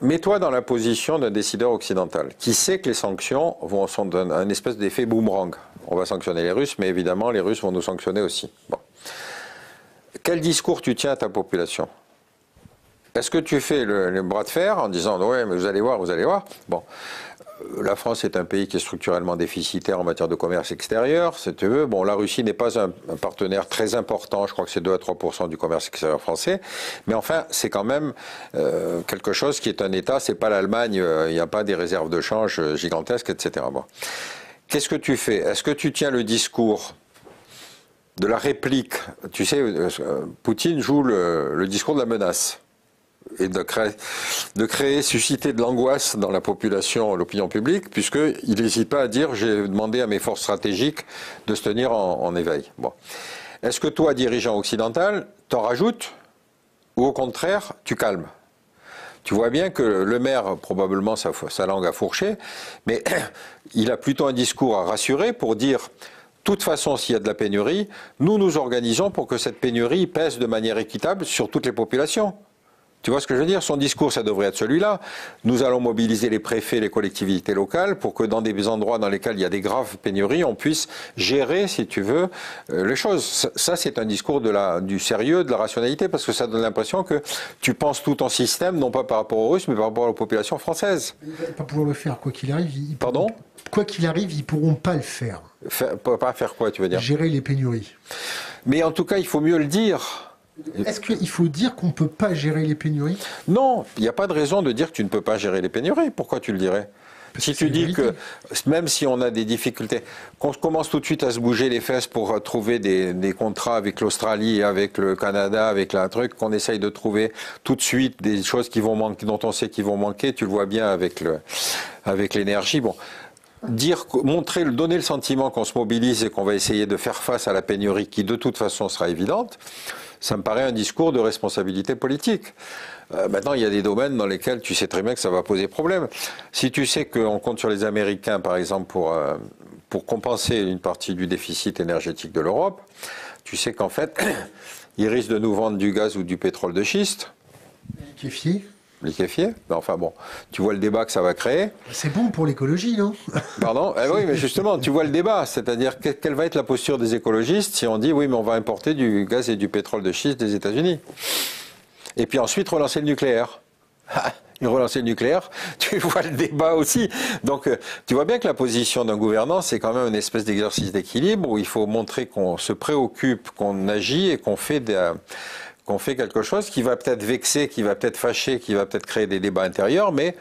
[SPEAKER 2] mets-toi dans la position d'un décideur occidental qui sait que les sanctions sont un espèce d'effet boomerang. On va sanctionner les Russes, mais évidemment, les Russes vont nous sanctionner aussi. Bon. Quel discours tu tiens à ta population? Est-ce que tu fais le bras de fer en disant « ouais, mais vous allez voir, vous allez voir ». Bon. La France est un pays qui est structurellement déficitaire en matière de commerce extérieur, si tu veux. Bon, la Russie n'est pas un partenaire très important, je crois que c'est 2 à 3% du commerce extérieur français, mais enfin, c'est quand même quelque chose qui est un État, c'est pas l'Allemagne, il n'y a pas des réserves de change gigantesques, etc. Bon. Qu'est-ce que tu fais? Est-ce que tu tiens le discours de la réplique? Tu sais, Poutine joue le discours de la menace. Et de créer, susciter de l'angoisse dans la population, l'opinion publique, puisqu'il n'hésite pas à dire « j'ai demandé à mes forces stratégiques de se tenir en éveil ». Bon. Est-ce que toi, dirigeant occidental, t'en rajoutes ou au contraire, tu calmes? Tu vois bien que le maire, probablement sa langue a fourché, mais il a plutôt un discours à rassurer pour dire « de toute façon, s'il y a de la pénurie, nous nous organisons pour que cette pénurie pèse de manière équitable sur toutes les populations ». Tu vois ce que je veux dire? Son discours, ça devrait être celui-là. Nous allons mobiliser les préfets, les collectivités locales pour que dans des endroits dans lesquels il y a des graves pénuries, on puisse gérer, si tu veux, les choses. Ça, c'est un discours du sérieux, de la rationalité, parce que ça donne l'impression que tu penses tout ton système, non pas par rapport aux Russes, mais par rapport à la population française.
[SPEAKER 1] Ils ne vont pas pouvoir le faire, quoi qu'il arrive.
[SPEAKER 2] Pardon?
[SPEAKER 1] Quoi qu'il arrive, ils ne pourront pas le faire.
[SPEAKER 2] Pas faire quoi, tu veux dire?
[SPEAKER 1] Gérer les pénuries.
[SPEAKER 2] Mais en tout cas, il faut mieux le dire.
[SPEAKER 1] Est-ce qu'il faut dire qu'on ne peut pas gérer les pénuries?
[SPEAKER 2] Non, il n'y a pas de raison de dire que tu ne peux pas gérer les pénuries. Pourquoi tu le dirais? Si tu dis que même si on a des difficultés, qu'on commence tout de suite à se bouger les fesses pour trouver des contrats avec l'Australie, avec le Canada, avec un truc, qu'on essaye de trouver tout de suite des choses qui vont manquer, dont on sait qu'ils vont manquer, tu le vois bien avec l'énergie. Bon. Donner le sentiment qu'on se mobilise et qu'on va essayer de faire face à la pénurie qui de toute façon sera évidente, ça me paraît un discours de responsabilité politique. Maintenant, il y a des domaines dans lesquels tu sais très bien que ça va poser problème. Si tu sais qu'on compte sur les Américains, par exemple, pour compenser une partie du déficit énergétique de l'Europe, tu sais qu'en fait, ils risquent de nous vendre du gaz ou du pétrole de schiste. Liquéfié. Enfin bon, tu vois le débat que ça va créer.
[SPEAKER 1] C'est bon pour l'écologie, non?
[SPEAKER 2] Pardon? Oui, mais justement, tu vois le débat. C'est-à-dire, quelle va être la posture des écologistes si on dit, oui, mais on va importer du gaz et du pétrole de schiste des États-Unis? Et puis ensuite, relancer le nucléaire. Et relancer le nucléaire, tu vois le débat aussi. Donc, tu vois bien que la position d'un gouvernant, c'est quand même une espèce d'exercice d'équilibre où il faut montrer qu'on se préoccupe, qu'on agit et qu'on fait quelque chose qui va peut-être vexer, qui va peut-être fâcher, qui va peut-être créer des débats intérieurs, mais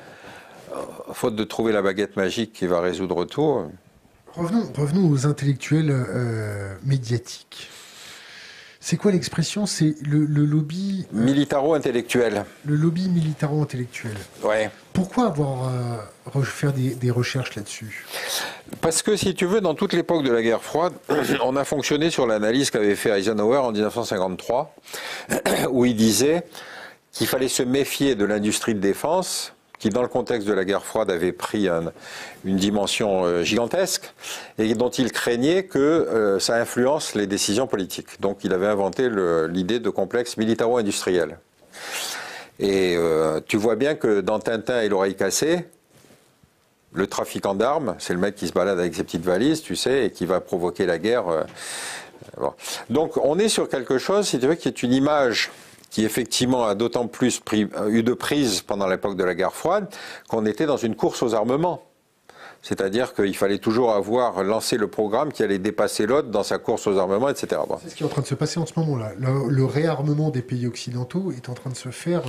[SPEAKER 2] faute de trouver la baguette magique qui va résoudre tout.
[SPEAKER 1] Revenons aux intellectuels médiatiques. C'est quoi l'expression? C'est le lobby...
[SPEAKER 2] militaro-intellectuel.
[SPEAKER 1] Le lobby militaro-intellectuel.
[SPEAKER 2] Ouais.
[SPEAKER 1] Pourquoi faire des recherches là-dessus?
[SPEAKER 2] Parce que, si tu veux, dans toute l'époque de la guerre froide, on a fonctionné sur l'analyse qu'avait fait Eisenhower en 1953, où il disait qu'il fallait se méfier de l'industrie de défense, qui, dans le contexte de la guerre froide, avait pris une dimension gigantesque, et dont il craignait que ça influence les décisions politiques. Donc il avait inventé l'idée de complexe militaro-industriel. Et tu vois bien que dans Tintin et l'oreille cassée, le trafiquant d'armes, c'est le mec qui se balade avec ses petites valises, tu sais, et qui va provoquer la guerre. Bon. Donc on est sur quelque chose, si tu veux, qui est une image qui effectivement a d'autant plus eu de prise pendant l'époque de la guerre froide, qu'on était dans une course aux armements. C'est-à-dire qu'il fallait toujours avoir lancé le programme qui allait dépasser l'autre dans sa course aux armements, etc. Bon.
[SPEAKER 1] C'est ce qui est en train de se passer en ce moment-là. Le réarmement des pays occidentaux est en train de se faire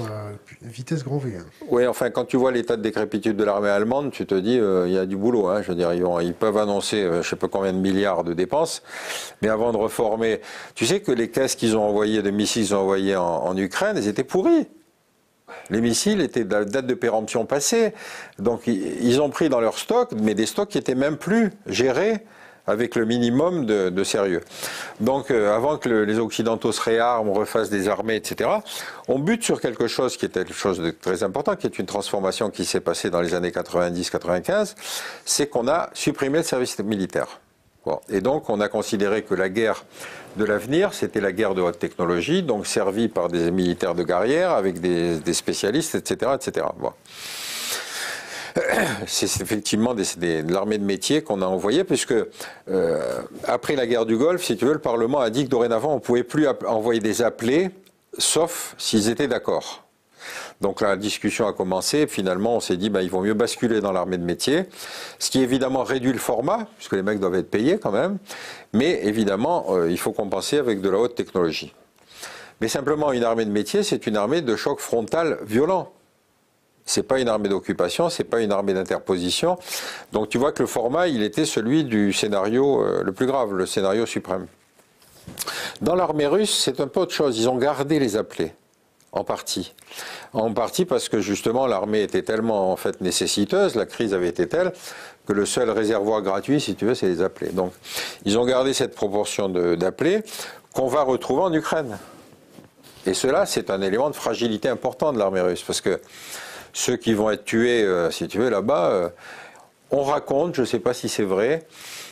[SPEAKER 1] vitesse grand V.
[SPEAKER 2] Oui, enfin, quand tu vois l'état de décrépitude de l'armée allemande, tu te dis, il y a du boulot. Hein. Je veux dire, ils peuvent annoncer je ne sais pas combien de milliards de dépenses, mais avant de reformer... Tu sais que les caisses qu'ils ont envoyées, de missiles qu'ils ont envoyés en Ukraine, elles étaient pourries. Les missiles étaient de la date de péremption passée. Donc ils ont pris dans leur stock, mais des stocks qui n'étaient même plus gérés avec le minimum de sérieux. Donc avant que les Occidentaux se réarment, refassent des armées, etc., on bute sur quelque chose qui était quelque chose de très important, qui est une transformation qui s'est passée dans les années 90-95, c'est qu'on a supprimé le service militaire. Bon. Et donc on a considéré que la guerre de l'avenir, c'était la guerre de haute technologie, donc servie par des militaires de carrière, avec des spécialistes, etc. etc. Bon. C'est effectivement de l'armée de métier qu'on a envoyée, puisque après la guerre du Golfe, si tu veux, le Parlement a dit que dorénavant, on ne pouvait plus envoyer des appelés, sauf s'ils étaient d'accord. Donc la discussion a commencé, et finalement on s'est dit il vaut mieux basculer dans l'armée de métier, ce qui évidemment réduit le format, puisque les mecs doivent être payés quand même, mais évidemment il faut compenser avec de la haute technologie. Mais simplement une armée de métier, c'est une armée de choc frontal violent. C'est pas une armée d'occupation, c'est pas une armée d'interposition. Donc tu vois que le format, il était celui du scénario le plus grave, le scénario suprême. Dans l'armée russe, c'est un peu autre chose, ils ont gardé les appelés. En partie. En partie parce que justement l'armée était tellement en fait nécessiteuse, la crise avait été telle que le seul réservoir gratuit, si tu veux, c'est les appelés. Donc ils ont gardé cette proportion d'appelés qu'on va retrouver en Ukraine. Et cela, c'est un élément de fragilité important de l'armée russe, parce que ceux qui vont être tués, si tu veux, là-bas, on raconte, je ne sais pas si c'est vrai,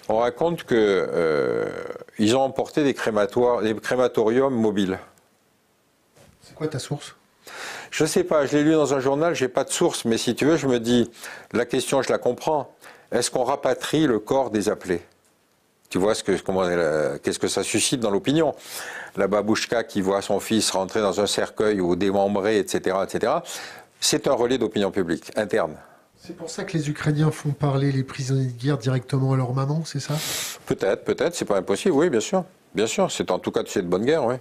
[SPEAKER 2] on raconte qu'ils ont emporté des crématoriums mobiles.
[SPEAKER 1] C'est quoi ta source?
[SPEAKER 2] Je ne sais pas, je l'ai lu dans un journal, je n'ai pas de source, mais si tu veux, je me dis, la question, je la comprends. Est-ce qu'on rapatrie le corps des appelés? Tu vois qu'est-ce que ça suscite dans l'opinion? La babouchka qui voit son fils rentrer dans un cercueil ou démembré, etc., etc., c'est un relais d'opinion publique, interne.
[SPEAKER 1] C'est pour ça que les Ukrainiens font parler les prisonniers de guerre directement à leur maman, c'est ça?
[SPEAKER 2] Peut-être, c'est pas impossible, oui, bien sûr. Bien sûr, c'est en tout cas de bonne guerre, oui.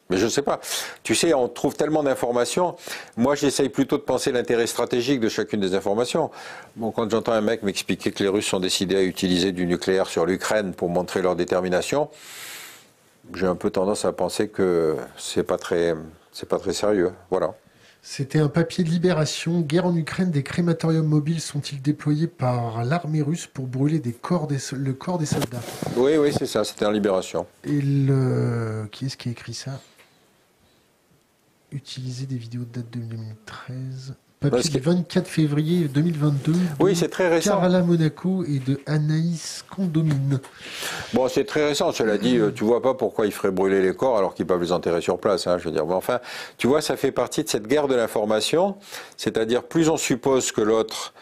[SPEAKER 2] Mais je ne sais pas. Tu sais, on trouve tellement d'informations. Moi, j'essaye plutôt de penser l'intérêt stratégique de chacune des informations. Bon, quand j'entends un mec m'expliquer que les Russes sont décidés à utiliser du nucléaire sur l'Ukraine pour montrer leur détermination, j'ai un peu tendance à penser que c'est pas très sérieux. Voilà.
[SPEAKER 1] C'était un papier de Libération. Guerre en Ukraine, des crématoriums mobiles sont-ils déployés par l'armée russe pour brûler le corps des soldats?
[SPEAKER 2] Oui, c'est ça, c'était en Libération.
[SPEAKER 1] Et qui est-ce qui a écrit ça? Utiliser des vidéos de date de 2013. Papier du 24 février 2022.
[SPEAKER 2] Oui, c'est très récent.
[SPEAKER 1] Carla Monaco et de Anaïs Condomine.
[SPEAKER 2] Bon, c'est très récent, cela dit, tu vois pas pourquoi ils feraient brûler les corps alors qu'ils peuvent les enterrer sur place, hein, je veux dire. Mais enfin, tu vois, ça fait partie de cette guerre de l'information, c'est-à-dire plus on suppose que l'autre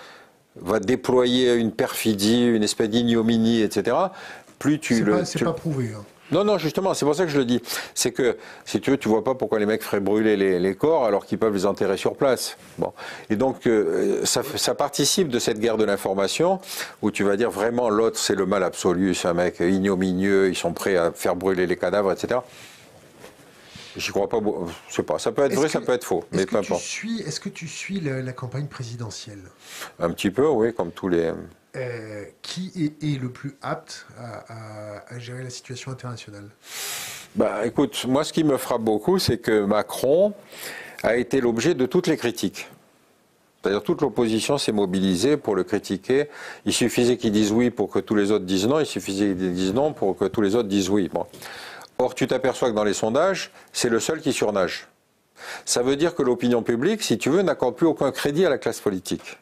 [SPEAKER 2] va déployer une perfidie, une espèce d'ignominie, etc., plus
[SPEAKER 1] C'est pas prouvé, hein.
[SPEAKER 2] Non, justement, c'est pour ça que je le dis. C'est que, si tu veux, tu vois pas pourquoi les mecs feraient brûler les corps alors qu'ils peuvent les enterrer sur place. Bon. Et donc, ça participe de cette guerre de l'information où tu vas dire vraiment l'autre c'est le mal absolu, c'est un mec ignominieux, ils sont prêts à faire brûler les cadavres, etc. J'y crois pas, je sais pas, ça peut être vrai, ça peut être faux, mais peu importe.
[SPEAKER 1] Est-ce que tu suis la campagne présidentielle?
[SPEAKER 2] Un petit peu, oui, comme tous les...
[SPEAKER 1] Qui est le plus apte à gérer la situation internationale?
[SPEAKER 2] Bah, écoute, moi, ce qui me frappe beaucoup, c'est que Macron a été l'objet de toutes les critiques. C'est-à-dire toute l'opposition s'est mobilisée pour le critiquer. Il suffisait qu'il dise oui pour que tous les autres disent non, il suffisait qu'il dise non pour que tous les autres disent oui. Bon. Or, tu t'aperçois que dans les sondages, c'est le seul qui surnage. Ça veut dire que l'opinion publique, si tu veux, n'accorde plus aucun crédit à la classe politique.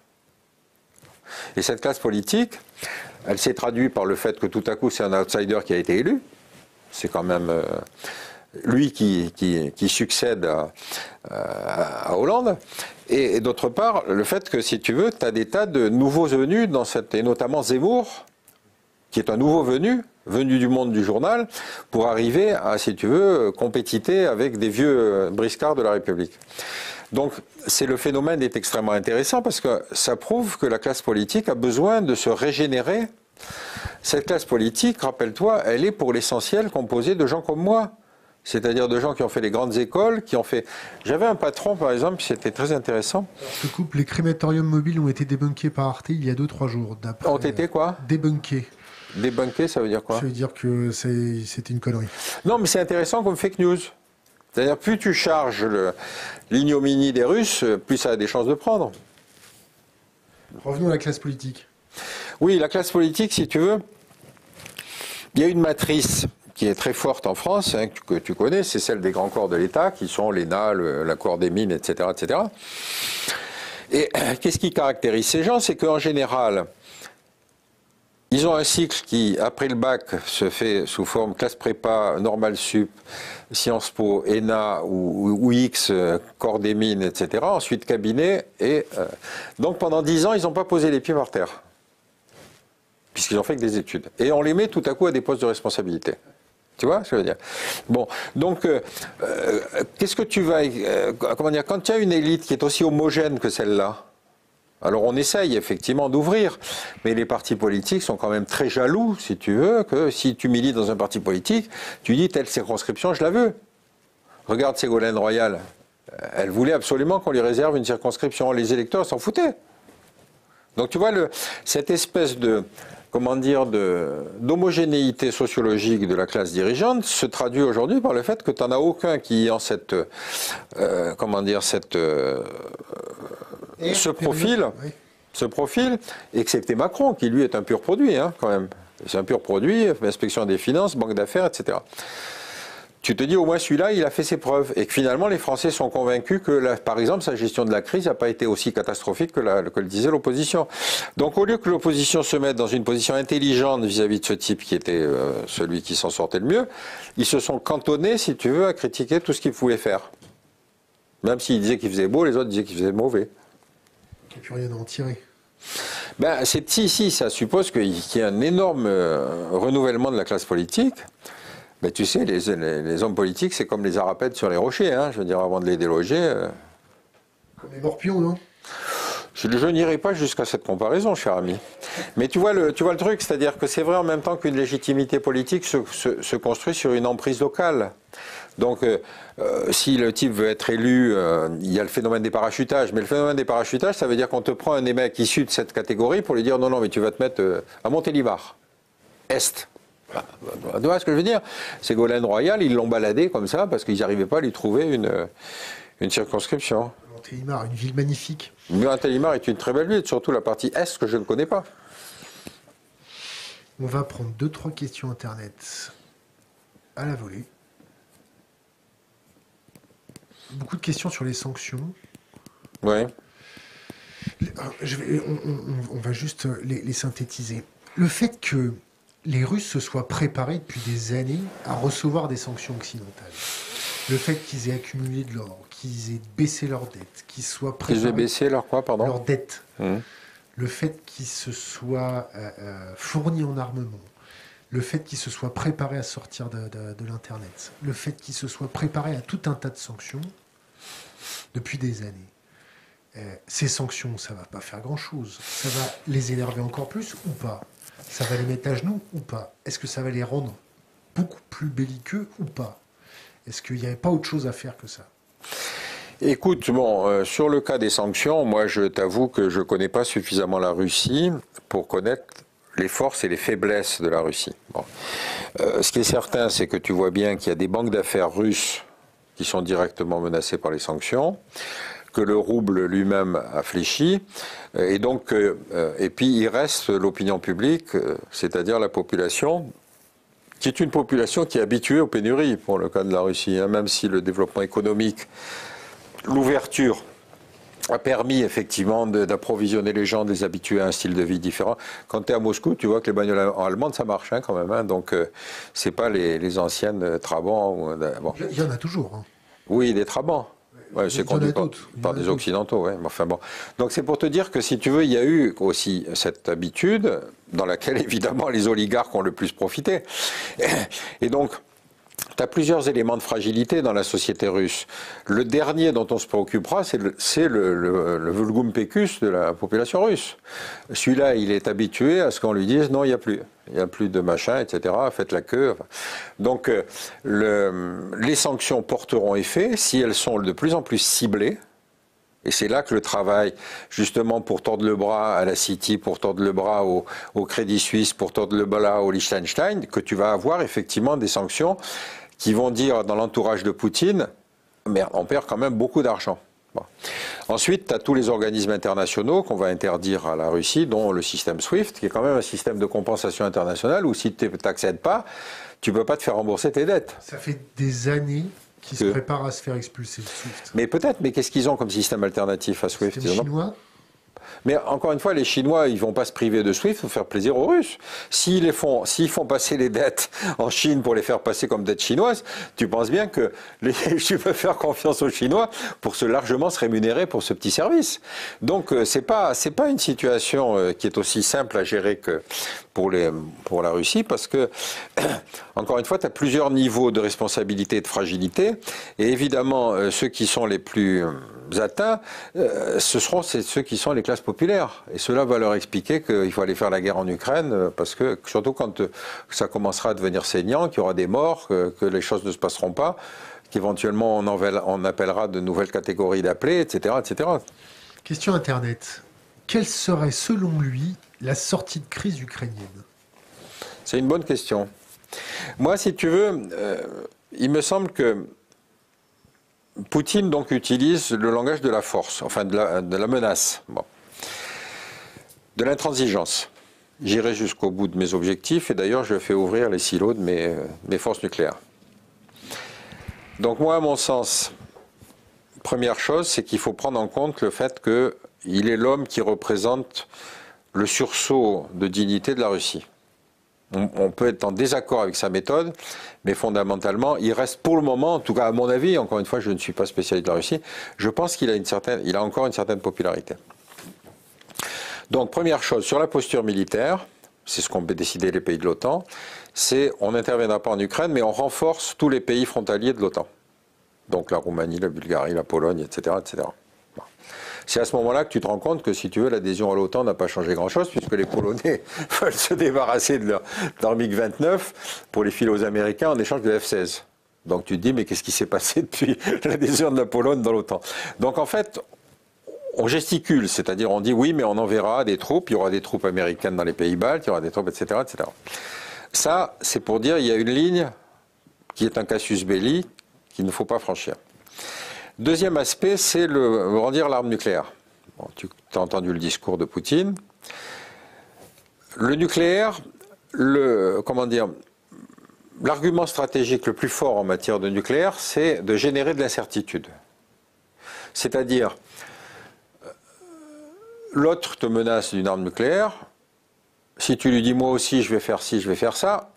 [SPEAKER 2] Et cette classe politique, elle s'est traduite par le fait que tout à coup, c'est un outsider qui a été élu. C'est quand même lui qui succède à Hollande. Et d'autre part, le fait que, si tu veux, tu as des tas de nouveaux venus, et notamment Zemmour, qui est un nouveau venu du monde du journal, pour arriver à, si tu veux, compétiter avec des vieux briscards de la République. Donc, le phénomène est extrêmement intéressant parce que ça prouve que la classe politique a besoin de se régénérer. Cette classe politique, rappelle-toi, elle est pour l'essentiel composée de gens comme moi. C'est-à-dire de gens qui ont fait les grandes écoles, qui ont fait... J'avais un patron, par exemple, c'était très intéressant.
[SPEAKER 1] Ce couple, les crématoriums mobiles ont été débunkés par Arte il y a 2-3 jours.
[SPEAKER 2] Ont été quoi?
[SPEAKER 1] Débunkés.
[SPEAKER 2] Débunker, ça veut dire quoi?
[SPEAKER 1] Ça veut dire que c'était une connerie.
[SPEAKER 2] Non, mais c'est intéressant comme fake news. C'est-à-dire, plus tu charges l'ignominie des Russes, plus ça a des chances de prendre.
[SPEAKER 1] Revenons à la classe politique.
[SPEAKER 2] Oui, la classe politique, si tu veux, il y a une matrice qui est très forte en France, hein, que tu connais, c'est celle des grands corps de l'État, qui sont l'ENA, la Cour des mines, etc., etc. Et qu'est-ce qui caractérise ces gens? C'est qu'en général, ils ont un cycle qui, après le bac, se fait sous forme classe prépa, normal sup, Sciences Po, ENA ou X, corps des mines, etc. Ensuite cabinet. Et donc pendant 10 ans, ils n'ont pas posé les pieds par terre, puisqu'ils ont fait que des études. Et on les met tout à coup à des postes de responsabilité. Tu vois ce que je veux dire? Bon, donc, qu'est-ce que tu vas... comment dire, quand tu as une élite qui est aussi homogène que celle-là, alors on essaye effectivement d'ouvrir, mais les partis politiques sont quand même très jaloux, si tu veux, que si tu milites dans un parti politique, tu dis telle circonscription, je la veux. Regarde Ségolène Royal, elle voulait absolument qu'on lui réserve une circonscription, les électeurs s'en foutaient. Donc tu vois, cette espèce de, comment dire, d'homogénéité sociologique de la classe dirigeante se traduit aujourd'hui par le fait que tu n'en as aucun qui en cette, comment dire, ce profil, excepté Macron, qui lui est un pur produit, hein, quand même. C'est un pur produit, inspection des finances, banque d'affaires, etc. Tu te dis, au moins celui-là, il a fait ses preuves. Et que finalement, les Français sont convaincus que, par exemple, sa gestion de la crise n'a pas été aussi catastrophique que le disait l'opposition. Donc, au lieu que l'opposition se mette dans une position intelligente vis-à-vis de ce type qui était celui qui s'en sortait le mieux, ils se sont cantonnés, si tu veux, à critiquer tout ce qu'il pouvait faire. Même s'il disait qu'il faisait beau, les autres disaient qu'il faisait mauvais.
[SPEAKER 1] Il n'y a plus rien à en tirer.
[SPEAKER 2] Ben, si, ça suppose qu'il y ait un énorme renouvellement de la classe politique. Ben, tu sais, les hommes politiques, c'est comme les arapèdes sur les rochers, hein, je veux dire, avant de les déloger.
[SPEAKER 1] Comme les morpions, non?
[SPEAKER 2] Je n'irai pas jusqu'à cette comparaison, cher ami. Mais tu vois le truc, c'est-à-dire que c'est vrai en même temps qu'une légitimité politique se construit sur une emprise locale. Donc, si le type veut être élu, il y a le phénomène des parachutages. Mais le phénomène des parachutages, ça veut dire qu'on te prend un des mecs issus de cette catégorie pour lui dire non, mais tu vas te mettre à Montélimar, Est. Tu vois ce que je veux dire? Ségolène Royal, ils l'ont baladé comme ça parce qu'ils n'arrivaient pas à lui trouver une circonscription.
[SPEAKER 1] Montélimar, une ville magnifique.
[SPEAKER 2] Montélimar est une très belle ville, surtout la partie Est que je ne connais pas.
[SPEAKER 1] On va prendre 2-3 questions Internet à la volée. Beaucoup de questions sur les sanctions.
[SPEAKER 2] Oui.
[SPEAKER 1] On va juste les synthétiser. Le fait que les Russes se soient préparés depuis des années à recevoir des sanctions occidentales, le fait qu'ils aient accumulé de l'or, qu'ils aient baissé leurs dettes, qu'ils soient préparés...
[SPEAKER 2] Qu'ils aient baissé leur quoi, pardon?
[SPEAKER 1] Leurs dettes. Le fait qu'ils se soient fournis en armement, le fait qu'ils se soient préparés à sortir de l'Internet, le fait qu'ils se soient préparés à tout un tas de sanctions depuis des années. Ces sanctions, ça ne va pas faire grand-chose. Ça va les énerver encore plus ou pas? Ça va les mettre à genoux ou pas? Est-ce que ça va les rendre beaucoup plus belliqueux ou pas? Est-ce qu'il n'y avait pas autre chose à faire que ça?
[SPEAKER 2] Écoute, bon, sur le cas des sanctions, moi je t'avoue que je ne connais pas suffisamment la Russie pour connaître les forces et les faiblesses de la Russie. Bon. Ce qui est certain, c'est que tu vois bien qu'il y a des banques d'affaires russes qui sont directement menacées par les sanctions, que le rouble lui-même a fléchi, et donc, et puis il reste l'opinion publique, c'est-à-dire la population, qui est une population qui est habituée aux pénuries, pour le cas de la Russie, hein, même si le développement économique, l'ouverture a permis effectivement d'approvisionner les gens, de les habituer à un style de vie différent. Quand tu es à Moscou, tu vois que les bagnoles allemandes, ça marche hein, quand même. Hein, donc, c'est pas les anciennes Trabant.
[SPEAKER 1] Bon. Il y en a toujours. Hein.
[SPEAKER 2] Oui, des Trabants. Ouais, c'est conduit par des Occidentaux. Ouais. Enfin, bon. Donc c'est pour te dire que si tu veux, il y a eu aussi cette habitude dans laquelle évidemment les oligarques ont le plus profité. Et donc, tu as plusieurs éléments de fragilité dans la société russe. Le dernier dont on se préoccupera, c'est le vulgum pecus de la population russe. Celui-là, il est habitué à ce qu'on lui dise non, il n'y a plus. Il n'y a plus de machin, etc. Faites la queue. Donc, les sanctions porteront effet si elles sont de plus en plus ciblées. Et c'est là que le travail, justement, pour tordre le bras à la City, pour tordre le bras au Crédit Suisse, pour tordre le bras au Liechtenstein, que tu vas avoir effectivement des sanctions qui vont dire dans l'entourage de Poutine, mais on perd quand même beaucoup d'argent. Bon. Ensuite, tu as tous les organismes internationaux qu'on va interdire à la Russie, dont le système SWIFT, qui est quand même un système de compensation internationale où si tu n'accèdes pas, tu ne peux pas te faire rembourser tes dettes.
[SPEAKER 1] Ça fait des années qu'ils se préparent à se faire expulser le SWIFT.
[SPEAKER 2] Mais peut-être, mais qu'est-ce qu'ils ont comme système alternatif à SWIFT?
[SPEAKER 1] Les Chinois.
[SPEAKER 2] Mais encore une fois, les Chinois, ils vont pas se priver de SWIFT pour faire plaisir aux Russes. S'ils font passer les dettes en Chine pour les faire passer comme dettes chinoises, tu penses bien que tu peux faire confiance aux Chinois pour largement se rémunérer pour ce petit service. Donc c'est pas une situation qui est aussi simple à gérer que pour la Russie, parce que encore une fois, tu as plusieurs niveaux de responsabilité et de fragilité, et évidemment ceux qui sont les plus atteints, ce seront ceux qui sont les classes populaires. Et cela va leur expliquer qu'il faut aller faire la guerre en Ukraine, parce que surtout quand ça commencera à devenir saignant, qu'il y aura des morts, que les choses ne se passeront pas, qu'éventuellement on appellera de nouvelles catégories d'appelés, etc., etc.
[SPEAKER 1] Question Internet. Quelle serait selon lui la sortie de crise ukrainienne?
[SPEAKER 2] C'est une bonne question. Moi, si tu veux, il me semble que Poutine donc utilise le langage de la force, enfin de la menace, bon. De l'intransigeance. J'irai jusqu'au bout de mes objectifs et d'ailleurs je fais ouvrir les silos de mes forces nucléaires. Donc moi, à mon sens, première chose, c'est qu'il faut prendre en compte le fait qu'il est l'homme qui représente le sursaut de dignité de la Russie. On peut être en désaccord avec sa méthode, mais fondamentalement, il reste pour le moment, en tout cas à mon avis, encore une fois, je ne suis pas spécialiste de la Russie, je pense qu'il a encore une certaine popularité. Donc, première chose, sur la posture militaire, c'est ce qu'ont décidé les pays de l'OTAN, c'est on n'interviendra pas en Ukraine, mais on renforce tous les pays frontaliers de l'OTAN. Donc la Roumanie, la Bulgarie, la Pologne, etc. etc. Bon. C'est à ce moment-là que tu te rends compte que, si tu veux, l'adhésion à l'OTAN n'a pas changé grand-chose, puisque les Polonais veulent se débarrasser de leur MiG-29 pour les filer aux Américains en échange de F-16. Donc tu te dis, mais qu'est-ce qui s'est passé depuis l'adhésion de la Pologne dans l'OTAN? Donc en fait, on gesticule, c'est-à-dire on dit oui, mais on enverra des troupes, il y aura des troupes américaines dans les pays baltes, il y aura des troupes, etc., etc. Ça, c'est pour dire il y a une ligne qui est un casus belli qu'il ne faut pas franchir. Deuxième aspect, c'est brandir l'arme nucléaire. Bon, tu as entendu le discours de Poutine. Le nucléaire, l'argument stratégique le plus fort en matière de nucléaire, c'est de générer de l'incertitude. C'est-à-dire, l'autre te menace d'une arme nucléaire, si tu lui dis moi aussi je vais faire ci, je vais faire ça,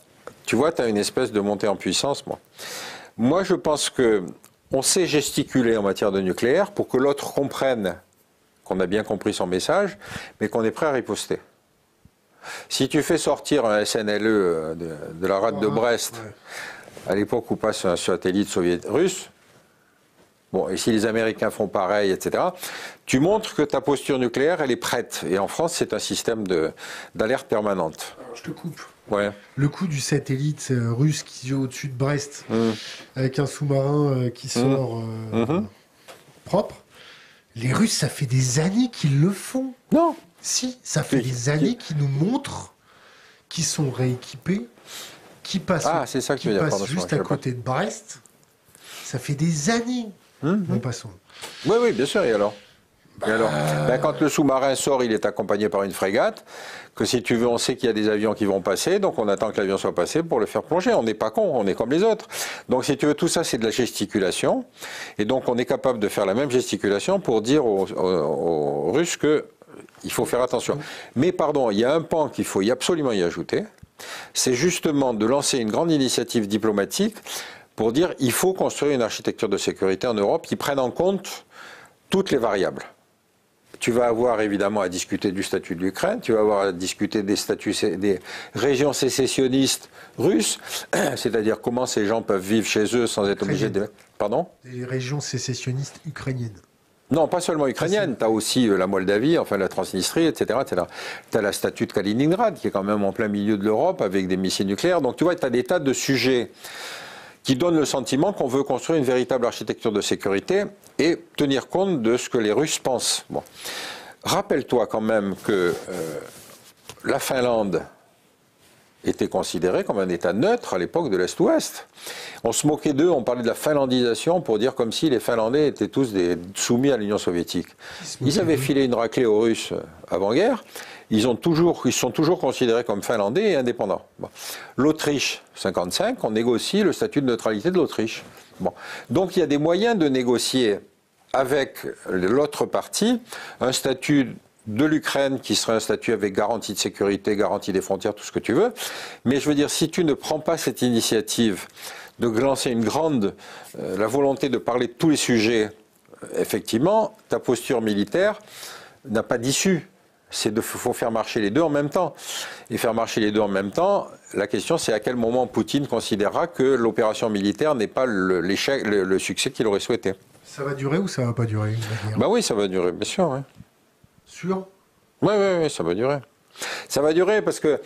[SPEAKER 2] tu vois, tu as une espèce de montée en puissance. Moi je pense qu'on sait gesticuler en matière de nucléaire pour que l'autre comprenne qu'on a bien compris son message, mais qu'on est prêt à riposter. Si tu fais sortir un SNLE de la rade de Brest, à l'époque où passe un satellite russe, bon, et si les Américains font pareil, etc., tu montres que ta posture nucléaire, elle est prête. Et en France, c'est un système d'alerte permanente.
[SPEAKER 1] Alors, je te coupe.
[SPEAKER 2] Ouais.
[SPEAKER 1] Le coup du satellite russe qui est au-dessus de Brest, avec un sous-marin qui sort propre, les Russes, ça fait des années qu'ils le font.
[SPEAKER 2] Non.
[SPEAKER 1] Si, ça fait des années qu'ils nous montrent qu'ils sont rééquipés, qui passent, juste à côté de Brest. Ça fait des années. Bon, passons.
[SPEAKER 2] Oui, oui, bien sûr. Et alors, quand le sous-marin sort, il est accompagné par une frégate. Que si tu veux, on sait qu'il y a des avions qui vont passer, donc on attend que l'avion soit passé pour le faire plonger. On n'est pas con, on est comme les autres. Donc si tu veux, tout ça, c'est de la gesticulation. Et donc on est capable de faire la même gesticulation pour dire aux Russes qu'il faut faire attention. Mais pardon, il y a un pan qu'il faut absolument y ajouter. C'est justement de lancer une grande initiative diplomatique pour dire il faut construire une architecture de sécurité en Europe qui prenne en compte toutes les variables. Tu vas avoir évidemment à discuter du statut de l'Ukraine, tu vas avoir à discuter des régions sécessionnistes russes, c'est-à-dire comment ces gens peuvent vivre chez eux sans être obligés de... Pardon ?
[SPEAKER 1] Des régions sécessionnistes ukrainiennes.
[SPEAKER 2] Non, pas seulement ukrainienne, tu as aussi la Moldavie, enfin la Transnistrie, etc. Tu as la statue de Kaliningrad, qui est quand même en plein milieu de l'Europe, avec des missiles nucléaires. Donc tu vois, tu as des tas de sujets qui donnent le sentiment qu'on veut construire une véritable architecture de sécurité et tenir compte de ce que les Russes pensent. Bon. Rappelle-toi quand même que la Finlande était considérée comme un État neutre à l'époque de l'Est-Ouest. On se moquait d'eux, on parlait de la finlandisation pour dire comme si les Finlandais étaient tous soumis à l'Union soviétique. Ils avaient filé une raclée aux Russes avant-guerre. Ils sont toujours considérés comme finlandais et indépendants. Bon. L'Autriche, 1955, on négocie le statut de neutralité de l'Autriche. Bon. Donc il y a des moyens de négocier avec l'autre partie un statut de l'Ukraine qui serait un statut avec garantie de sécurité, garantie des frontières, tout ce que tu veux. Mais je veux dire, si tu ne prends pas cette initiative de lancer la volonté de parler de tous les sujets, effectivement, ta posture militaire n'a pas d'issue. Il faut faire marcher les deux en même temps. Et faire marcher les deux en même temps, la question c'est à quel moment Poutine considérera que l'opération militaire n'est pas le succès qu'il aurait souhaité.
[SPEAKER 1] Ça va durer ou ça va pas durer?
[SPEAKER 2] Bah oui, ça va durer, bien sûr. Ouais.
[SPEAKER 1] Sûr?
[SPEAKER 2] Oui, ça va durer. Ça va durer parce que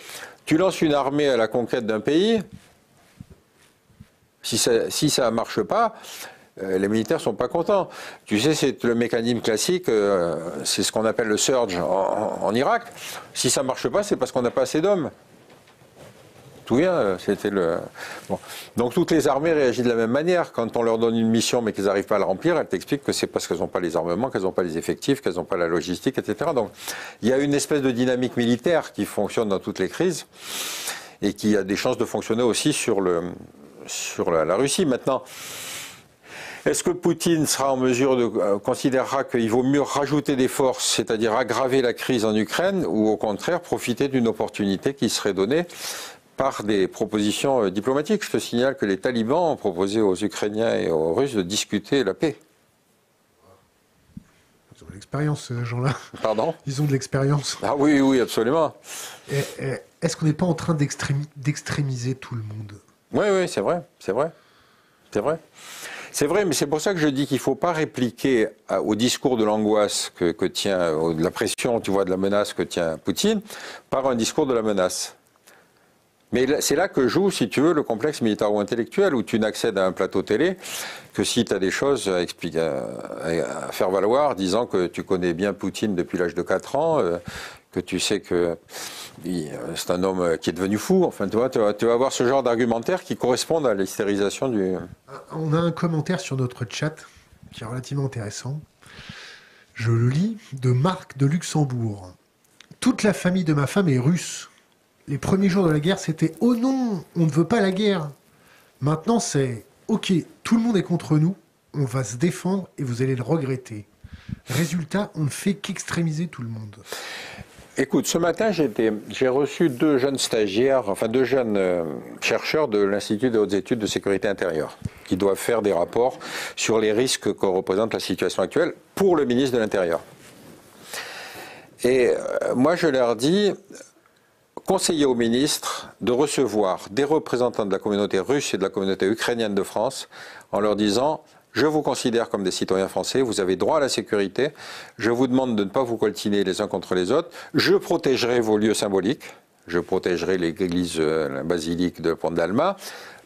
[SPEAKER 2] tu lances une armée à la conquête d'un pays, si ça ne marche pas, les militaires ne sont pas contents. Tu sais, c'est le mécanisme classique, c'est ce qu'on appelle le surge en Irak. Si ça ne marche pas, c'est parce qu'on n'a pas assez d'hommes. Tu te souviens, c'était le... Bon. Donc toutes les armées réagissent de la même manière. Quand on leur donne une mission mais qu'ils n'arrivent pas à la remplir, elles t'expliquent que c'est parce qu'elles n'ont pas les armements, qu'elles n'ont pas les effectifs, qu'elles n'ont pas la logistique, etc. Donc il y a une espèce de dynamique militaire qui fonctionne dans toutes les crises et qui a des chances de fonctionner aussi sur la Russie. Maintenant, est-ce que Poutine sera en mesure considérera qu'il vaut mieux rajouter des forces, c'est-à-dire aggraver la crise en Ukraine, ou au contraire profiter d'une opportunité qui serait donnée par des propositions diplomatiques? Je te signale que les talibans ont proposé aux Ukrainiens et aux Russes de discuter la paix.
[SPEAKER 1] Ils ont de l'expérience, ces gens-là.
[SPEAKER 2] Pardon?
[SPEAKER 1] Ils ont de l'expérience.
[SPEAKER 2] Ah oui, absolument.
[SPEAKER 1] Est-ce qu'on n'est pas en train d'extrémiser tout le monde?
[SPEAKER 2] Oui, c'est vrai. C'est vrai, mais c'est pour ça que je dis qu'il ne faut pas répliquer au discours de l'angoisse que tient, de la pression, tu vois, de la menace que tient Poutine, par un discours de la menace. Mais c'est là que joue, si tu veux, le complexe militaro-intellectuel, où tu n'accèdes à un plateau télé que si tu as des choses à faire valoir, disant que tu connais bien Poutine depuis l'âge de 4 ans, que tu sais que c'est un homme qui est devenu fou. Enfin, tu vas avoir ce genre d'argumentaire qui correspondent à l'hystérisation du...
[SPEAKER 1] On a un commentaire sur notre chat qui est relativement intéressant. Je le lis, de Marc de Luxembourg. Toute la famille de ma femme est russe. Les premiers jours de la guerre, c'était « Oh non, on ne veut pas la guerre !» Maintenant, c'est « Ok, tout le monde est contre nous, on va se défendre et vous allez le regretter. » Résultat, on ne fait qu'extrémiser tout le monde.
[SPEAKER 2] Écoute, ce matin, j'ai reçu deux jeunes stagiaires, enfin deux jeunes chercheurs de l'Institut des hautes études de sécurité intérieure, qui doivent faire des rapports sur les risques que représente la situation actuelle pour le ministre de l'Intérieur. Et moi, je leur dis... conseiller au ministre de recevoir des représentants de la communauté russe et de la communauté ukrainienne de France en leur disant « Je vous considère comme des citoyens français, vous avez droit à la sécurité, je vous demande de ne pas vous coltiner les uns contre les autres, je protégerai vos lieux symboliques, je protégerai l'église, la basilique de Pont d'Alma,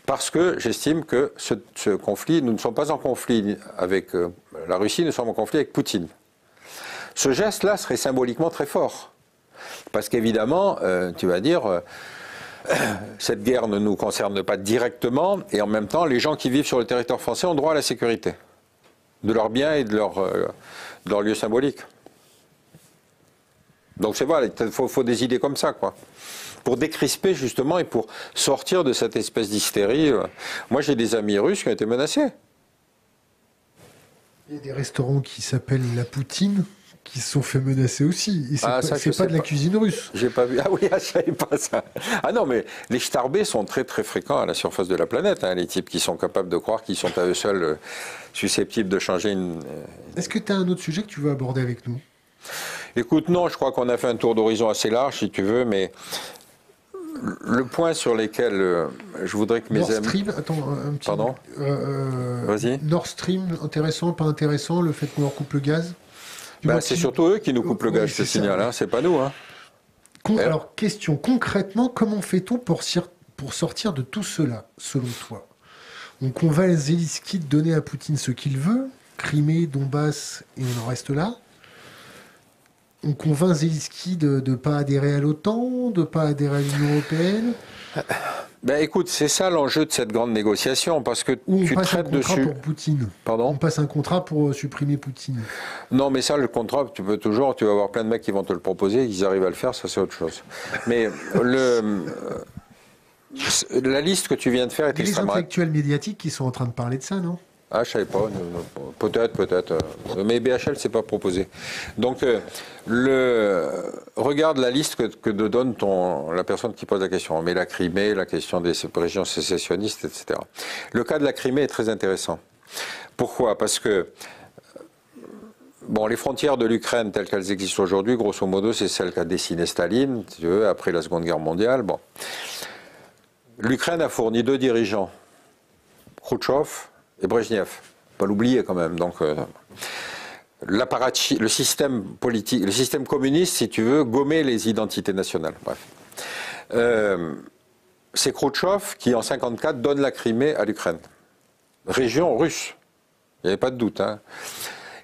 [SPEAKER 2] parce que j'estime que ce conflit, nous ne sommes pas en conflit avec la Russie, nous sommes en conflit avec Poutine. » Ce geste-là serait symboliquement très fort. Parce qu'évidemment, tu vas dire, cette guerre ne nous concerne pas directement, et en même temps, les gens qui vivent sur le territoire français ont droit à la sécurité de leurs biens et de leurs lieux symboliques. Donc c'est voilà, il faut des idées comme ça, quoi. Pour décrisper justement et pour sortir de cette espèce d'hystérie. Moi, j'ai des amis russes qui ont été menacés.
[SPEAKER 1] Il y a des restaurants qui s'appellent La Poutine, qui se sont fait menacer aussi. Et c'est pas de la cuisine russe.
[SPEAKER 2] J'ai pas vu. Ah oui, je savais pas ça. Ah non, mais les starbés sont très très fréquents à la surface de la planète. Hein, les types qui sont capables de croire qu'ils sont à eux seuls susceptibles de changer une...
[SPEAKER 1] Est-ce que tu as un autre sujet que tu veux aborder avec nous?
[SPEAKER 2] Écoute, non, je crois qu'on a fait un tour d'horizon assez large, si tu veux, mais le point sur lequel je voudrais que mes
[SPEAKER 1] Nord
[SPEAKER 2] amis...
[SPEAKER 1] Stream, attends, un petit...
[SPEAKER 2] Pardon Vas-y.
[SPEAKER 1] Nord Stream, intéressant, pas intéressant, le fait qu'on leur coupe le gaz?
[SPEAKER 2] Ben, c'est surtout eux qui nous coupent le gaz, je te signale, hein, c'est pas nous. Hein.
[SPEAKER 1] Alors, question, concrètement, comment fait-on pour sortir de tout cela, selon toi? On convainc Zelensky de donner à Poutine ce qu'il veut, Crimée, Donbass, et on en reste là. On convainc Zelensky de ne pas adhérer à l'OTAN, de ne pas adhérer à l'Union européenne.
[SPEAKER 2] Ben écoute, c'est ça l'enjeu de cette grande négociation, parce que tu traites dessus...
[SPEAKER 1] pour Poutine.
[SPEAKER 2] Pardon?
[SPEAKER 1] On passe un contrat pour supprimer Poutine.
[SPEAKER 2] Non, mais ça, le contrat, tu vas avoir plein de mecs qui vont te le proposer, ils arrivent à le faire, ça c'est autre chose. Mais la liste que tu viens de faire est extrêmement...
[SPEAKER 1] Les intellectuels médiatiques qui sont en train de parler de ça, non?
[SPEAKER 2] Ah, je savais pas. Peut-être. Mais BHL, c'est pas proposé. Donc, regarde la liste que donne la personne qui pose la question. On met la Crimée, la question des régions sécessionnistes, etc. Le cas de la Crimée est très intéressant. Pourquoi? Parce que, bon, les frontières de l'Ukraine telles qu'elles existent aujourd'hui, grosso modo, c'est celles qu'a dessinées Staline, si tu veux, après la Seconde Guerre mondiale. Bon. L'Ukraine a fourni deux dirigeants, Khrouchtchev et Brejnev, pas l'oublier quand même. Donc, le système politique, le système communiste, si tu veux, gommait les identités nationales. Bref. C'est Khrouchtchev qui, en 1954, donne la Crimée à l'Ukraine. Région russe. Il n'y avait pas de doute. Hein.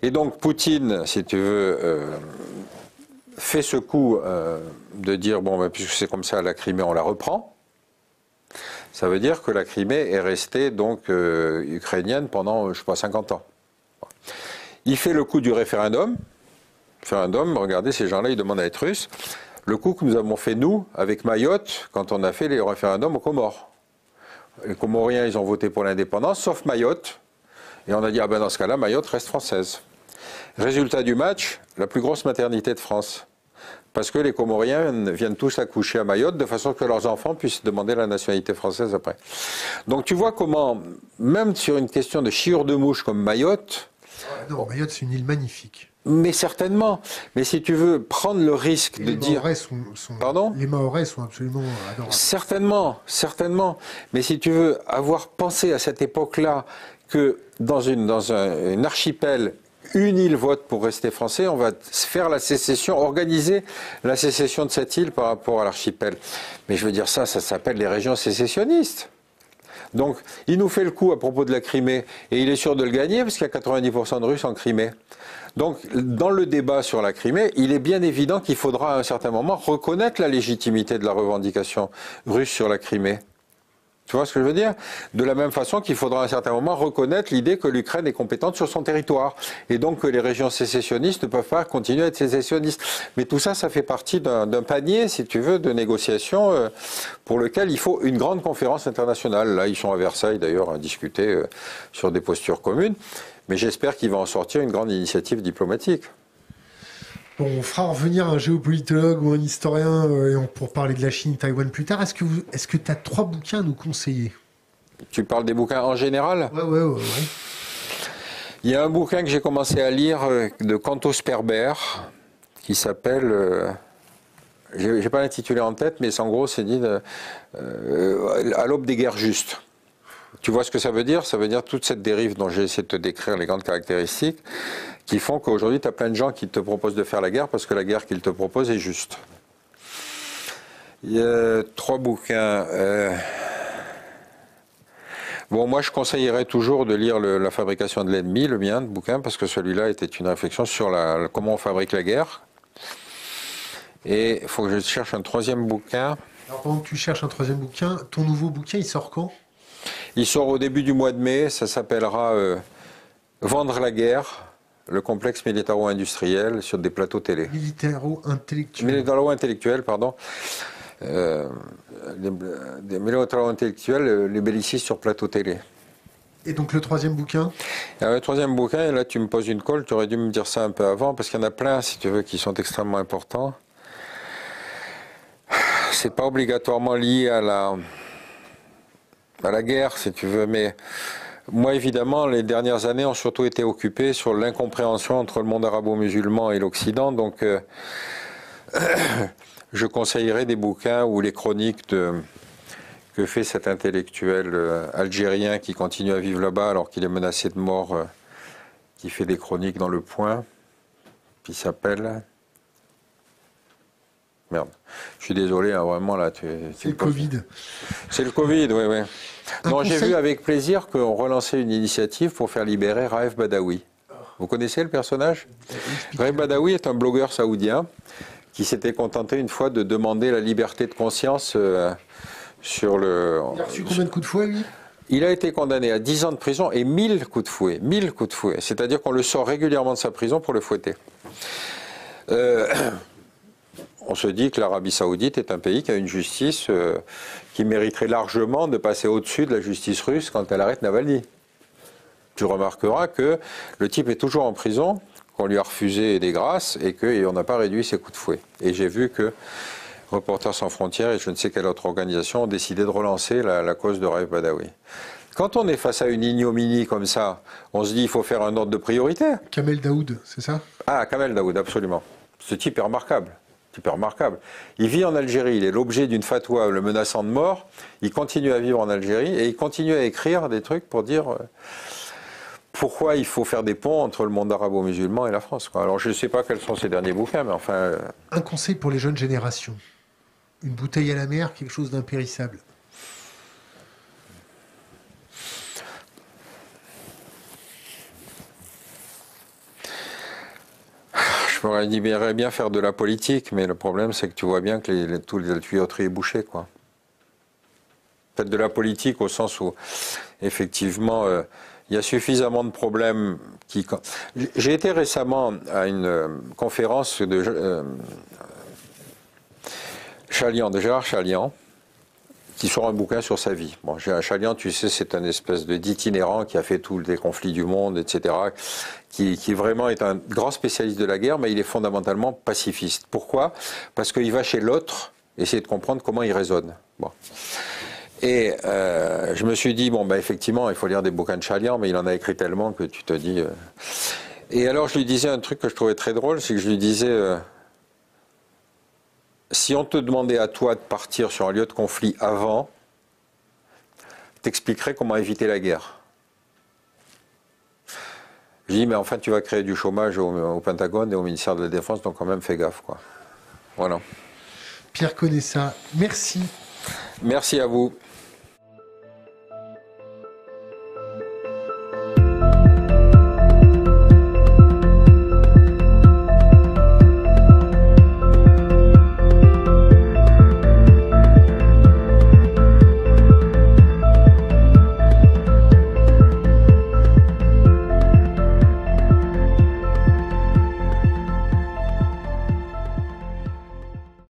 [SPEAKER 2] Et donc, Poutine, si tu veux, fait ce coup de dire, bon, ben, puisque c'est comme ça, la Crimée, on la reprend. Ça veut dire que la Crimée est restée donc ukrainienne pendant, je sais pas, 50 ans. Il fait le coup du référendum. Regardez, ces gens-là, ils demandent à être russes. Le coup que nous avons fait, nous, avec Mayotte, quand on a fait les référendums aux Comores. Les Comoriens, ils ont voté pour l'indépendance, sauf Mayotte. Et on a dit, ah ben dans ce cas-là, Mayotte reste française. Résultat du match, la plus grosse maternité de France. Parce que les Comoriens viennent tous accoucher à Mayotte de façon que leurs enfants puissent demander la nationalité française après. Donc tu vois comment, même sur une question de chiure de mouche comme Mayotte...
[SPEAKER 1] Non, Mayotte c'est une île magnifique.
[SPEAKER 2] Mais certainement. Mais si tu veux prendre le risque de dire... Pardon ?
[SPEAKER 1] Les Mahorais sont absolument adorables.
[SPEAKER 2] Certainement. Mais si tu veux avoir pensé à cette époque-là que dans un archipel, une île vote pour rester français, on va faire la sécession, organiser la sécession de cette île par rapport à l'archipel. Mais je veux dire, ça s'appelle les régions sécessionnistes. Donc, il nous fait le coup à propos de la Crimée, et il est sûr de le gagner, parce qu'il y a 90% de Russes en Crimée. Donc, dans le débat sur la Crimée, il est bien évident qu'il faudra à un certain moment reconnaître la légitimité de la revendication russe sur la Crimée. Tu vois ce que je veux dire? De la même façon qu'il faudra à un certain moment reconnaître l'idée que l'Ukraine est compétente sur son territoire. Et donc que les régions sécessionnistes ne peuvent pas continuer à être sécessionnistes. Mais tout ça, ça fait partie d'un panier, si tu veux, de négociations pour lequel il faut une grande conférence internationale. Là, ils sont à Versailles d'ailleurs à discuter sur des postures communes. Mais j'espère qu'il va en sortir une grande initiative diplomatique.
[SPEAKER 1] Bon, on fera revenir un géopolitologue ou un historien pour parler de la Chine, Taïwan plus tard. Est-ce que tu as 3 bouquins à nous conseiller?
[SPEAKER 2] Tu parles des bouquins en général?
[SPEAKER 1] Ouais.
[SPEAKER 2] Il y a un bouquin que j'ai commencé à lire de Canto Sperber qui s'appelle... j'ai pas l'intitulé en tête, mais en gros, c'est dit à l'aube des guerres justes. Tu vois ce que ça veut dire? Ça veut dire toute cette dérive dont j'ai essayé de te décrire les grandes caractéristiques qui font qu'aujourd'hui, tu as plein de gens qui te proposent de faire la guerre parce que la guerre qu'ils te proposent est juste. Il y a 3 bouquins. Bon, moi, je conseillerais toujours de lire La fabrication de l'ennemi, le mien de bouquin, parce que celui-là était une réflexion sur comment on fabrique la guerre. Et il faut que je cherche un 3e bouquin.
[SPEAKER 1] Alors, pendant que tu cherches un 3e bouquin, ton nouveau bouquin, il sort quand?
[SPEAKER 2] Il sort au début du mois de mai, ça s'appellera Vendre la guerre, le complexe militaro-industriel sur des plateaux télé.
[SPEAKER 1] Militaro-intellectuel.
[SPEAKER 2] Militaro-intellectuel, pardon. Des militaro-intellectuels, les bellicistes sur plateau télé.
[SPEAKER 1] Et donc le 3e bouquin?
[SPEAKER 2] Alors, le 3e bouquin, et là tu me poses une colle, tu aurais dû me dire ça un peu avant, parce qu'il y en a plein, si tu veux, qui sont extrêmement importants. C'est pas obligatoirement lié à la guerre, si tu veux, mais moi, évidemment, les dernières années ont surtout été occupées sur l'incompréhension entre le monde arabo-musulman et l'Occident, donc je conseillerais des bouquins ou les chroniques que fait cet intellectuel algérien qui continue à vivre là-bas alors qu'il est menacé de mort, qui fait des chroniques dans Le Point, qui s'appelle... Merde, je suis désolé, hein, vraiment là.
[SPEAKER 1] C'est le Covid.
[SPEAKER 2] C'est le Covid, oui. Non, j'ai vu avec plaisir qu'on relançait une initiative pour faire libérer Raif Badawi. Vous connaissez le personnage? Raif Badawi est un blogueur saoudien qui s'était contenté une fois de demander la liberté de conscience sur le...
[SPEAKER 1] Il a reçu combien de coups de fouet, lui?
[SPEAKER 2] Il a été condamné à 10 ans de prison et 1000 coups de fouet. 1000 coups de fouet. C'est-à-dire qu'on le sort régulièrement de sa prison pour le fouetter. On se dit que l'Arabie Saoudite est un pays qui a une justice qui mériterait largement de passer au-dessus de la justice russe quand elle arrête Navalny. Tu remarqueras que le type est toujours en prison, qu'on lui a refusé des grâces et qu'on n'a pas réduit ses coups de fouet. Et j'ai vu que Reporters sans frontières et je ne sais quelle autre organisation ont décidé de relancer la cause de Raif Badawi. Quand on est face à une ignominie comme ça, on se dit il faut faire un ordre de priorité.
[SPEAKER 1] Kamel Daoud, c'est ça?
[SPEAKER 2] Ah, Kamel Daoud, absolument. Ce type est remarquable. Il vit en Algérie, il est l'objet d'une fatwa le menaçant de mort, il continue à vivre en Algérie et il continue à écrire des trucs pour dire pourquoi il faut faire des ponts entre le monde arabo-musulman et la France. Alors je ne sais pas quels sont ses derniers bouquins, mais enfin...
[SPEAKER 1] Un conseil pour les jeunes générations. Une bouteille à la mer, quelque chose d'impérissable.
[SPEAKER 2] Je pourrais bien faire de la politique, mais le problème, c'est que tu vois bien que tous les tuyauteries est bouché, quoi. Faites de la politique au sens où, effectivement, il y a suffisamment de problèmes qui... J'ai été récemment à une conférence de Gérard Chaliand, qui sort un bouquin sur sa vie. Bon, Gérard Chaliand, tu sais, c'est un espèce d'itinérant qui a fait tous les conflits du monde, etc., qui vraiment est un grand spécialiste de la guerre, mais il est fondamentalement pacifiste. Pourquoi? Parce qu'il va chez l'autre, essayer de comprendre comment il raisonne. Bon. Et je me suis dit, bon, bah, effectivement, il faut lire des bouquins de Chaliand, mais il en a écrit tellement que tu te dis... Et alors, je lui disais un truc que je trouvais très drôle, c'est que je lui disais... Si on te demandait à toi de partir sur un lieu de conflit avant, t'expliquerais comment éviter la guerre. Je dis, mais enfin, tu vas créer du chômage au Pentagone et au ministère de la Défense, donc quand même, fais gaffe, quoi. Voilà.
[SPEAKER 1] Pierre Conessa, merci.
[SPEAKER 2] Merci à vous.